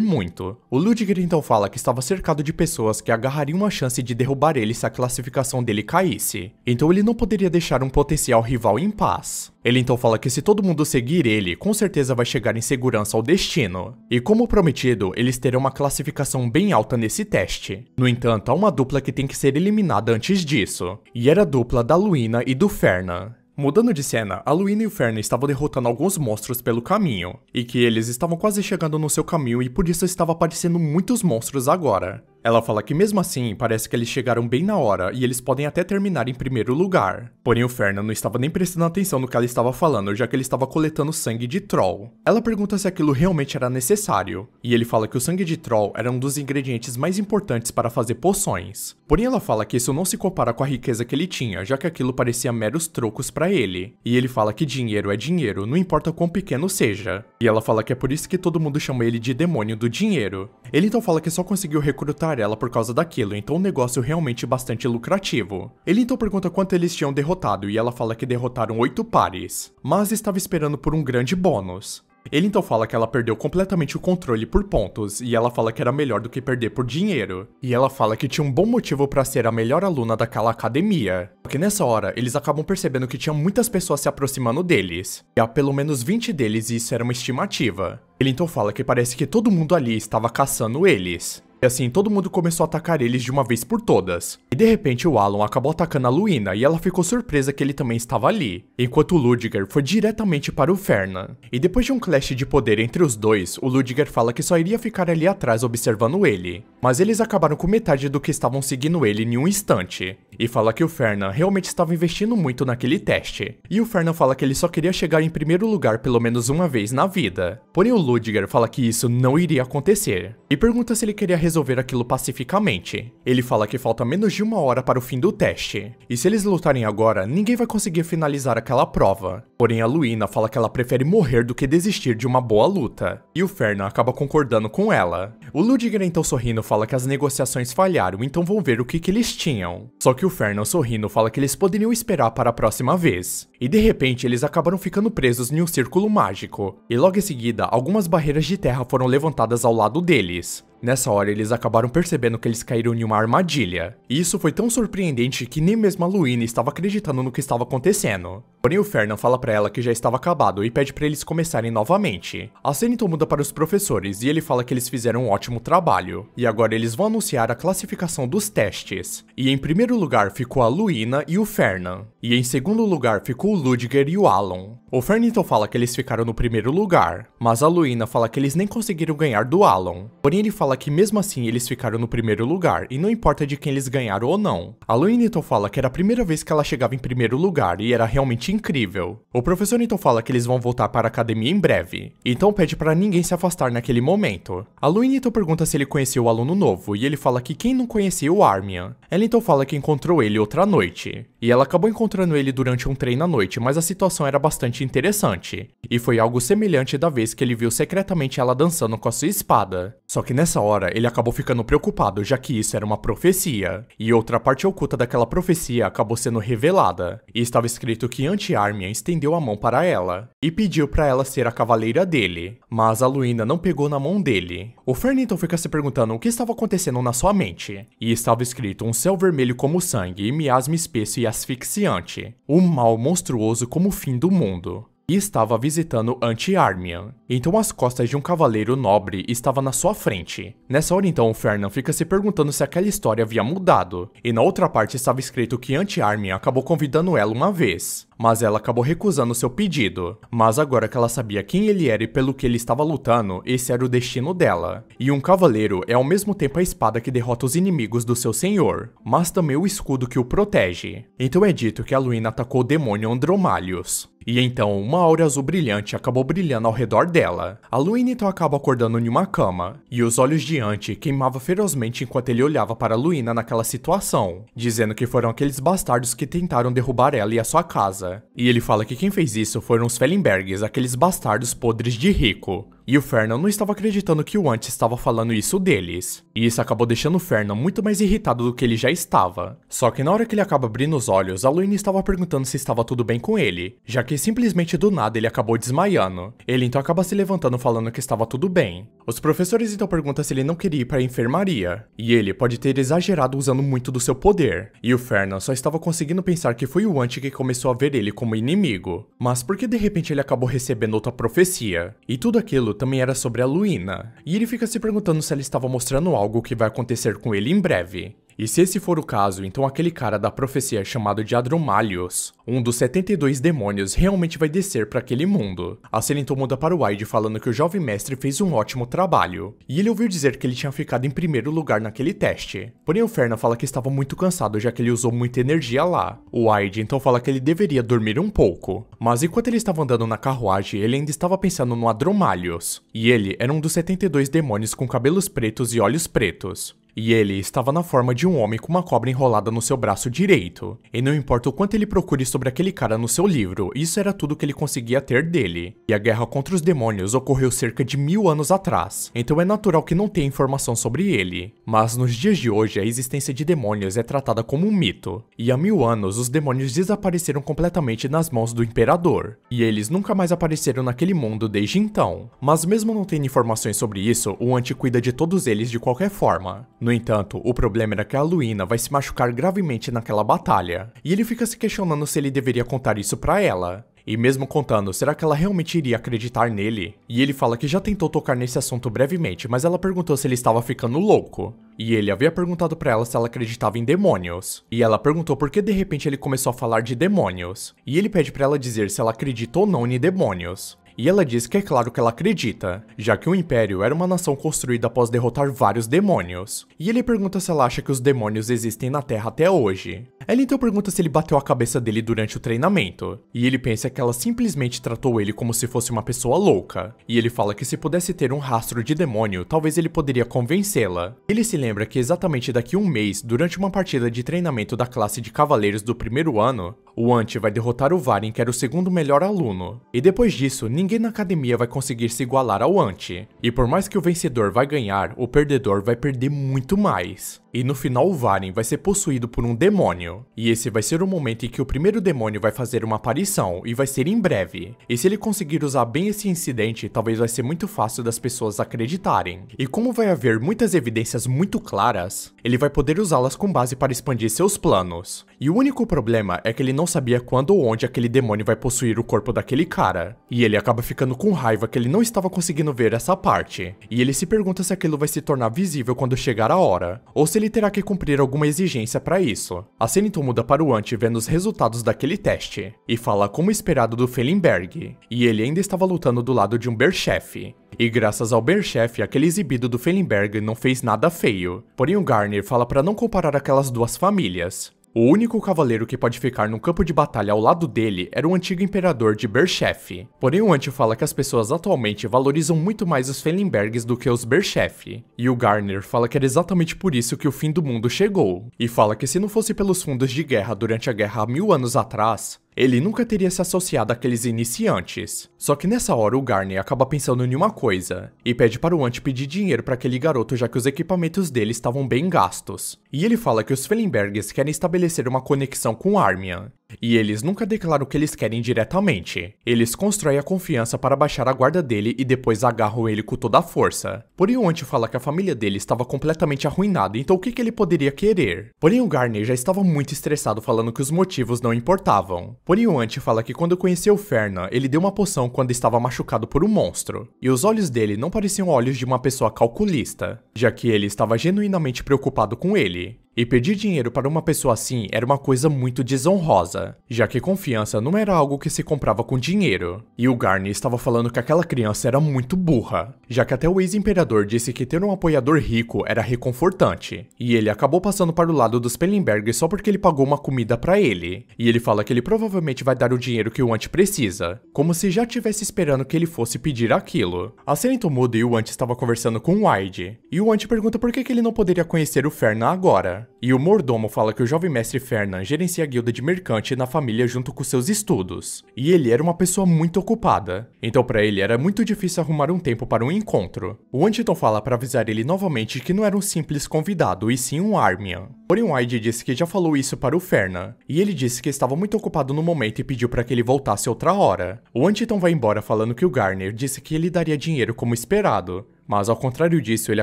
muito. O Ludger então fala que estava cercado de pessoas que agarrariam a chance de derrubar ele se a classificação dele caísse. Então ele não poderia deixar um potencial rival em paz. Ele então fala que se todo mundo seguir ele, com certeza vai chegar em segurança ao destino. E como prometido, eles terão uma classificação bem alta nesse teste. No entanto, há uma dupla que tem que ser eliminada antes disso. E era a dupla da Luína e do Fernand. Mudando de cena, a Luína e o Fernand estavam derrotando alguns monstros pelo caminho, e que eles estavam quase chegando no seu caminho e por isso estava aparecendo muitos monstros agora. Ela fala que mesmo assim, parece que eles chegaram bem na hora e eles podem até terminar em primeiro lugar. Porém o Fernand não estava nem prestando atenção no que ela estava falando, já que ele estava coletando sangue de troll. Ela pergunta se aquilo realmente era necessário, e ele fala que o sangue de troll era um dos ingredientes mais importantes para fazer poções. Porém ela fala que isso não se compara com a riqueza que ele tinha, já que aquilo parecia meros trocos para ele. E ele fala que dinheiro é dinheiro, não importa quão pequeno seja. E ela fala que é por isso que todo mundo chama ele de demônio do dinheiro. Ele então fala que só conseguiu recrutar ela por causa daquilo, então o negócio realmente bastante lucrativo. Ele então pergunta quanto eles tinham derrotado e ela fala que derrotaram 8 pares, mas estava esperando por um grande bônus. Ele então fala que ela perdeu completamente o controle por pontos, e ela fala que era melhor do que perder por dinheiro. E ela fala que tinha um bom motivo para ser a melhor aluna daquela academia. Porque nessa hora, eles acabam percebendo que tinha muitas pessoas se aproximando deles. E há pelo menos 20 deles e isso era uma estimativa. Ele então fala que parece que todo mundo ali estava caçando eles. E assim, todo mundo começou a atacar eles de uma vez por todas. E de repente o Alan acabou atacando a Luina e ela ficou surpresa que ele também estava ali, enquanto o Ludger foi diretamente para o Fernan. E depois de um clash de poder entre os dois, o Ludger fala que só iria ficar ali atrás observando ele. Mas eles acabaram com metade do que estavam seguindo ele em um instante. E fala que o Fernan realmente estava investindo muito naquele teste. E o Fernan fala que ele só queria chegar em primeiro lugar pelo menos uma vez na vida. Porém o Ludger fala que isso não iria acontecer. E pergunta se ele queria resolver aquilo pacificamente. Ele fala que falta menos de uma hora para o fim do teste. E se eles lutarem agora, ninguém vai conseguir finalizar aquela prova. Porém a Luina fala que ela prefere morrer do que desistir de uma boa luta. E o Fernan acaba concordando com ela. O Ludger então sorrindo fala que as negociações falharam, então vão ver o que eles tinham. Só que o Fernan sorrindo fala que eles poderiam esperar para a próxima vez. E de repente eles acabaram ficando presos em um círculo mágico. E logo em seguida, algumas barreiras de terra foram levantadas ao lado deles. Nessa hora eles acabaram percebendo que eles caíram em uma armadilha. E isso foi tão surpreendente que nem mesmo a Luina estava acreditando no que estava acontecendo. Porém o Fernan fala pra ela que já estava acabado e pede pra eles começarem novamente. A cena então muda para os professores e ele fala que eles fizeram um ótimo trabalho. E agora eles vão anunciar a classificação dos testes. E em primeiro lugar ficou a Luina e o Fernan. E em segundo lugar ficou o Ludger e o Alan. O Fernan então fala que eles ficaram no primeiro lugar, mas a Luina fala que eles nem conseguiram ganhar do Alan. Porém ele fala que mesmo assim eles ficaram no primeiro lugar e não importa de quem eles ganharam ou não. A Luina então fala que era a primeira vez que ela chegava em primeiro lugar e era realmente incrível. O professor então fala que eles vão voltar para a academia em breve, então pede para ninguém se afastar naquele momento. A Luina então pergunta se ele conhecia o aluno novo e ele fala que quem não conhecia o Armian. Ela então fala que encontrou ele outra noite. E ela acabou encontrando ele durante um treino à noite, mas a situação era bastante interessante. E foi algo semelhante da vez que ele viu secretamente ela dançando com a sua espada. Só que nessa hora, ele acabou ficando preocupado, já que isso era uma profecia. E outra parte oculta daquela profecia acabou sendo revelada. E estava escrito que Anti-Armian estendeu a mão para ela e pediu para ela ser a cavaleira dele. Mas a Luina não pegou na mão dele. O Fernan então fica se perguntando o que estava acontecendo na sua mente. E estava escrito um céu vermelho como sangue e miasma espesso e asfixiante. Um mal monstruoso como o fim do mundo. E estava visitando Anti-Armian. Então as costas de um cavaleiro nobre estavam na sua frente. Nessa hora então o Fernan fica se perguntando se aquela história havia mudado. E na outra parte estava escrito que Anti-Armian acabou convidando ela uma vez, mas ela acabou recusando seu pedido. Mas agora que ela sabia quem ele era e pelo que ele estava lutando, esse era o destino dela. E um cavaleiro é ao mesmo tempo a espada que derrota os inimigos do seu senhor, mas também o escudo que o protege. Então é dito que a Luina atacou o demônio Andromalhos. E então, uma aura azul brilhante acabou brilhando ao redor dela. A Luina então acaba acordando em uma cama, e os olhos de Anti queimavam ferozmente enquanto ele olhava para a Luina naquela situação, dizendo que foram aqueles bastardos que tentaram derrubar ela e a sua casa. E ele fala que quem fez isso foram os Fellenbergs, aqueles bastardos podres de rico. E o Fernan não estava acreditando que o Anti estava falando isso deles. E isso acabou deixando o Fernan muito mais irritado do que ele já estava. Só que na hora que ele acaba abrindo os olhos, a Luina estava perguntando se estava tudo bem com ele, já que simplesmente do nada ele acabou desmaiando. Ele então acaba se levantando falando que estava tudo bem. Os professores então perguntam se ele não queria ir para a enfermaria. E ele pode ter exagerado usando muito do seu poder. E o Fernan só estava conseguindo pensar que foi o Anti que começou a ver ele como inimigo. Mas porque de repente ele acabou recebendo outra profecia? E tudo aquilo também era sobre a Luina, e ele fica se perguntando se ela estava mostrando algo que vai acontecer com ele em breve. E se esse for o caso, então aquele cara da profecia chamado de Andromalhos, um dos 72 demônios, realmente vai descer para aquele mundo. A cena então muda para o Wide falando que o jovem mestre fez um ótimo trabalho, e ele ouviu dizer que ele tinha ficado em primeiro lugar naquele teste. Porém o Fernan fala que estava muito cansado já que ele usou muita energia lá. O Wide então fala que ele deveria dormir um pouco, mas enquanto ele estava andando na carruagem, ele ainda estava pensando no Andromalhos, e ele era um dos 72 demônios com cabelos pretos e olhos pretos. E ele estava na forma de um homem com uma cobra enrolada no seu braço direito. E não importa o quanto ele procure sobre aquele cara no seu livro, isso era tudo que ele conseguia ter dele. E a guerra contra os demônios ocorreu cerca de 1000 anos atrás, então é natural que não tenha informação sobre ele. Mas nos dias de hoje, a existência de demônios é tratada como um mito. E há 1000 anos, os demônios desapareceram completamente nas mãos do imperador. E eles nunca mais apareceram naquele mundo desde então. Mas mesmo não tendo informações sobre isso, o Anti cuida de todos eles de qualquer forma. No entanto, o problema era que a Luina vai se machucar gravemente naquela batalha, e ele fica se questionando se ele deveria contar isso pra ela. E mesmo contando, será que ela realmente iria acreditar nele? E ele fala que já tentou tocar nesse assunto brevemente, mas ela perguntou se ele estava ficando louco. E ele havia perguntado pra ela se ela acreditava em demônios. E ela perguntou por que de repente ele começou a falar de demônios. E ele pede pra ela dizer se ela acredita ou não em demônios. E ela diz que é claro que ela acredita, já que o Império era uma nação construída após derrotar vários demônios. E ele pergunta se ela acha que os demônios existem na Terra até hoje. Ela então pergunta se ele bateu a cabeça dele durante o treinamento, e ele pensa que ela simplesmente tratou ele como se fosse uma pessoa louca. E ele fala que se pudesse ter um rastro de demônio, talvez ele poderia convencê-la. Ele se lembra que exatamente daqui a um mês, durante uma partida de treinamento da classe de cavaleiros do primeiro ano, o Ant vai derrotar o Varyn, que era o segundo melhor aluno. E depois disso, ninguém na academia vai conseguir se igualar ao Ant. E por mais que o vencedor vai ganhar, o perdedor vai perder muito mais. E no final o Varyn vai ser possuído por um demônio. E esse vai ser o momento em que o primeiro demônio vai fazer uma aparição, e vai ser em breve. E se ele conseguir usar bem esse incidente, talvez vai ser muito fácil das pessoas acreditarem. E como vai haver muitas evidências muito claras, ele vai poder usá-las com base para expandir seus planos. E o único problema é que ele não sabia quando ou onde aquele demônio vai possuir o corpo daquele cara. E ele acaba ficando com raiva que ele não estava conseguindo ver essa parte. E ele se pergunta se aquilo vai se tornar visível quando chegar a hora, ou se ele terá que cumprir alguma exigência para isso. A cena então muda para o Ant vendo os resultados daquele teste, e fala como esperado do Felingberg, e ele ainda estava lutando do lado de um Berchef. E graças ao Berchef, aquele exibido do Felingberg não fez nada feio. Porém o Garner fala para não comparar aquelas duas famílias. O único cavaleiro que pode ficar no campo de batalha ao lado dele era o antigo imperador de Berchef. Porém o Ant fala que as pessoas atualmente valorizam muito mais os Felingbergs do que os Berchef. E o Garner fala que era exatamente por isso que o fim do mundo chegou. E fala que se não fosse pelos fundos de guerra durante a guerra há 1000 anos atrás, ele nunca teria se associado àqueles iniciantes. Só que nessa hora o Garner acaba pensando em uma coisa, e pede para o Ant pedir dinheiro para aquele garoto já que os equipamentos dele estavam bem gastos. E ele fala que os Felingbergs querem estabelecer uma conexão com Armian. E eles nunca declaram o que eles querem diretamente. Eles constroem a confiança para baixar a guarda dele e depois agarram ele com toda a força. Porém o Ant fala que a família dele estava completamente arruinada, então o que ele poderia querer? Porém o Garner já estava muito estressado falando que os motivos não importavam. Porém o Ant fala que quando conheceu Ferna, ele deu uma poção quando estava machucado por um monstro. E os olhos dele não pareciam olhos de uma pessoa calculista, já que ele estava genuinamente preocupado com ele. E pedir dinheiro para uma pessoa assim era uma coisa muito desonrosa, já que confiança não era algo que se comprava com dinheiro. E o Garner estava falando que aquela criança era muito burra, já que até o ex-imperador disse que ter um apoiador rico era reconfortante. E ele acabou passando para o lado dos Felingberg só porque ele pagou uma comida para ele. E ele fala que ele provavelmente vai dar o dinheiro que o Ant precisa, como se já estivesse esperando que ele fosse pedir aquilo. A cena então muda e o Ant estava conversando com o Wide. E o Ant pergunta por que ele não poderia conhecer o Ferna agora. E o mordomo fala que o jovem mestre Fernan gerencia a guilda de mercante na família junto com seus estudos. E ele era uma pessoa muito ocupada, então para ele era muito difícil arrumar um tempo para um encontro. O Antiton fala para avisar ele novamente que não era um simples convidado, e sim um Armian. Porém o Wide disse que já falou isso para o Fernan, e ele disse que estava muito ocupado no momento e pediu para que ele voltasse outra hora. O Antiton vai embora falando que o Garner disse que ele daria dinheiro como esperado. Mas ao contrário disso, ele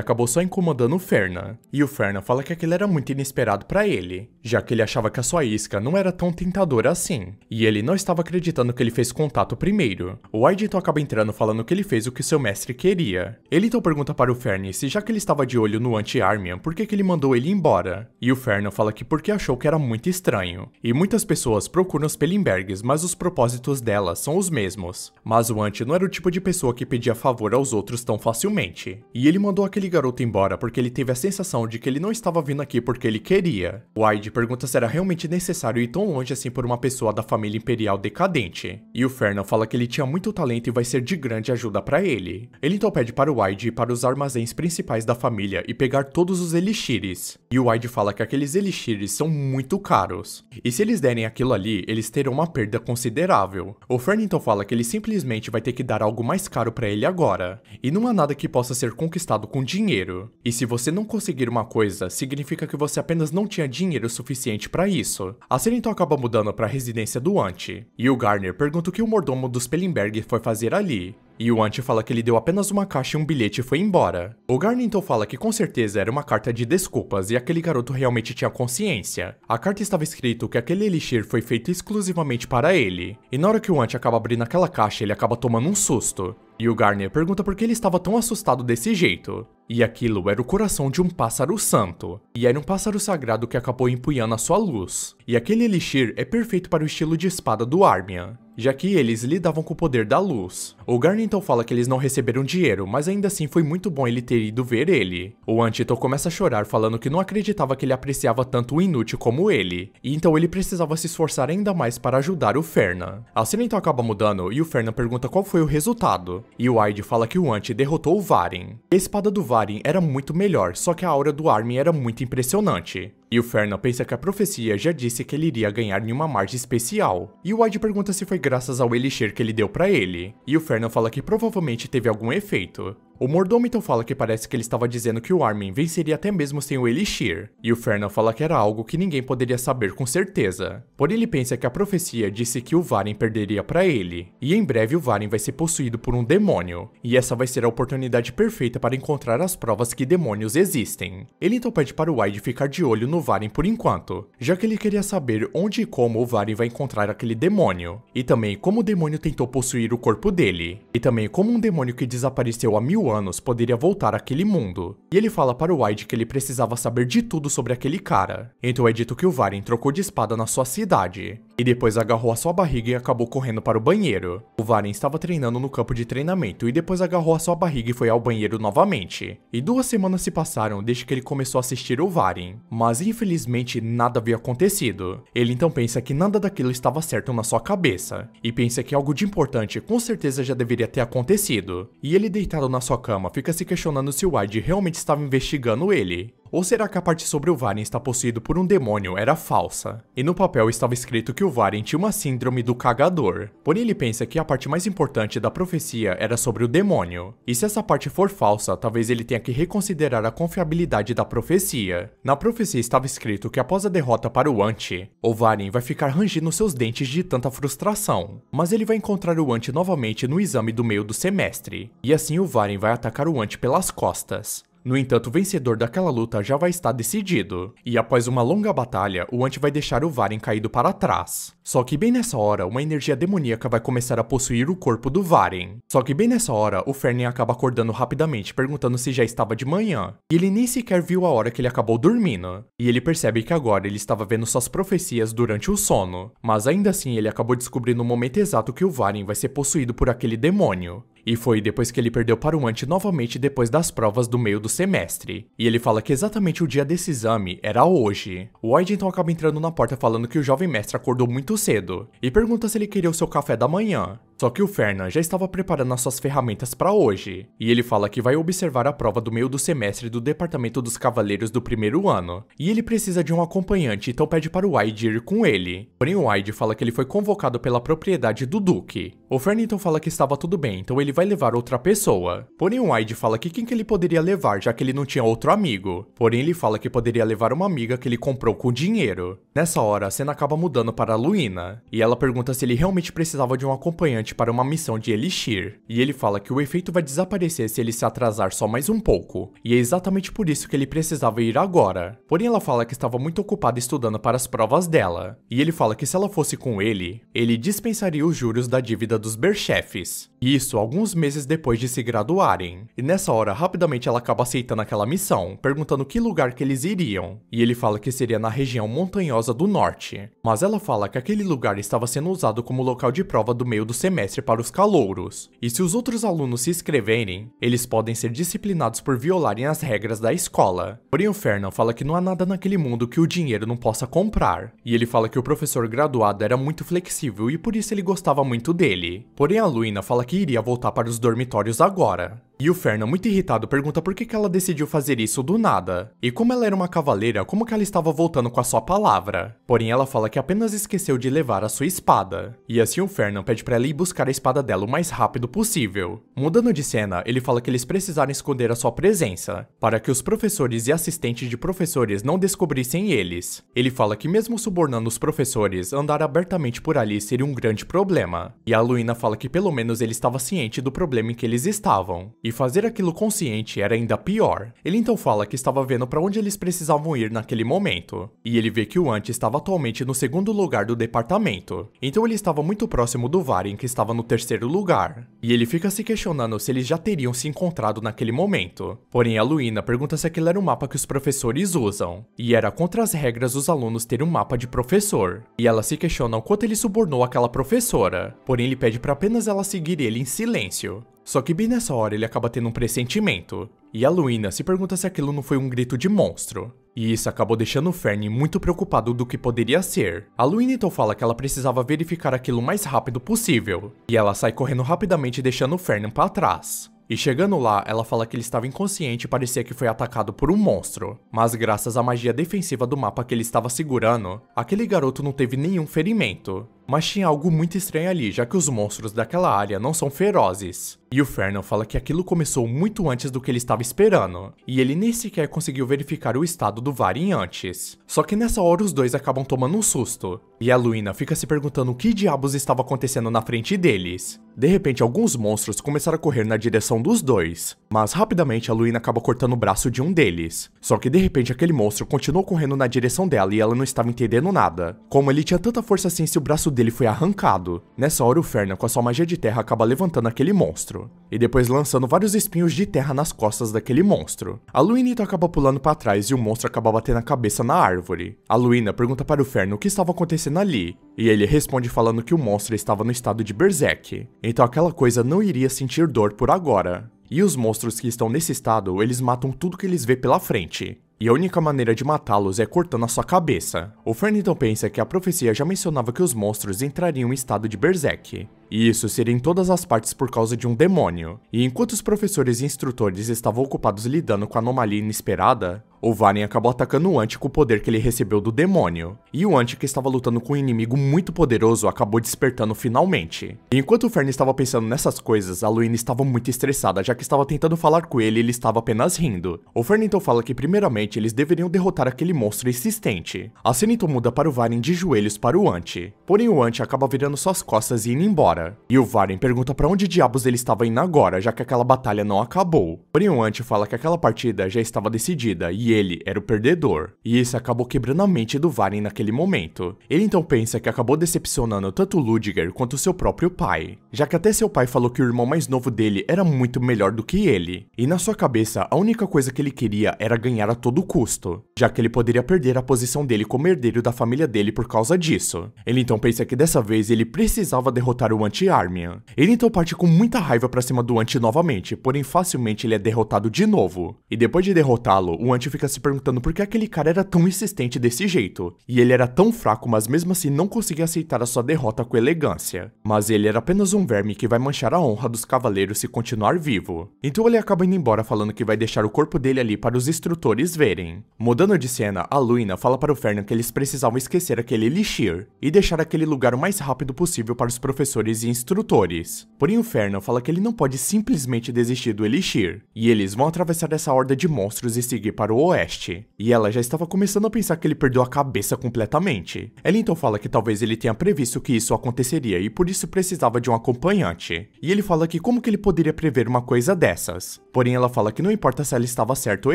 acabou só incomodando o Fernan. E o Fernan fala que aquilo era muito inesperado pra ele, já que ele achava que a sua isca não era tão tentadora assim. E ele não estava acreditando que ele fez contato primeiro. O Wide então acaba entrando falando que ele fez o que seu mestre queria. Ele então pergunta para o Fernan se já que ele estava de olho no Anti-Armian, por que ele mandou ele embora? E o Fernan fala que porque achou que era muito estranho. E muitas pessoas procuram os Felingbergs, mas os propósitos delas são os mesmos. Mas o Ant não era o tipo de pessoa que pedia favor aos outros tão facilmente. E ele mandou aquele garoto embora porque ele teve a sensação de que ele não estava vindo aqui porque ele queria. Wide pergunta se era realmente necessário ir tão longe assim por uma pessoa da família imperial decadente. E o Fernan fala que ele tinha muito talento e vai ser de grande ajuda para ele. Ele então pede para o Wide ir para os armazéns principais da família e pegar todos os elixires. E o Wide fala que aqueles elixires são muito caros. E se eles derem aquilo ali, eles terão uma perda considerável. O Fernan então fala que ele simplesmente vai ter que dar algo mais caro para ele agora. E não há nada que possa ser conquistado com dinheiro. E se você não conseguir uma coisa, significa que você apenas não tinha dinheiro suficiente para isso. A cena então acaba mudando para a residência do Ant. E o Garner pergunta o que o mordomo dos Felingberg foi fazer ali. E o Ant fala que ele deu apenas uma caixa e um bilhete e foi embora. O Garnet então fala que com certeza era uma carta de desculpas e aquele garoto realmente tinha consciência. A carta estava escrito que aquele elixir foi feito exclusivamente para ele. E na hora que o Ant acaba abrindo aquela caixa, ele acaba tomando um susto. E o Garnet pergunta por que ele estava tão assustado desse jeito. E aquilo era o coração de um pássaro santo. E era um pássaro sagrado que acabou empunhando a sua luz. E aquele elixir é perfeito para o estilo de espada do Armian, já que eles lidavam com o poder da luz. O Garnet então fala que eles não receberam dinheiro, mas ainda assim foi muito bom ele ter ido ver ele. O Ant então começa a chorar falando que não acreditava que ele apreciava tanto o inútil como ele, e então ele precisava se esforçar ainda mais para ajudar o Fernan. A cena então acaba mudando e o Fernan pergunta qual foi o resultado, e o Aide fala que o Ant derrotou o Varin. A espada do Varin era muito melhor, só que a aura do Armin era muito impressionante. E o Fernan pensa que a profecia já disse que ele iria ganhar em uma margem especial. E o Aide pergunta se foi graças ao elixir que ele deu pra ele. E o Fernan fala que provavelmente teve algum efeito. O mordomo então fala que parece que ele estava dizendo que o Armin venceria até mesmo sem o elixir. E o Fernan fala que era algo que ninguém poderia saber com certeza. Porém ele pensa que a profecia disse que o Varin perderia pra ele. E em breve o Varin vai ser possuído por um demônio. E essa vai ser a oportunidade perfeita para encontrar as provas que demônios existem. Ele então pede para o Aide ficar de olho no Varin por enquanto, já que ele queria saber onde e como o Varin vai encontrar aquele demônio, e também como o demônio tentou possuir o corpo dele, e também como um demônio que desapareceu há 1000 anos poderia voltar àquele mundo. E ele fala para o Aide que ele precisava saber de tudo sobre aquele cara. Então é dito que o Varin trocou de espada na sua cidade, e depois agarrou a sua barriga e acabou correndo para o banheiro. O Varin estava treinando no campo de treinamento e depois agarrou a sua barriga e foi ao banheiro novamente. E 2 semanas se passaram desde que ele começou a assistir o Varin, mas infelizmente nada havia acontecido. Ele então pensa que nada daquilo estava certo na sua cabeça, e pensa que algo de importante com certeza já deveria ter acontecido. E ele deitado na sua cama fica se questionando se o Aide realmente estava investigando ele. Ou será que a parte sobre o Varin estar possuído por um demônio era falsa? E no papel estava escrito que o Varin tinha uma síndrome do cagador. Porém ele pensa que a parte mais importante da profecia era sobre o demônio. E se essa parte for falsa, talvez ele tenha que reconsiderar a confiabilidade da profecia. Na profecia estava escrito que após a derrota para o Ant, o Varin vai ficar rangindo seus dentes de tanta frustração. Mas ele vai encontrar o Ant novamente no exame do meio do semestre. E assim o Varin vai atacar o Ant pelas costas. No entanto, o vencedor daquela luta já vai estar decidido, e após uma longa batalha, o Ant vai deixar o Varin caído para trás. Só que bem nessa hora, uma energia demoníaca vai começar a possuir o corpo do Varin. Só que bem nessa hora, o Fernan acaba acordando rapidamente, perguntando se já estava de manhã, e ele nem sequer viu a hora que ele acabou dormindo. E ele percebe que agora ele estava vendo suas profecias durante o sono, mas ainda assim ele acabou descobrindo o momento exato que o Varin vai ser possuído por aquele demônio. E foi depois que ele perdeu para o Ant novamente depois das provas do meio do semestre. E ele fala que exatamente o dia desse exame era hoje. O Aide então acaba entrando na porta falando que o jovem mestre acordou muito cedo, e pergunta se ele queria o seu café da manhã. Só que o Fernan já estava preparando as suas ferramentas para hoje, e ele fala que vai observar a prova do meio do semestre do departamento dos cavaleiros do primeiro ano, e ele precisa de um acompanhante, então pede para o Aide ir com ele. Porém o Aide fala que ele foi convocado pela propriedade do Duque. O Fernan então fala que estava tudo bem, então ele vai levar outra pessoa. Porém o Aide fala que quem que ele poderia levar, já que ele não tinha outro amigo. Porém ele fala que poderia levar uma amiga que ele comprou com dinheiro. Nessa hora a cena acaba mudando para a Luina, e ela pergunta se ele realmente precisava de um acompanhante para uma missão de Elixir, e ele fala que o efeito vai desaparecer se ele se atrasar só mais um pouco, e é exatamente por isso que ele precisava ir agora. Porém ela fala que estava muito ocupada estudando para as provas dela, e ele fala que se ela fosse com ele dispensaria os juros da dívida dos Berchefs. Isso alguns meses depois de se graduarem. E nessa hora rapidamente ela acaba aceitando aquela missão, perguntando que lugar que eles iriam, e ele fala que seria na região montanhosa do norte. Mas ela fala que aquele lugar estava sendo usado como local de prova do meio do semestre para os calouros, e se os outros alunos se inscreverem, eles podem ser disciplinados por violarem as regras da escola. Porém o Fernan fala que não há nada naquele mundo que o dinheiro não possa comprar, e ele fala que o professor graduado era muito flexível e por isso ele gostava muito dele. Porém a Luina fala que iria voltar para os dormitórios agora. E o Fernan, muito irritado, pergunta por que ela decidiu fazer isso do nada. E como ela era uma cavaleira, como que ela estava voltando com a sua palavra? Porém, ela fala que apenas esqueceu de levar a sua espada. E assim o Fernan pede pra ela ir buscar a espada dela o mais rápido possível. Mudando de cena, ele fala que eles precisaram esconder a sua presença, para que os professores e assistentes de professores não descobrissem eles. Ele fala que mesmo subornando os professores, andar abertamente por ali seria um grande problema. E a Luina fala que pelo menos ele estava ciente do problema em que eles estavam. E fazer aquilo consciente era ainda pior. Ele então fala que estava vendo para onde eles precisavam ir naquele momento. E ele vê que o Ant estava atualmente no segundo lugar do departamento. Então ele estava muito próximo do Varin, que estava no terceiro lugar. E ele fica se questionando se eles já teriam se encontrado naquele momento. Porém a Luina pergunta se aquele era o mapa que os professores usam. E era contra as regras dos alunos ter um mapa de professor. E ela se questiona o quanto ele subornou aquela professora. Porém ele pede para apenas ela seguir ele em silêncio. Só que bem nessa hora ele acaba tendo um pressentimento. E a Luina se pergunta se aquilo não foi um grito de monstro. E isso acabou deixando o Fern muito preocupado do que poderia ser. A Luina então fala que ela precisava verificar aquilo o mais rápido possível. E ela sai correndo rapidamente deixando o Fern para trás. E chegando lá, ela fala que ele estava inconsciente e parecia que foi atacado por um monstro. Mas graças à magia defensiva do mapa que ele estava segurando, aquele garoto não teve nenhum ferimento. Mas tinha algo muito estranho ali, já que os monstros daquela área não são ferozes. E o Fernan fala que aquilo começou muito antes do que ele estava esperando, e ele nem sequer conseguiu verificar o estado do Varin antes. Só que nessa hora os dois acabam tomando um susto, e a Luina fica se perguntando o que diabos estava acontecendo na frente deles. De repente, alguns monstros começaram a correr na direção dos dois, mas rapidamente a Luina acaba cortando o braço de um deles. Só que de repente aquele monstro continuou correndo na direção dela e ela não estava entendendo nada. Como ele tinha tanta força assim se o braço dele foi arrancado. Nessa hora o Fernan, com a sua magia de terra, acaba levantando aquele monstro, e depois lançando vários espinhos de terra nas costas daquele monstro. A Luina então acaba pulando para trás e o monstro acaba batendo a cabeça na árvore. A Luina pergunta para o Fernan o que estava acontecendo ali, e ele responde falando que o monstro estava no estado de Berserk, então aquela coisa não iria sentir dor por agora. E os monstros que estão nesse estado, eles matam tudo que eles vê pela frente. E a única maneira de matá-los é cortando a sua cabeça. O Fern então pensa que a profecia já mencionava que os monstros entrariam em estado de Berserk. E isso seria em todas as partes por causa de um demônio. E enquanto os professores e instrutores estavam ocupados lidando com a anomalia inesperada, o Varin acabou atacando o Ant com o poder que ele recebeu do demônio. E o Ant, que estava lutando com um inimigo muito poderoso, acabou despertando finalmente. E enquanto o Fern estava pensando nessas coisas, a Luina estava muito estressada, já que estava tentando falar com ele e ele estava apenas rindo. O Fern então fala que primeiramente eles deveriam derrotar aquele monstro insistente. A cena então muda para o Varin de joelhos para o Ant. Porém o Ant acaba virando suas costas e indo embora. E o Varin pergunta para onde diabos ele estava indo agora, já que aquela batalha não acabou. Porém o Ant fala que aquela partida já estava decidida e ele era o perdedor. E isso acabou quebrando a mente do Varin naquele momento. Ele então pensa que acabou decepcionando tanto Ludger quanto seu próprio pai, já que até seu pai falou que o irmão mais novo dele era muito melhor do que ele. E na sua cabeça, a única coisa que ele queria era ganhar a todo custo, já que ele poderia perder a posição dele como herdeiro da família dele por causa disso. Ele então pensa que dessa vez ele precisava derrotar o Anti-Armian. Ele então parte com muita raiva pra cima do Ant novamente, porém facilmente ele é derrotado de novo. E depois de derrotá-lo, o Ant fica se perguntando por que aquele cara era tão insistente desse jeito. E ele era tão fraco, mas mesmo assim não conseguia aceitar a sua derrota com elegância. Mas ele era apenas um verme que vai manchar a honra dos cavaleiros se continuar vivo. Então ele acaba indo embora falando que vai deixar o corpo dele ali para os instrutores verem. Mudando de cena, a Luina fala para o Fernan que eles precisavam esquecer aquele Elixir e deixar aquele lugar o mais rápido possível para os professores e instrutores. Porém o Fernan fala que ele não pode simplesmente desistir do Elixir, e eles vão atravessar essa horda de monstros e seguir para o oeste. E ela já estava começando a pensar que ele perdeu a cabeça completamente. Ela então fala que talvez ele tenha previsto que isso aconteceria e por isso precisava de um acompanhante. E ele fala que como que ele poderia prever uma coisa dessas? Porém ela fala que não importa se ela estava certa ou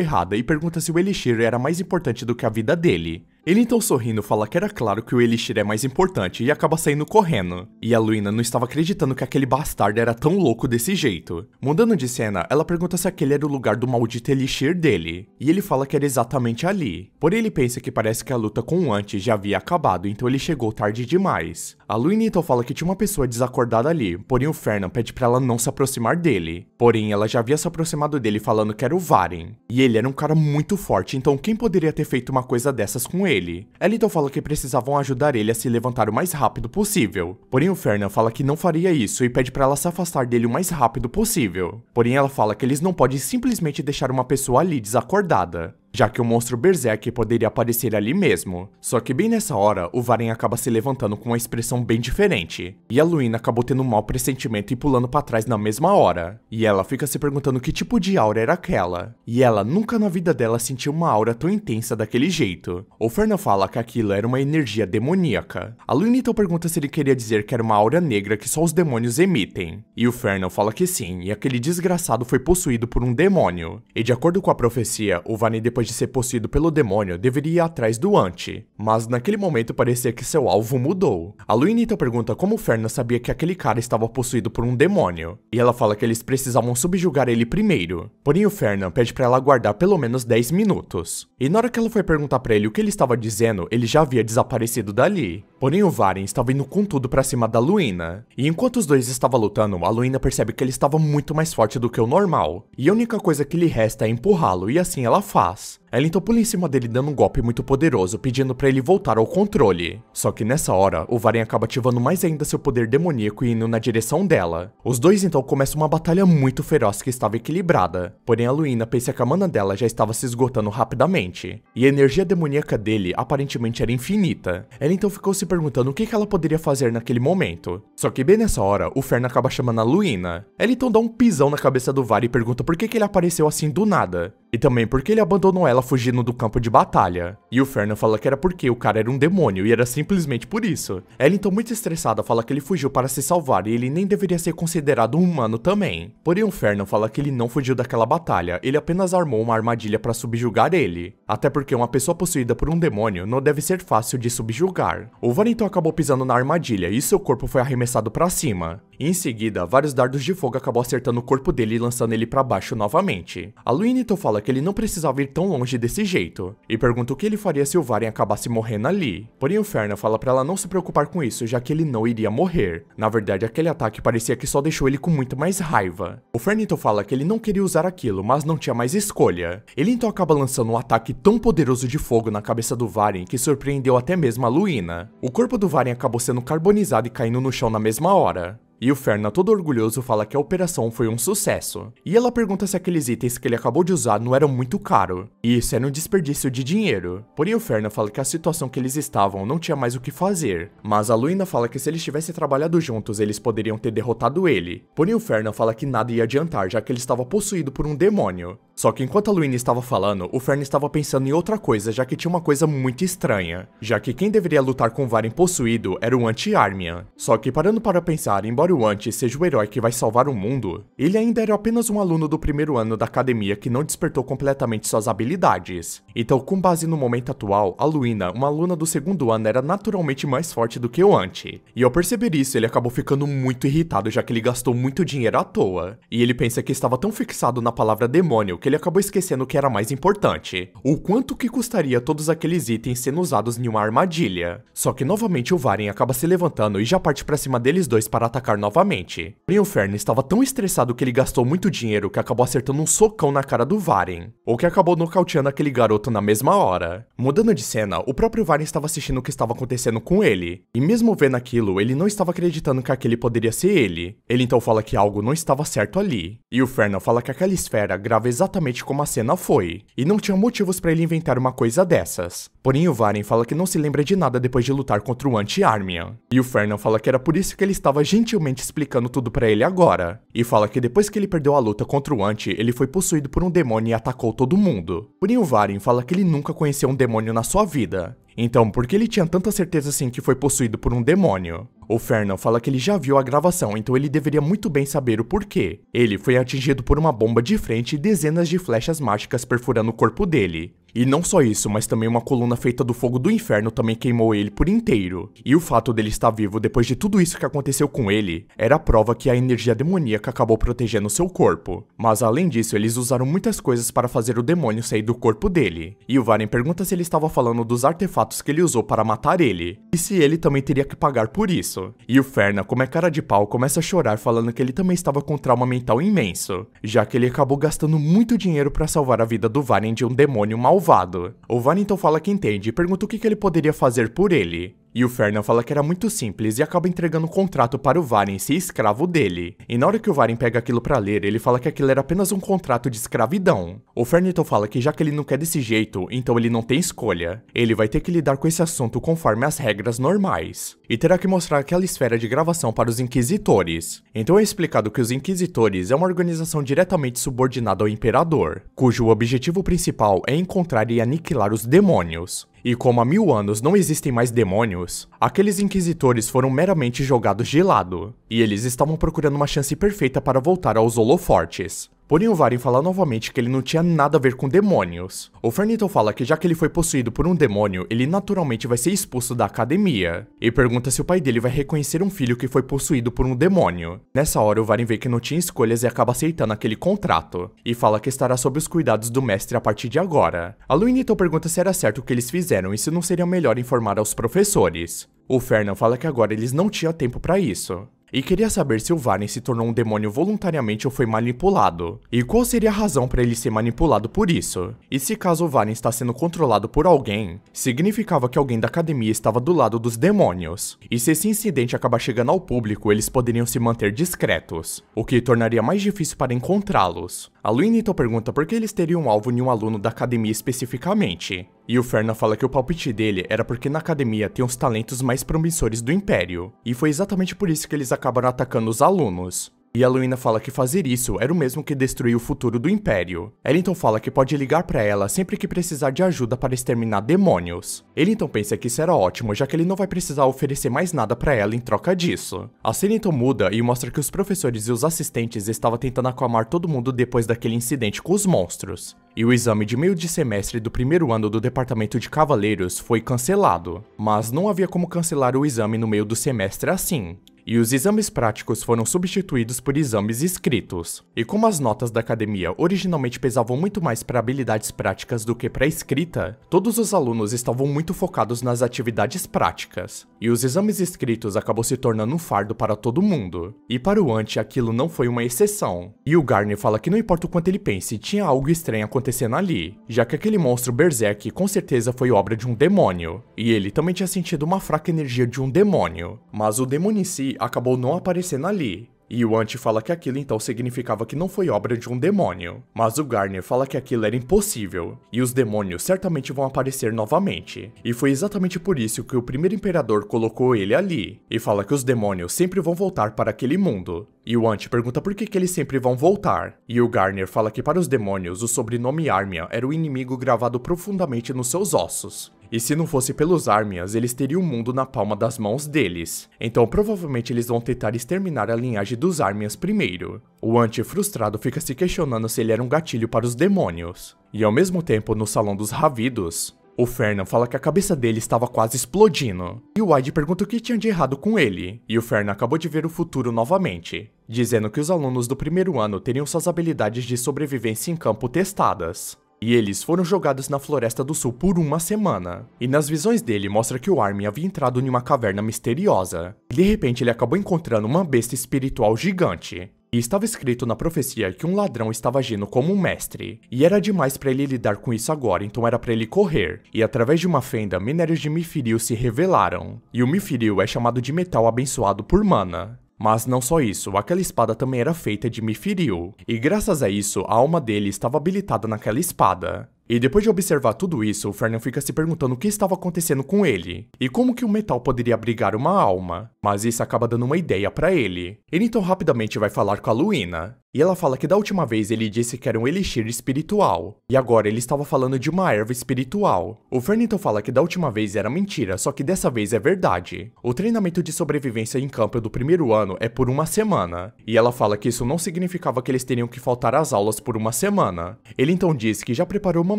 errada e pergunta se o Elixir era mais importante do que a vida dele. Ele então sorrindo fala que era claro que o Elixir é mais importante e acaba saindo correndo. E a Luina não estava acreditando que aquele bastardo era tão louco desse jeito. Mudando de cena, ela pergunta se aquele era o lugar do maldito Elixir dele. E ele fala que era exatamente ali. Porém ele pensa que parece que a luta com o Ant já havia acabado, então ele chegou tarde demais. A Luina então fala que tinha uma pessoa desacordada ali, porém o Fernan pede pra ela não se aproximar dele. Porém ela já havia se aproximado dele falando que era o Varin. E ele era um cara muito forte, então quem poderia ter feito uma coisa dessas com ele? ele. Ela então fala que precisavam ajudar ele a se levantar o mais rápido possível. Porém o Fernan fala que não faria isso e pede pra ela se afastar dele o mais rápido possível. Porém ela fala que eles não podem simplesmente deixar uma pessoa ali desacordada, já que o monstro Berserk poderia aparecer ali mesmo. Só que bem nessa hora, o Varen acaba se levantando com uma expressão bem diferente. E a Luina acabou tendo um mau pressentimento e pulando pra trás na mesma hora. E ela fica se perguntando que tipo de aura era aquela. E ela nunca na vida dela sentiu uma aura tão intensa daquele jeito. O Fernan fala que aquilo era uma energia demoníaca. A Luina então pergunta se ele queria dizer que era uma aura negra que só os demônios emitem. E o Fernan fala que sim, e aquele desgraçado foi possuído por um demônio. E de acordo com a profecia, o Varen depois de ser possuído pelo demônio, deveria ir atrás do Ant. Mas naquele momento parecia que seu alvo mudou. A Luina então pergunta como o Fernan sabia que aquele cara estava possuído por um demônio. E ela fala que eles precisavam subjugar ele primeiro. Porém o Fernan pede pra ela aguardar pelo menos 10 minutos. E na hora que ela foi perguntar pra ele o que ele estava dizendo, ele já havia desaparecido dali. Porém o Varen estava indo com tudo pra cima da Luina. E enquanto os dois estavam lutando, a Luina percebe que ele estava muito mais forte do que o normal. E a única coisa que lhe resta é empurrá-lo, e assim ela faz. Ela então pula em cima dele dando um golpe muito poderoso, pedindo pra ele voltar ao controle. Só que nessa hora, o Varen acaba ativando mais ainda seu poder demoníaco e indo na direção dela. Os dois então começam uma batalha muito feroz que estava equilibrada. Porém a Luina pensa que a mana dela já estava se esgotando rapidamente. E a energia demoníaca dele aparentemente era infinita. Ela então ficou se perguntando o que ela poderia fazer naquele momento. Só que bem nessa hora, o Fernan acaba chamando a Luina. Ela então dá um pisão na cabeça do Varen e pergunta por que ele apareceu assim do nada. E também porque ele abandonou ela fugindo do campo de batalha. E o Fernan fala que era porque o cara era um demônio e era simplesmente por isso. Ela então muito estressada fala que ele fugiu para se salvar e ele nem deveria ser considerado um humano também. Porém o Fernan fala que ele não fugiu daquela batalha, ele apenas armou uma armadilha para subjugar ele. Até porque uma pessoa possuída por um demônio não deve ser fácil de subjugar. O Varen então acabou pisando na armadilha e seu corpo foi arremessado para cima. E em seguida, vários dardos de fogo acabou acertando o corpo dele e lançando ele para baixo novamente. A Luina então fala que ele não precisava ir tão longe desse jeito, e pergunta o que ele faria se o Varen acabasse morrendo ali. Porém o Fernan fala pra ela não se preocupar com isso, já que ele não iria morrer. Na verdade, aquele ataque parecia que só deixou ele com muito mais raiva. O Fernan então fala que ele não queria usar aquilo, mas não tinha mais escolha. Ele então acaba lançando um ataque tão poderoso de fogo na cabeça do Varen que surpreendeu até mesmo a Luina. O corpo do Varen acabou sendo carbonizado e caindo no chão na mesma hora. E o Fernan, todo orgulhoso, fala que a operação foi um sucesso. E ela pergunta se aqueles itens que ele acabou de usar não eram muito caros. E isso era um desperdício de dinheiro. Porém o Fernan fala que a situação que eles estavam não tinha mais o que fazer. Mas a Luina fala que se eles tivessem trabalhado juntos, eles poderiam ter derrotado ele. Porém o Fernan fala que nada ia adiantar, já que ele estava possuído por um demônio. Só que enquanto a Luina estava falando, o Fernan estava pensando em outra coisa, já que tinha uma coisa muito estranha. Já que quem deveria lutar com o Varen possuído era o Anti-Armian. Só que parando para pensar, embora o Ant seja o herói que vai salvar o mundo, ele ainda era apenas um aluno do primeiro ano da academia que não despertou completamente suas habilidades. Então, com base no momento atual, a Luina, uma aluna do segundo ano, era naturalmente mais forte do que o Ant. E ao perceber isso, ele acabou ficando muito irritado, já que ele gastou muito dinheiro à toa. E ele pensa que estava tão fixado na palavra demônio que ele acabou esquecendo o que era mais importante: o quanto que custaria todos aqueles itens sendo usados em uma armadilha. Só que novamente o Varen acaba se levantando e já parte pra cima deles dois para atacar novamente. Porém o Fernan estava tão estressado que ele gastou muito dinheiro que acabou acertando um socão na cara do Varen, o que acabou nocauteando aquele garoto na mesma hora. Mudando de cena, o próprio Varen estava assistindo o que estava acontecendo com ele, e mesmo vendo aquilo, ele não estava acreditando que aquele poderia ser ele. Ele então fala que algo não estava certo ali, e o Fernan fala que aquela esfera grava exatamente como a cena foi, e não tinha motivos para ele inventar uma coisa dessas. Porém o Varen fala que não se lembra de nada depois de lutar contra o Anti-Armian, e o Fernan fala que era por isso que ele estava gentilmente explicando tudo pra ele agora, e fala que depois que ele perdeu a luta contra o Ant, ele foi possuído por um demônio e atacou todo mundo. Porém o Varen fala que ele nunca conheceu um demônio na sua vida. Então, por que ele tinha tanta certeza assim que foi possuído por um demônio? O Fernan fala que ele já viu a gravação, então ele deveria muito bem saber o porquê. Ele foi atingido por uma bomba de frente e dezenas de flechas mágicas perfurando o corpo dele. E não só isso, mas também uma coluna feita do fogo do inferno também queimou ele por inteiro. E o fato dele estar vivo depois de tudo isso que aconteceu com ele, era a prova que a energia demoníaca acabou protegendo seu corpo. Mas além disso, eles usaram muitas coisas para fazer o demônio sair do corpo dele. E o Varen pergunta se ele estava falando dos artefatos que ele usou para matar ele, e se ele também teria que pagar por isso. isso. E o Ferna, como é cara de pau, começa a chorar falando que ele também estava com trauma mental imenso, já que ele acabou gastando muito dinheiro pra salvar a vida do Varyn de um demônio malvado. O Varyn então fala que entende e pergunta o que ele poderia fazer por ele. E o Fernan fala que era muito simples e acaba entregando um contrato para o Varyn ser escravo dele. E na hora que o Varyn pega aquilo pra ler, ele fala que aquilo era apenas um contrato de escravidão. O Fernan então fala que já que ele não quer desse jeito, então ele não tem escolha. Ele vai ter que lidar com esse assunto conforme as regras normais. E terá que mostrar aquela esfera de gravação para os Inquisitores. Então é explicado que os Inquisitores é uma organização diretamente subordinada ao Imperador, cujo objetivo principal é encontrar e aniquilar os demônios. E como há 1000 anos não existem mais demônios, aqueles inquisitores foram meramente jogados de lado, e eles estavam procurando uma chance perfeita para voltar aos holofortes. Porém o Varyn fala novamente que ele não tinha nada a ver com demônios. O Fernito fala que já que ele foi possuído por um demônio, ele naturalmente vai ser expulso da academia. E pergunta se o pai dele vai reconhecer um filho que foi possuído por um demônio. Nessa hora o Varyn vê que não tinha escolhas e acaba aceitando aquele contrato. E fala que estará sob os cuidados do mestre a partir de agora. A Luína então pergunta se era certo o que eles fizeram e se não seria melhor informar aos professores. O Fernan fala que agora eles não tinham tempo para isso. E queria saber se o Varyn se tornou um demônio voluntariamente ou foi manipulado. E qual seria a razão para ele ser manipulado por isso? E se caso o Varyn está sendo controlado por alguém, significava que alguém da academia estava do lado dos demônios. E se esse incidente acabar chegando ao público, eles poderiam se manter discretos, o que tornaria mais difícil para encontrá-los. A Luína então pergunta por que eles teriam um alvo em um aluno da academia especificamente. E o Fernan fala que o palpite dele era porque na academia tem os talentos mais promissores do Império, e foi exatamente por isso que eles acabaram atacando os alunos. E a Luína fala que fazer isso era o mesmo que destruir o futuro do Império. Ela então fala que pode ligar pra ela sempre que precisar de ajuda para exterminar demônios. Ele então pensa que isso era ótimo, já que ele não vai precisar oferecer mais nada pra ela em troca disso. A cena então muda e mostra que os professores e os assistentes estavam tentando acalmar todo mundo depois daquele incidente com os monstros. E o exame de meio de semestre do primeiro ano do Departamento de Cavaleiros foi cancelado. Mas não havia como cancelar o exame no meio do semestre assim. E os exames práticos foram substituídos por exames escritos. E como as notas da academia originalmente pesavam muito mais para habilidades práticas do que para escrita, todos os alunos estavam muito focados nas atividades práticas. E os exames escritos acabou se tornando um fardo para todo mundo. E para o Ant, aquilo não foi uma exceção. E o Garner fala que não importa o quanto ele pense, tinha algo estranho acontecendo ali, já que aquele monstro Berserk com certeza foi obra de um demônio. E ele também tinha sentido uma fraca energia de um demônio. Mas o demônio em si acabou não aparecendo ali. E o Ant fala que aquilo então significava que não foi obra de um demônio. Mas o Garner fala que aquilo era impossível, e os demônios certamente vão aparecer novamente. E foi exatamente por isso que o primeiro imperador colocou ele ali. E fala que os demônios sempre vão voltar para aquele mundo. E o Ant pergunta por que eles sempre vão voltar. E o Garner fala que para os demônios o sobrenome Armia era o inimigo gravado profundamente nos seus ossos. E se não fosse pelos Armias, eles teriam o mundo na palma das mãos deles. Então provavelmente eles vão tentar exterminar a linhagem dos Armias primeiro. O Ant, frustrado, fica se questionando se ele era um gatilho para os demônios. E ao mesmo tempo, no Salão dos Ravidos, o Fernan fala que a cabeça dele estava quase explodindo. E o Wyde pergunta o que tinha de errado com ele. E o Fernan acabou de ver o futuro novamente, dizendo que os alunos do primeiro ano teriam suas habilidades de sobrevivência em campo testadas. E eles foram jogados na Floresta do Sul por uma semana. E nas visões dele mostra que o Armin havia entrado em uma caverna misteriosa. E de repente ele acabou encontrando uma besta espiritual gigante. E estava escrito na profecia que um ladrão estava agindo como um mestre. E era demais para ele lidar com isso agora, então era para ele correr. E através de uma fenda, minérios de Mithril se revelaram. E o Mithril é chamado de metal abençoado por mana. Mas não só isso, aquela espada também era feita de Mithril, e graças a isso, a alma dele estava habilitada naquela espada. E depois de observar tudo isso, o Fernan fica se perguntando o que estava acontecendo com ele, e como que o metal poderia abrigar uma alma, mas isso acaba dando uma ideia pra ele. Ele então rapidamente vai falar com a Luína, e ela fala que da última vez ele disse que era um elixir espiritual, e agora ele estava falando de uma erva espiritual. O Fernan então fala que da última vez era mentira, só que dessa vez é verdade. O treinamento de sobrevivência em campo do primeiro ano é por uma semana, e ela fala que isso não significava que eles teriam que faltar às aulas por uma semana. Ele então diz que já preparou uma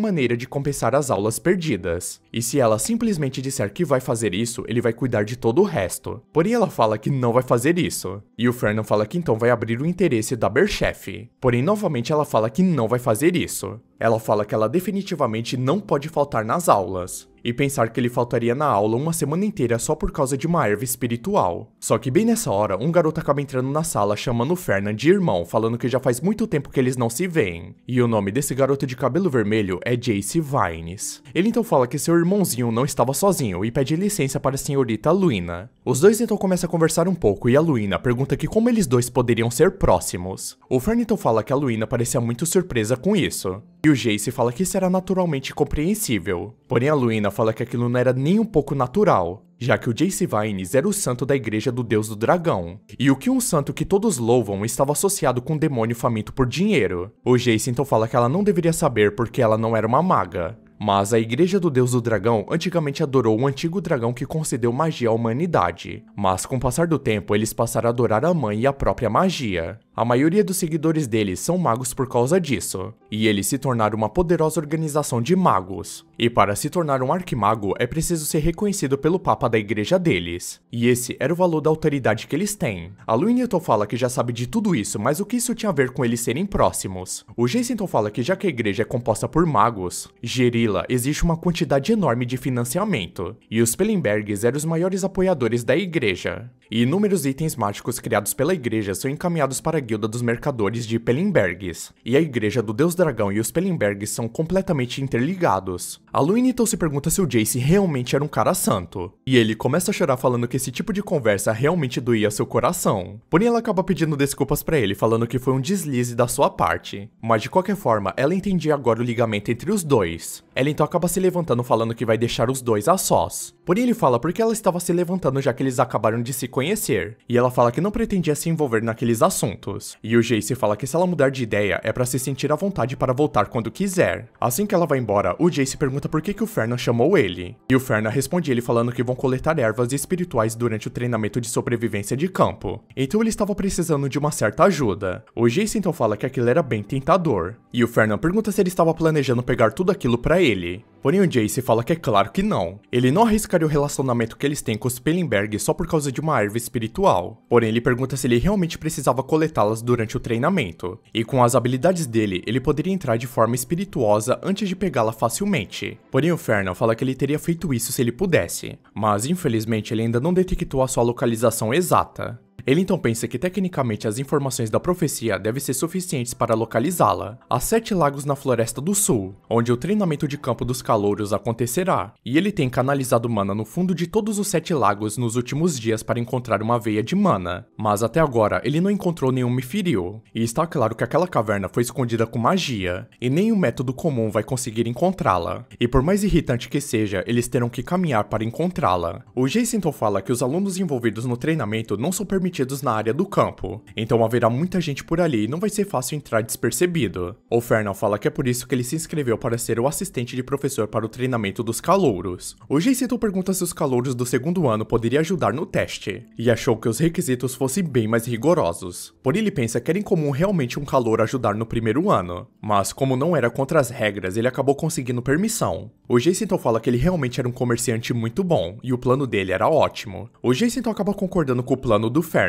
maneira de compensar as aulas perdidas, e se ela simplesmente disser que vai fazer isso, ele vai cuidar de todo o resto. Porém ela fala que não vai fazer isso, e o Fernan fala que então vai abrir o interesse da Berchef. Porém novamente ela fala que não vai fazer isso. Ela fala que ela definitivamente não pode faltar nas aulas. e pensar que ele faltaria na aula uma semana inteira só por causa de uma erva espiritual. Só que bem nessa hora, um garoto acaba entrando na sala chamando o Fernan de irmão, falando que já faz muito tempo que eles não se veem. E o nome desse garoto de cabelo vermelho é Jace Vines. Ele então fala que seu irmãozinho não estava sozinho e pede licença para a senhorita Luina. Os dois então começam a conversar um pouco e a Luina pergunta que como eles dois poderiam ser próximos. O Fernan então fala que a Luina parecia muito surpresa com isso. E o Jace fala que isso era naturalmente compreensível. Porém a Luina fala que aquilo não era nem um pouco natural, já que o Jace Vines era o santo da igreja do deus do dragão, e o que um santo que todos louvam estava associado com um demônio faminto por dinheiro. O Jace então fala que ela não deveria saber porque ela não era uma maga. Mas a igreja do deus do dragão antigamente adorou um antigo dragão que concedeu magia à humanidade. Mas com o passar do tempo, eles passaram a adorar a mãe e a própria magia. A maioria dos seguidores deles são magos por causa disso, e eles se tornaram uma poderosa organização de magos. E para se tornar um arquimago, é preciso ser reconhecido pelo papa da igreja deles. E esse era o valor da autoridade que eles têm. A Luina então fala que já sabe de tudo isso, mas o que isso tinha a ver com eles serem próximos? O Jace então fala que já que a igreja é composta por magos, Gerila existe uma quantidade enorme de financiamento, e os Pellenbergs eram os maiores apoiadores da igreja. E inúmeros itens mágicos criados pela igreja são encaminhados para a guilda dos mercadores de Pellenbergs, e a igreja do Deus Dragão e os Pellenbergs são completamente interligados. A Luina então se pergunta se o Jace realmente era um cara santo, e ele começa a chorar falando que esse tipo de conversa realmente doía seu coração. Porém ela acaba pedindo desculpas pra ele, falando que foi um deslize da sua parte. Mas de qualquer forma, ela entendia agora o ligamento entre os dois. Ela então acaba se levantando falando que vai deixar os dois a sós. Porém ele fala porque ela estava se levantando já que eles acabaram de se conhecer, e ela fala que não pretendia se envolver naqueles assuntos. E o Jace fala que se ela mudar de ideia é pra se sentir à vontade para voltar quando quiser. Assim que ela vai embora, o Jace pergunta por que o Fernan chamou ele. E o Fernan responde ele falando que vão coletar ervas espirituais durante o treinamento de sobrevivência de campo. Então ele estava precisando de uma certa ajuda. O Jace então fala que aquilo era bem tentador. E o Fernan pergunta se ele estava planejando pegar tudo aquilo pra ele. Porém o Jace fala que é claro que não. Ele não arriscaria o relacionamento que eles têm com os Pellenberg só por causa de uma erva espiritual. Porém ele pergunta se ele realmente precisava coletá-las durante o treinamento. E com as habilidades dele, ele poderia entrar de forma espirituosa antes de pegá-la facilmente. Porém o Fernan fala que ele teria feito isso se ele pudesse. Mas infelizmente ele ainda não detectou a sua localização exata. Ele então pensa que tecnicamente as informações da profecia devem ser suficientes para localizá-la. Há 7 lagos na Floresta do Sul, onde o treinamento de campo dos calouros acontecerá. E ele tem canalizado mana no fundo de todos os 7 lagos nos últimos dias para encontrar uma veia de mana. Mas até agora ele não encontrou nenhum mithril. E está claro que aquela caverna foi escondida com magia, e nenhum método comum vai conseguir encontrá-la. E por mais irritante que seja, eles terão que caminhar para encontrá-la. O Jace então fala que os alunos envolvidos no treinamento não são permitidos na área do campo, então haverá muita gente por ali e não vai ser fácil entrar despercebido. O Fernan fala que é por isso que ele se inscreveu para ser o assistente de professor para o treinamento dos calouros. O Jace então pergunta se os calouros do segundo ano poderiam ajudar no teste, e achou que os requisitos fossem bem mais rigorosos. Porém ele pensa que era incomum realmente um calouro ajudar no primeiro ano, mas como não era contra as regras, ele acabou conseguindo permissão. O Jace então fala que ele realmente era um comerciante muito bom, e o plano dele era ótimo. O Jace então acaba concordando com o plano do Fernan.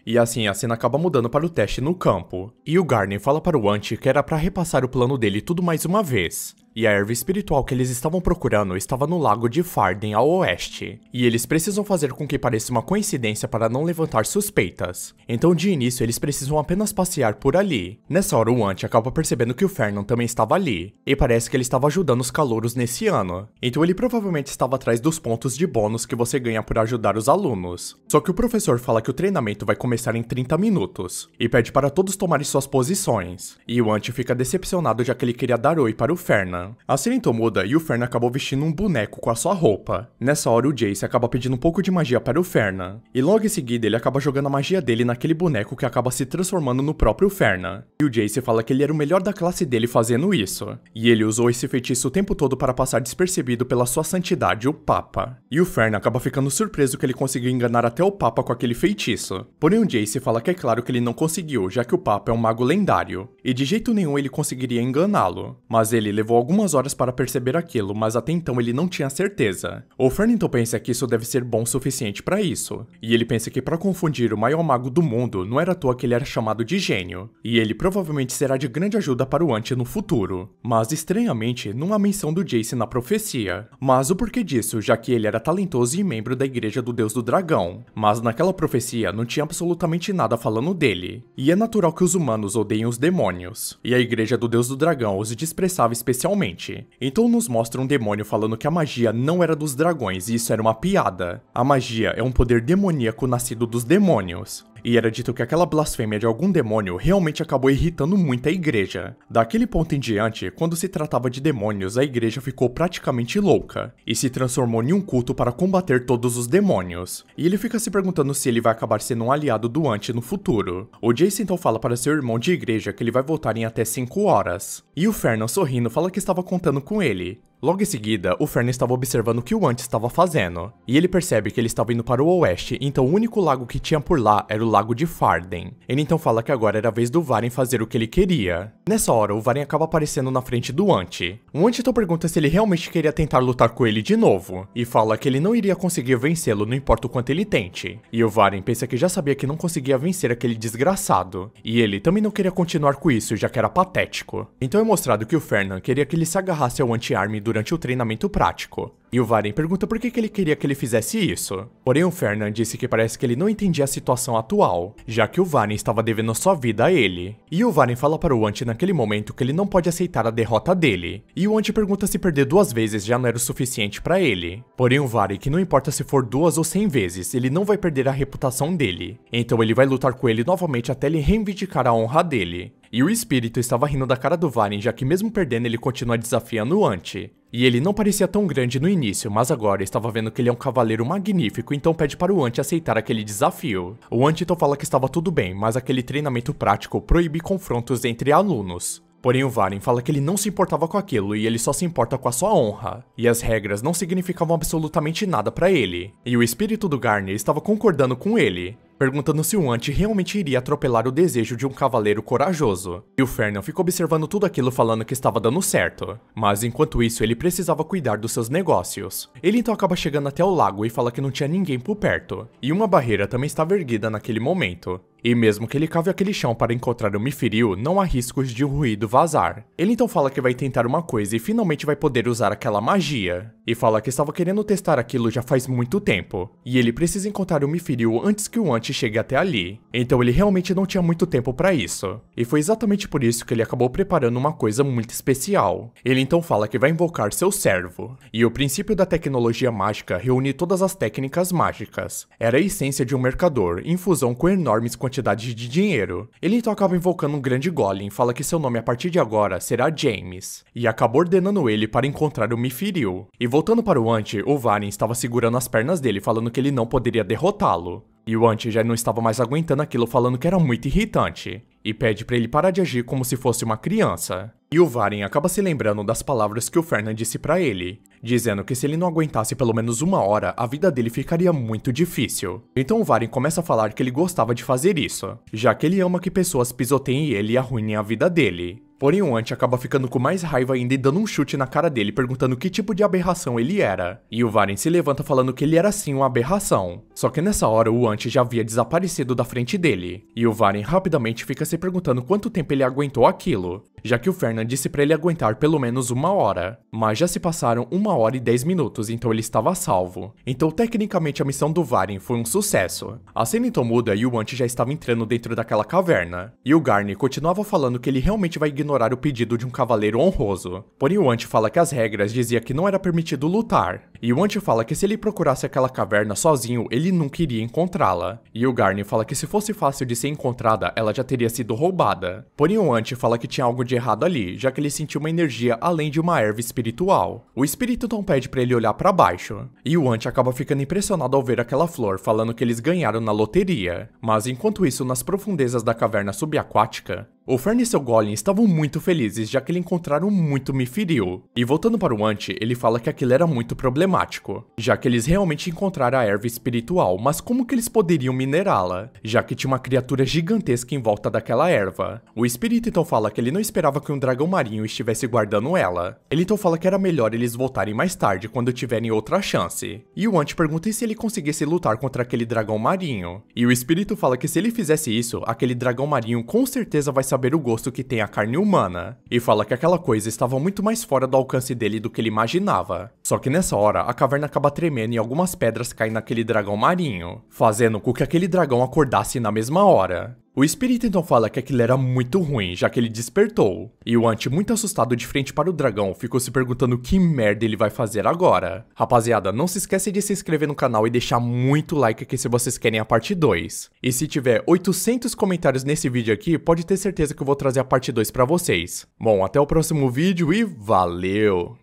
E assim a cena acaba mudando para o teste no campo. E o Garnet fala para o Ant que era para repassar o plano dele tudo mais uma vez. E a erva espiritual que eles estavam procurando estava no lago de Farden ao oeste. E eles precisam fazer com que pareça uma coincidência para não levantar suspeitas. Então de início eles precisam apenas passear por ali. Nessa hora o Ant acaba percebendo que o Fernan também estava ali. E parece que ele estava ajudando os calouros nesse ano. Então ele provavelmente estava atrás dos pontos de bônus que você ganha por ajudar os alunos. Só que o professor fala que o treinamento vai começar em 30 minutos. E pede para todos tomarem suas posições. E o Ant fica decepcionado já que ele queria dar oi para o Fernan. A cena então muda e o Fernan acabou vestindo um boneco com a sua roupa. Nessa hora o Jace acaba pedindo um pouco de magia para o Fernan. E logo em seguida ele acaba jogando a magia dele naquele boneco que acaba se transformando no próprio Fernan. E o Jace fala que ele era o melhor da classe dele fazendo isso. E ele usou esse feitiço o tempo todo para passar despercebido pela sua santidade, o Papa. E o Fernan acaba ficando surpreso que ele conseguiu enganar até o Papa com aquele feitiço. Porém o Jace fala que é claro que ele não conseguiu, já que o Papa é um mago lendário. E de jeito nenhum ele conseguiria enganá-lo. Mas ele levou algum algumas horas para perceber aquilo, mas até então ele não tinha certeza. O Fern então pensa que isso deve ser bom o suficiente para isso, e ele pensa que para confundir o maior mago do mundo, não era à toa que ele era chamado de gênio, e ele provavelmente será de grande ajuda para o Ant no futuro. Mas estranhamente, não há menção do Jace na profecia. Mas o porquê disso, já que ele era talentoso e membro da Igreja do Deus do Dragão, mas naquela profecia não tinha absolutamente nada falando dele. E é natural que os humanos odeiem os demônios, e a Igreja do Deus do Dragão os desprezava especialmente. Então nos mostra um demônio falando que a magia não era dos dragões e isso era uma piada. A magia é um poder demoníaco nascido dos demônios. E era dito que aquela blasfêmia de algum demônio realmente acabou irritando muito a igreja. Daquele ponto em diante, quando se tratava de demônios, a igreja ficou praticamente louca, e se transformou em um culto para combater todos os demônios. E ele fica se perguntando se ele vai acabar sendo um aliado do Ant no futuro. O Jace então fala para seu irmão de igreja que ele vai voltar em até 5 horas. E o Fernan, sorrindo, fala que estava contando com ele. Logo em seguida, o Fernan estava observando o que o Ant estava fazendo, e ele percebe que ele estava indo para o oeste, então o único lago que tinha por lá era o lago de Farden. Ele então fala que agora era a vez do Varen fazer o que ele queria. Nessa hora, o Varen acaba aparecendo na frente do Ant. O Ant então pergunta se ele realmente queria tentar lutar com ele de novo, e fala que ele não iria conseguir vencê-lo, não importa o quanto ele tente. E o Varen pensa que já sabia que não conseguia vencer aquele desgraçado, e ele também não queria continuar com isso, já que era patético. Então é mostrado que o Fernan queria que ele se agarrasse ao Anti-Army durante o treinamento prático. E o Varen pergunta por que ele queria que ele fizesse isso. Porém o Fernan disse que parece que ele não entendia a situação atual, já que o Varen estava devendo sua vida a ele. E o Varen fala para o Ant naquele momento que ele não pode aceitar a derrota dele. E o Ant pergunta se perder 2 vezes já não era o suficiente para ele. Porém o Varen que não importa se for 2 ou 100 vezes, ele não vai perder a reputação dele. Então ele vai lutar com ele novamente até ele reivindicar a honra dele. E o espírito estava rindo da cara do Varen, já que mesmo perdendo ele continua desafiando o Ant. E ele não parecia tão grande no início, mas agora estava vendo que ele é um cavaleiro magnífico, então pede para o Ant aceitar aquele desafio. O Ant então fala que estava tudo bem, mas aquele treinamento prático proíbe confrontos entre alunos. Porém o Varen fala que ele não se importava com aquilo e ele só se importa com a sua honra. E as regras não significavam absolutamente nada para ele. E o espírito do Garner estava concordando com ele, perguntando se o Ant realmente iria atropelar o desejo de um cavaleiro corajoso. E o Fernan ficou observando tudo aquilo falando que estava dando certo. Mas enquanto isso ele precisava cuidar dos seus negócios. Ele então acaba chegando até o lago e fala que não tinha ninguém por perto. E uma barreira também estava erguida naquele momento. E mesmo que ele cave aquele chão para encontrar o Mithril, não há riscos de o ruído vazar. Ele então fala que vai tentar uma coisa e finalmente vai poder usar aquela magia. E fala que estava querendo testar aquilo já faz muito tempo. E ele precisa encontrar o Mithril antes que o Ant chegue até ali. Então ele realmente não tinha muito tempo para isso. E foi exatamente por isso que ele acabou preparando uma coisa muito especial. Ele então fala que vai invocar seu servo. E o princípio da tecnologia mágica reúne todas as técnicas mágicas. Era a essência de um mercador, em fusão com enormes quantidades de dinheiro. Ele então acaba invocando um grande golem, fala que seu nome a partir de agora será James. E acabou ordenando ele para encontrar o Mithril. E voltando para o Ant, o Varen estava segurando as pernas dele, falando que ele não poderia derrotá-lo. E o Ant já não estava mais aguentando aquilo, falando que era muito irritante. E pede para ele parar de agir como se fosse uma criança. E o Varen acaba se lembrando das palavras que o Fernan disse para ele, dizendo que se ele não aguentasse pelo menos 1 hora, a vida dele ficaria muito difícil. Então o Varen começa a falar que ele gostava de fazer isso, já que ele ama que pessoas pisoteiem ele e arruinem a vida dele. Porém o Ant acaba ficando com mais raiva ainda e dando um chute na cara dele, perguntando que tipo de aberração ele era. E o Varen se levanta falando que ele era sim uma aberração. Só que nessa hora o Ant já havia desaparecido da frente dele. E o Varen rapidamente fica se perguntando quanto tempo ele aguentou aquilo, já que o Fernan disse para ele aguentar pelo menos 1 hora. Mas já se passaram 1 hora e 10 minutos, então ele estava salvo. Então tecnicamente a missão do Varen foi um sucesso. A cena então muda e o Ant já estava entrando dentro daquela caverna. E o Garner continuava falando que ele realmente vai ignorar o pedido de um cavaleiro honroso. Porém o Ant fala que as regras diziam que não era permitido lutar. E o Ant fala que se ele procurasse aquela caverna sozinho, ele nunca iria encontrá-la. E o Garner fala que se fosse fácil de ser encontrada, ela já teria sido roubada. Porém o Ant fala que tinha algo de errado ali, já que ele sentiu uma energia além de uma erva espiritual. O espírito então pede para ele olhar para baixo. E o Ant acaba ficando impressionado ao ver aquela flor, falando que eles ganharam na loteria. Mas enquanto isso, nas profundezas da caverna subaquática, O Fern e seu Golem estavam muito felizes, já que ele encontraram muito Mithril. E voltando para o Ant, ele fala que aquilo era muito problemático, já que eles realmente encontraram a erva espiritual, mas como que eles poderiam minerá-la, já que tinha uma criatura gigantesca em volta daquela erva. O espírito então fala que ele não esperava que um dragão marinho estivesse guardando ela. Ele então fala que era melhor eles voltarem mais tarde, quando tiverem outra chance. E o Ant pergunta se ele conseguisse lutar contra aquele dragão marinho. E o espírito fala que se ele fizesse isso, aquele dragão marinho com certeza vai saber o gosto que tem a carne humana, e fala que aquela coisa estava muito mais fora do alcance dele do que ele imaginava. Só que nessa hora, a caverna acaba tremendo e algumas pedras caem naquele dragão marinho, fazendo com que aquele dragão acordasse na mesma hora. O espírito então fala que aquilo era muito ruim, já que ele despertou. E o Ant, muito assustado de frente para o dragão, ficou se perguntando que merda ele vai fazer agora. Rapaziada, não se esquece de se inscrever no canal e deixar muito like aqui se vocês querem a parte 2. E se tiver 800 comentários nesse vídeo aqui, pode ter certeza que eu vou trazer a parte 2 pra vocês. Bom, até o próximo vídeo e valeu!